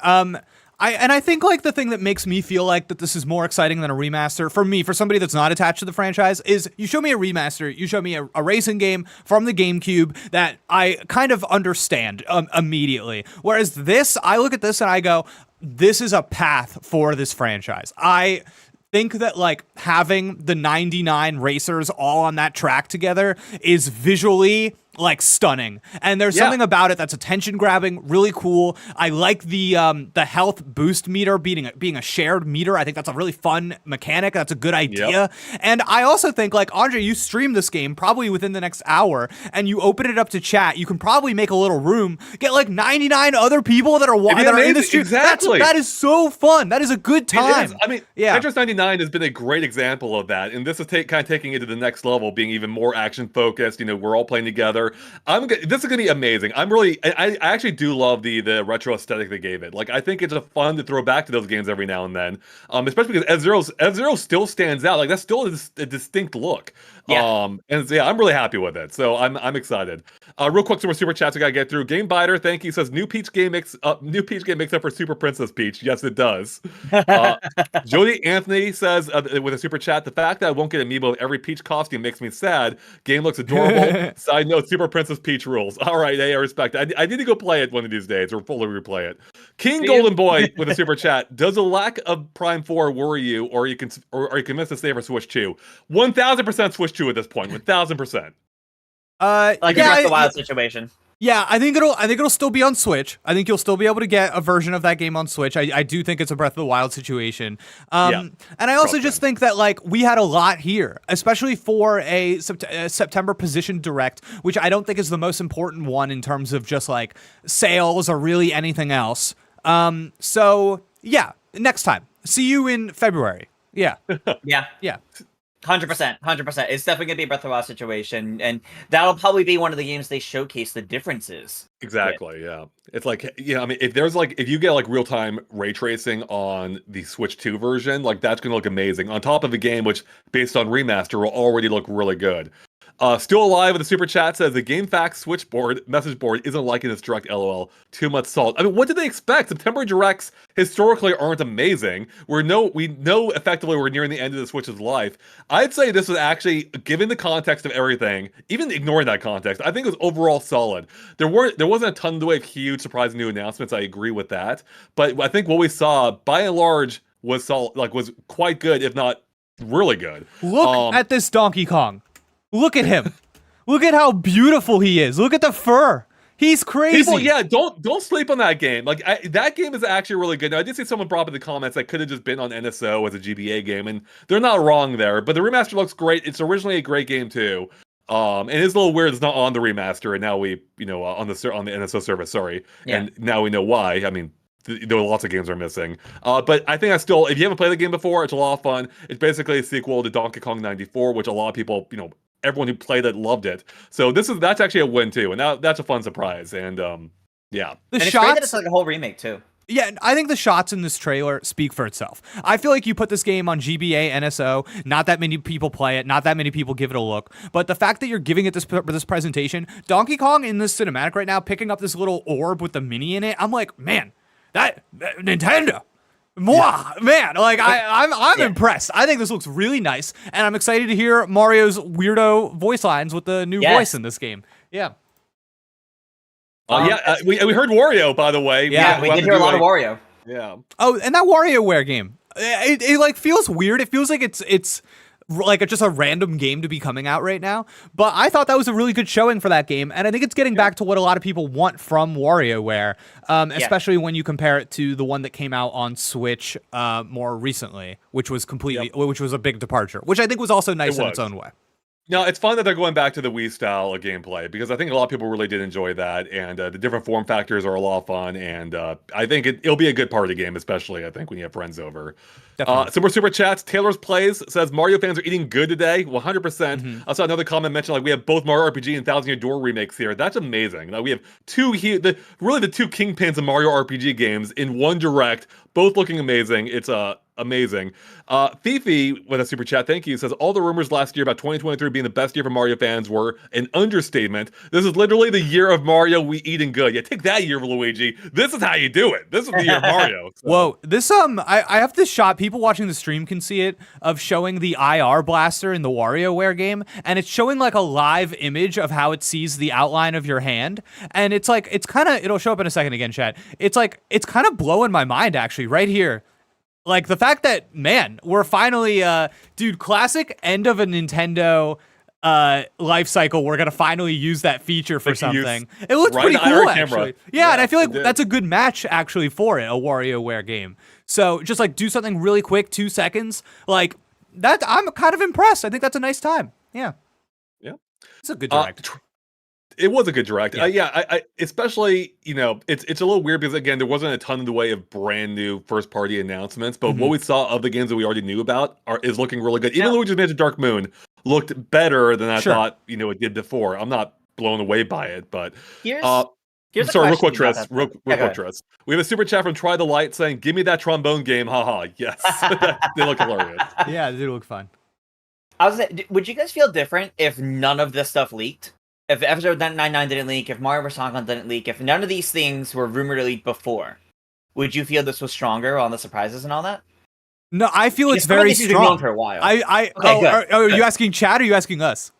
I think the thing that makes me feel like that this is more exciting than a remaster for me, for somebody that's not attached to the franchise, is you show me a remaster, you show me a racing game from the GameCube that I kind of understand immediately. Whereas this, I look at this and I go, this is a path for this franchise. I think that having the 99 racers all on that track together is visually like stunning, and there's something about it that's attention grabbing, really cool. I like the health boost meter being a shared meter. I think that's a really fun mechanic. That's a good idea. And I also think, like, Andre, you stream this game probably within the next hour, and you open it up to chat. You can probably make a little room, get like 99 other people that are in the stream. Exactly. That is so fun. That is a good time. I mean, Tetris 99 has been a great example of that, and this is kind of taking it to the next level, being even more action focused. You know, we're all playing together. This is gonna be amazing. I actually do love the retro aesthetic they gave it. Like, I think it's fun to throw back to those games every now and then. Especially because F-Zero still stands out. Like, that's still a distinct look. And I'm really happy with it. So I'm excited. Real quick, some more super chats we gotta get through. Game Biter, thank you, says new Peach game makes up for Super Princess Peach. Yes, it does. Jody Anthony says with a super chat, the fact that I won't get amiibo of every Peach costume makes me sad. Game looks adorable. Side note, Super Princess Peach rules. All right, I respect it. I need to go play it one of these days, or fully replay it. King Golden Boy with a super chat. Does the lack of Prime 4 worry you, or are you convinced to stay for Switch 2? 1000% Switch 2 at this point. 1000%. Like a Breath of the Wild situation. Yeah, I think it'll still be on Switch. I think you'll still be able to get a version of that game on Switch. I do think it's a Breath of the Wild situation. And I also just think that, like, we had a lot here, especially for a September position direct, which I don't think is the most important one in terms of just like sales or really anything else. So yeah, next time. See you in February. Yeah. Yeah. 100%. It's definitely gonna be a Breath of the Wild situation, and that'll probably be one of the games they showcase the differences. Exactly. Yeah. It's like, I mean, if you get like real time ray tracing on the Switch 2 version, like, that's gonna look amazing on top of a game which, based on remaster, will already look really good. Still Alive with a super chat says the GameFAQs switchboard message board isn't liking this direct. LOL. Too much salt. I mean, what did they expect? September directs historically aren't amazing. We know effectively we're nearing the end of the Switch's life. I'd say this was actually, given the context of everything, even ignoring that context, I think it was overall solid. There wasn't a ton in the way of huge surprising new announcements. I agree with that, but I think what we saw by and large was quite good, if not really good. Look at this Donkey Kong. Look at him. Look at how beautiful he is. Look at the fur. He's crazy. People, don't sleep on that game. Like, that game is actually really good. Now, I did see someone brought up in the comments that could have just been on NSO as a GBA game, and they're not wrong there. But the remaster looks great. It's originally a great game too. And it's a little weird it's not on the remaster, and now we, on the NSO service. Sorry, and now we know why. I mean, there are lots of games are missing. But I think that's still, if you haven't played the game before, it's a lot of fun. It's basically a sequel to Donkey Kong 94, which a lot of people, everyone who played it loved it. So that's actually a win too, and that's a fun surprise. And yeah, it's great that it's like a whole remake too. Yeah, I think the shots in this trailer speak for itself. I feel like you put this game on GBA, NSO, not that many people play it, not that many people give it a look, but the fact that you're giving it this presentation, Donkey Kong in this cinematic right now, picking up this little orb with the mini in it, I'm like, man, that Nintendo. Man, like, I'm impressed. I think this looks really nice, and I'm excited to hear Mario's weirdo voice lines with the new voice in this game. Yeah. We heard Wario, by the way. Yeah, we did hear a lot of Wario. Yeah. Oh, and that WarioWare game, it like feels weird. It feels like it's like just a random game to be coming out right now. But I thought that was a really good showing for that game, and I think it's getting back to what a lot of people want from WarioWare, especially when you compare it to the one that came out on Switch more recently, which was a big departure, which I think was also nice in its own way. No, it's fun that they're going back to the Wii style of gameplay, because I think a lot of people really did enjoy that, and the different form factors are a lot of fun, and I think it'll be a good party game, especially, I think, when you have friends over. Some more super chats. Taylor's Plays says, Mario fans are eating good today. 100%. Mm-hmm. I saw another comment mention, like, we have both Mario RPG and Thousand Year Door remakes here. That's amazing. Like, we have the two kingpins of Mario RPG games in one direct, both looking amazing. It's amazing. Fifi with a super chat, thank you, says all the rumors last year about 2023 being the best year for Mario fans were an understatement. This is literally the year of Mario we eating good. Yeah, take that year, Luigi. This is how you do it. This is the year of Mario. So. Whoa, this I have this shot. People watching the stream can see it, of showing the IR blaster in the WarioWare game, and it's showing like a live image of how it sees the outline of your hand, and it's like it'll show up in a second again, chat. It's kind of blowing my mind actually right here. Like, the fact that, man, we're finally, dude, classic end of a Nintendo life cycle, we're gonna finally use that feature for something. It looks pretty cool, actually. Yeah, and I feel like that's a good match actually for it, a WarioWare game. So just like do something really quick, 2 seconds, like that. I'm kind of impressed. I think that's a nice time. Yeah, it's a good direct. It was a good direct. I especially, it's a little weird because again, there wasn't a ton in the way of brand new first party announcements, but what we saw of the games that we already knew about is looking really good. Even Luigi's Mansion Dark Moon looked better than I thought, it did before. I'm not blown away by it, but here's sorry, real quick, Tress. Real quick, Tress. We have a super chat from Try the Light saying, "Give me that trombone game, haha." Yes, they look hilarious. Yeah, they do look fun. Would you guys feel different if none of this stuff leaked? If episode 99 didn't leak, if Mario vs. Hong Kong didn't leak, if none of these things were rumored to leak before, would you feel this was stronger on the surprises and all that? No, I feel it's very strong. For a while. Are you asking chat or are you asking us?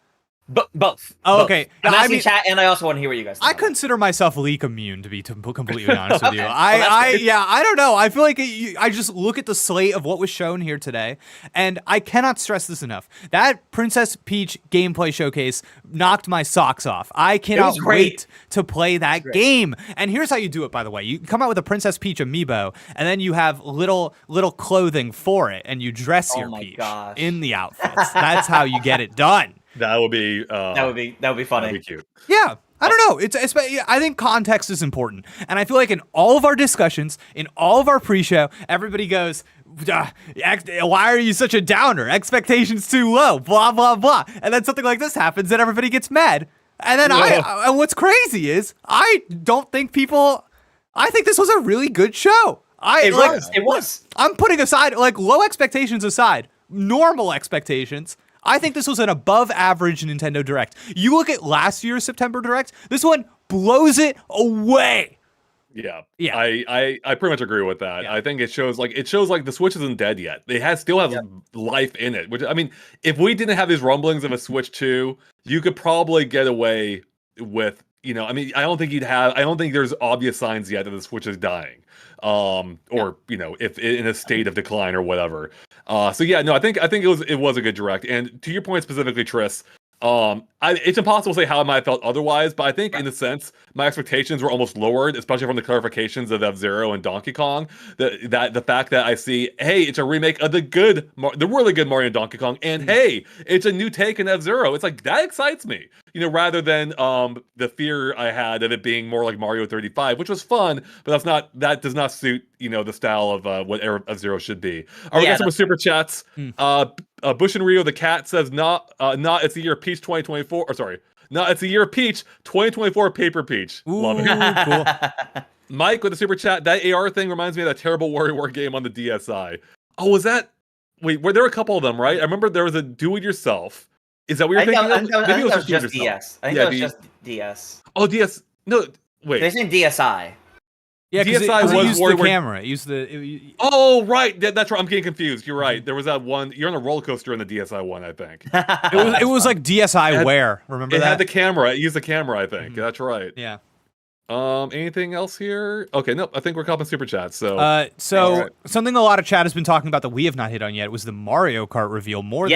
Both. Oh, okay. I'm asking chat, and I also want to hear what you guys think. I consider myself leak immune, to be completely honest with you. I don't know. I feel like I just look at the slate of what was shown here today, and I cannot stress this enough. That Princess Peach gameplay showcase knocked my socks off. I cannot wait to play that game. And here's how you do it, by the way. You come out with a Princess Peach amiibo, and then you have little clothing for it, and you dress your Peach in the outfits. That's how you get it done. That would be funny. That'd be cute. Yeah, I don't know. I think context is important, and I feel like in all of our discussions, in all of our pre-show, everybody goes, "Why are you such a downer? Expectations too low." Blah blah blah, and then something like this happens, and everybody gets mad. And then and what's crazy is I don't think people. I think this was a really good show. It was. I'm putting aside low expectations aside, normal expectations. I think this was an above average Nintendo Direct. You look at last year's September Direct, this one blows it away. Yeah. I pretty much agree with that. I think it shows like the Switch isn't dead yet. It still has life in it. Which, I mean, if we didn't have these rumblings of a Switch 2, you could probably get away with, I don't think there's obvious signs yet that the Switch is dying. If in a state of decline or whatever. I think it was a good direct. And to your point specifically, Triss, it's impossible to say how I might have felt otherwise, but I think in a sense my expectations were almost lowered, especially from the clarifications of F-Zero and Donkey Kong. The fact that I see, hey, it's a remake of the really good Mario and Donkey Kong, and hey, it's a new take in F-Zero. It's like that excites me, rather than the fear I had of it being more like Mario 35, which was fun, but that does not suit the style of what F-Zero should be. All right, we got some super chats. Bush and Rio the cat says not it's the year of Peach 2024, or sorry, no, it's the year of Peach 2024 Paper Peach. Ooh, love it. Cool. Mike with the super chat, that AR thing reminds me of that terrible WarioWare game on the DSi. Oh, was that? Wait, were there a couple of them, right? I remember there was a do-it-yourself. Is that what you're thinking of? Maybe it was just DS. I think it was just DS. Oh, DS. No, wait. They're saying DSi. Yeah, because it used the camera. It used the. Oh, right. That's right. I'm getting confused. You're right. There was that one. You're on a roller coaster in the DSi one, I think. it was like DSi Wear. Remember that? It had the camera. It used the camera, I think. That's right. Yeah. Anything else here? Okay, nope. I think we're copping super chat. So, something a lot of chat has been talking about that we have not hit on yet was the Mario Kart reveal. More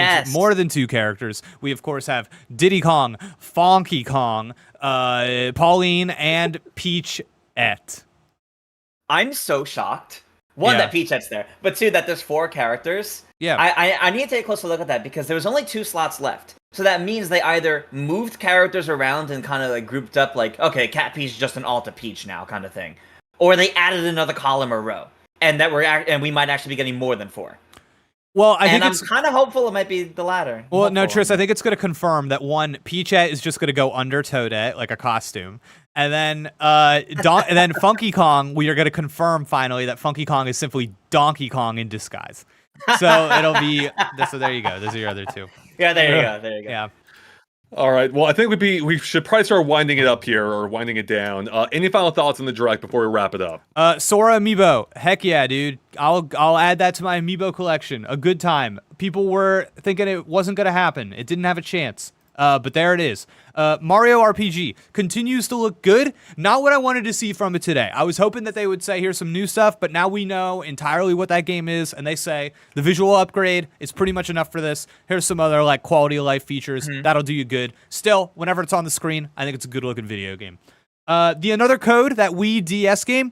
than 2 characters. We of course have Diddy Kong, Funky Kong, Pauline, and Peachette. I'm so shocked. One, that Peachette's there, but 2, that there's 4 characters. Yeah. I need to take a closer look at that because there was only 2 slots left. So that means they either moved characters around and kind of like grouped up like, okay, Cat Peach is just an Alta Peach now kind of thing. Or they added another column or row. And we might actually be getting more than 4. Well, I'm kind of hopeful it might be the latter. Well, no, Triss, I think it's going to confirm that one, Peachette is just going to go under Toadette, like a costume. And then and then Funky Kong, we are going to confirm finally that Funky Kong is simply Donkey Kong in disguise. So it'll be, so there you go. Those are your other 2. Yeah, there you go. Yeah. All right. Well, I think we should probably start winding it up here, or winding it down. Any final thoughts on the direct before we wrap it up? Sora amiibo. Heck yeah, dude. I'll add that to my amiibo collection. A good time. People were thinking it wasn't going to happen. It didn't have a chance. But there it is. Mario RPG continues to look good. Not what I wanted to see from it today. I was hoping that they would say, here's some new stuff, but now we know entirely what that game is, and they say the visual upgrade is pretty much enough for this. Here's some other like quality of life features. That'll do you good. Still, whenever it's on the screen, I think it's a good looking video game. The Another Code, that Wii DS game,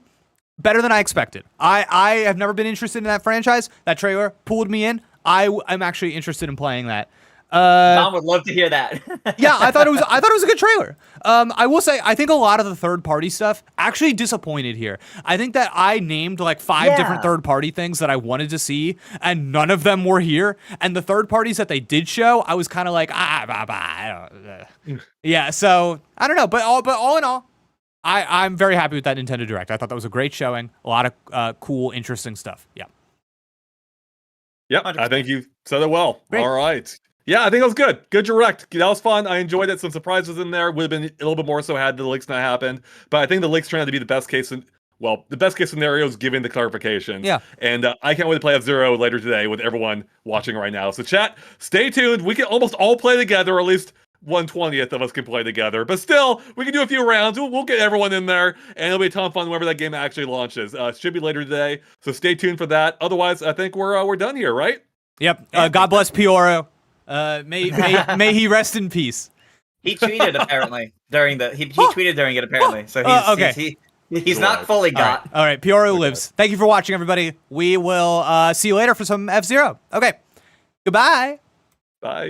better than I expected. I have never been interested in that franchise. That trailer pulled me in. I'm actually interested in playing that. Tom would love to hear that. Yeah, I thought it was a good trailer. I will say, I think a lot of the third-party stuff actually disappointed here. I think that I named like 5 different third-party things that I wanted to see, and none of them were here. And the third parties that they did show, I was kind of like, yeah. So I don't know, but all in all, I'm very happy with that Nintendo Direct. I thought that was a great showing. A lot of cool, interesting stuff. Yeah. Yep, 100%. I think you said it well. Great. All right. Yeah, I think it was good. Good Direct. That was fun. I enjoyed it. Some surprises in there. Would have been a little bit more so had the leaks not happened. But I think the leaks turned out to be the best case. The best case scenario is given the clarification. Yeah. And I can't wait to play F-Zero later today with everyone watching right now. So chat, stay tuned. We can almost all play together, or at least 1/20th of us can play together. But still, we can do a few rounds. We'll get everyone in there, and it'll be a ton of fun whenever that game actually launches. It should be later today. So stay tuned for that. Otherwise, I think we're done here, right? Yep. God bless Pioro. May he rest in peace. He tweeted apparently during the he tweeted during it apparently. So he's okay. He's not fully got. All right. Pioro lives. Thank you for watching, everybody. We will see you later for some F-Zero. Okay. Goodbye. Bye.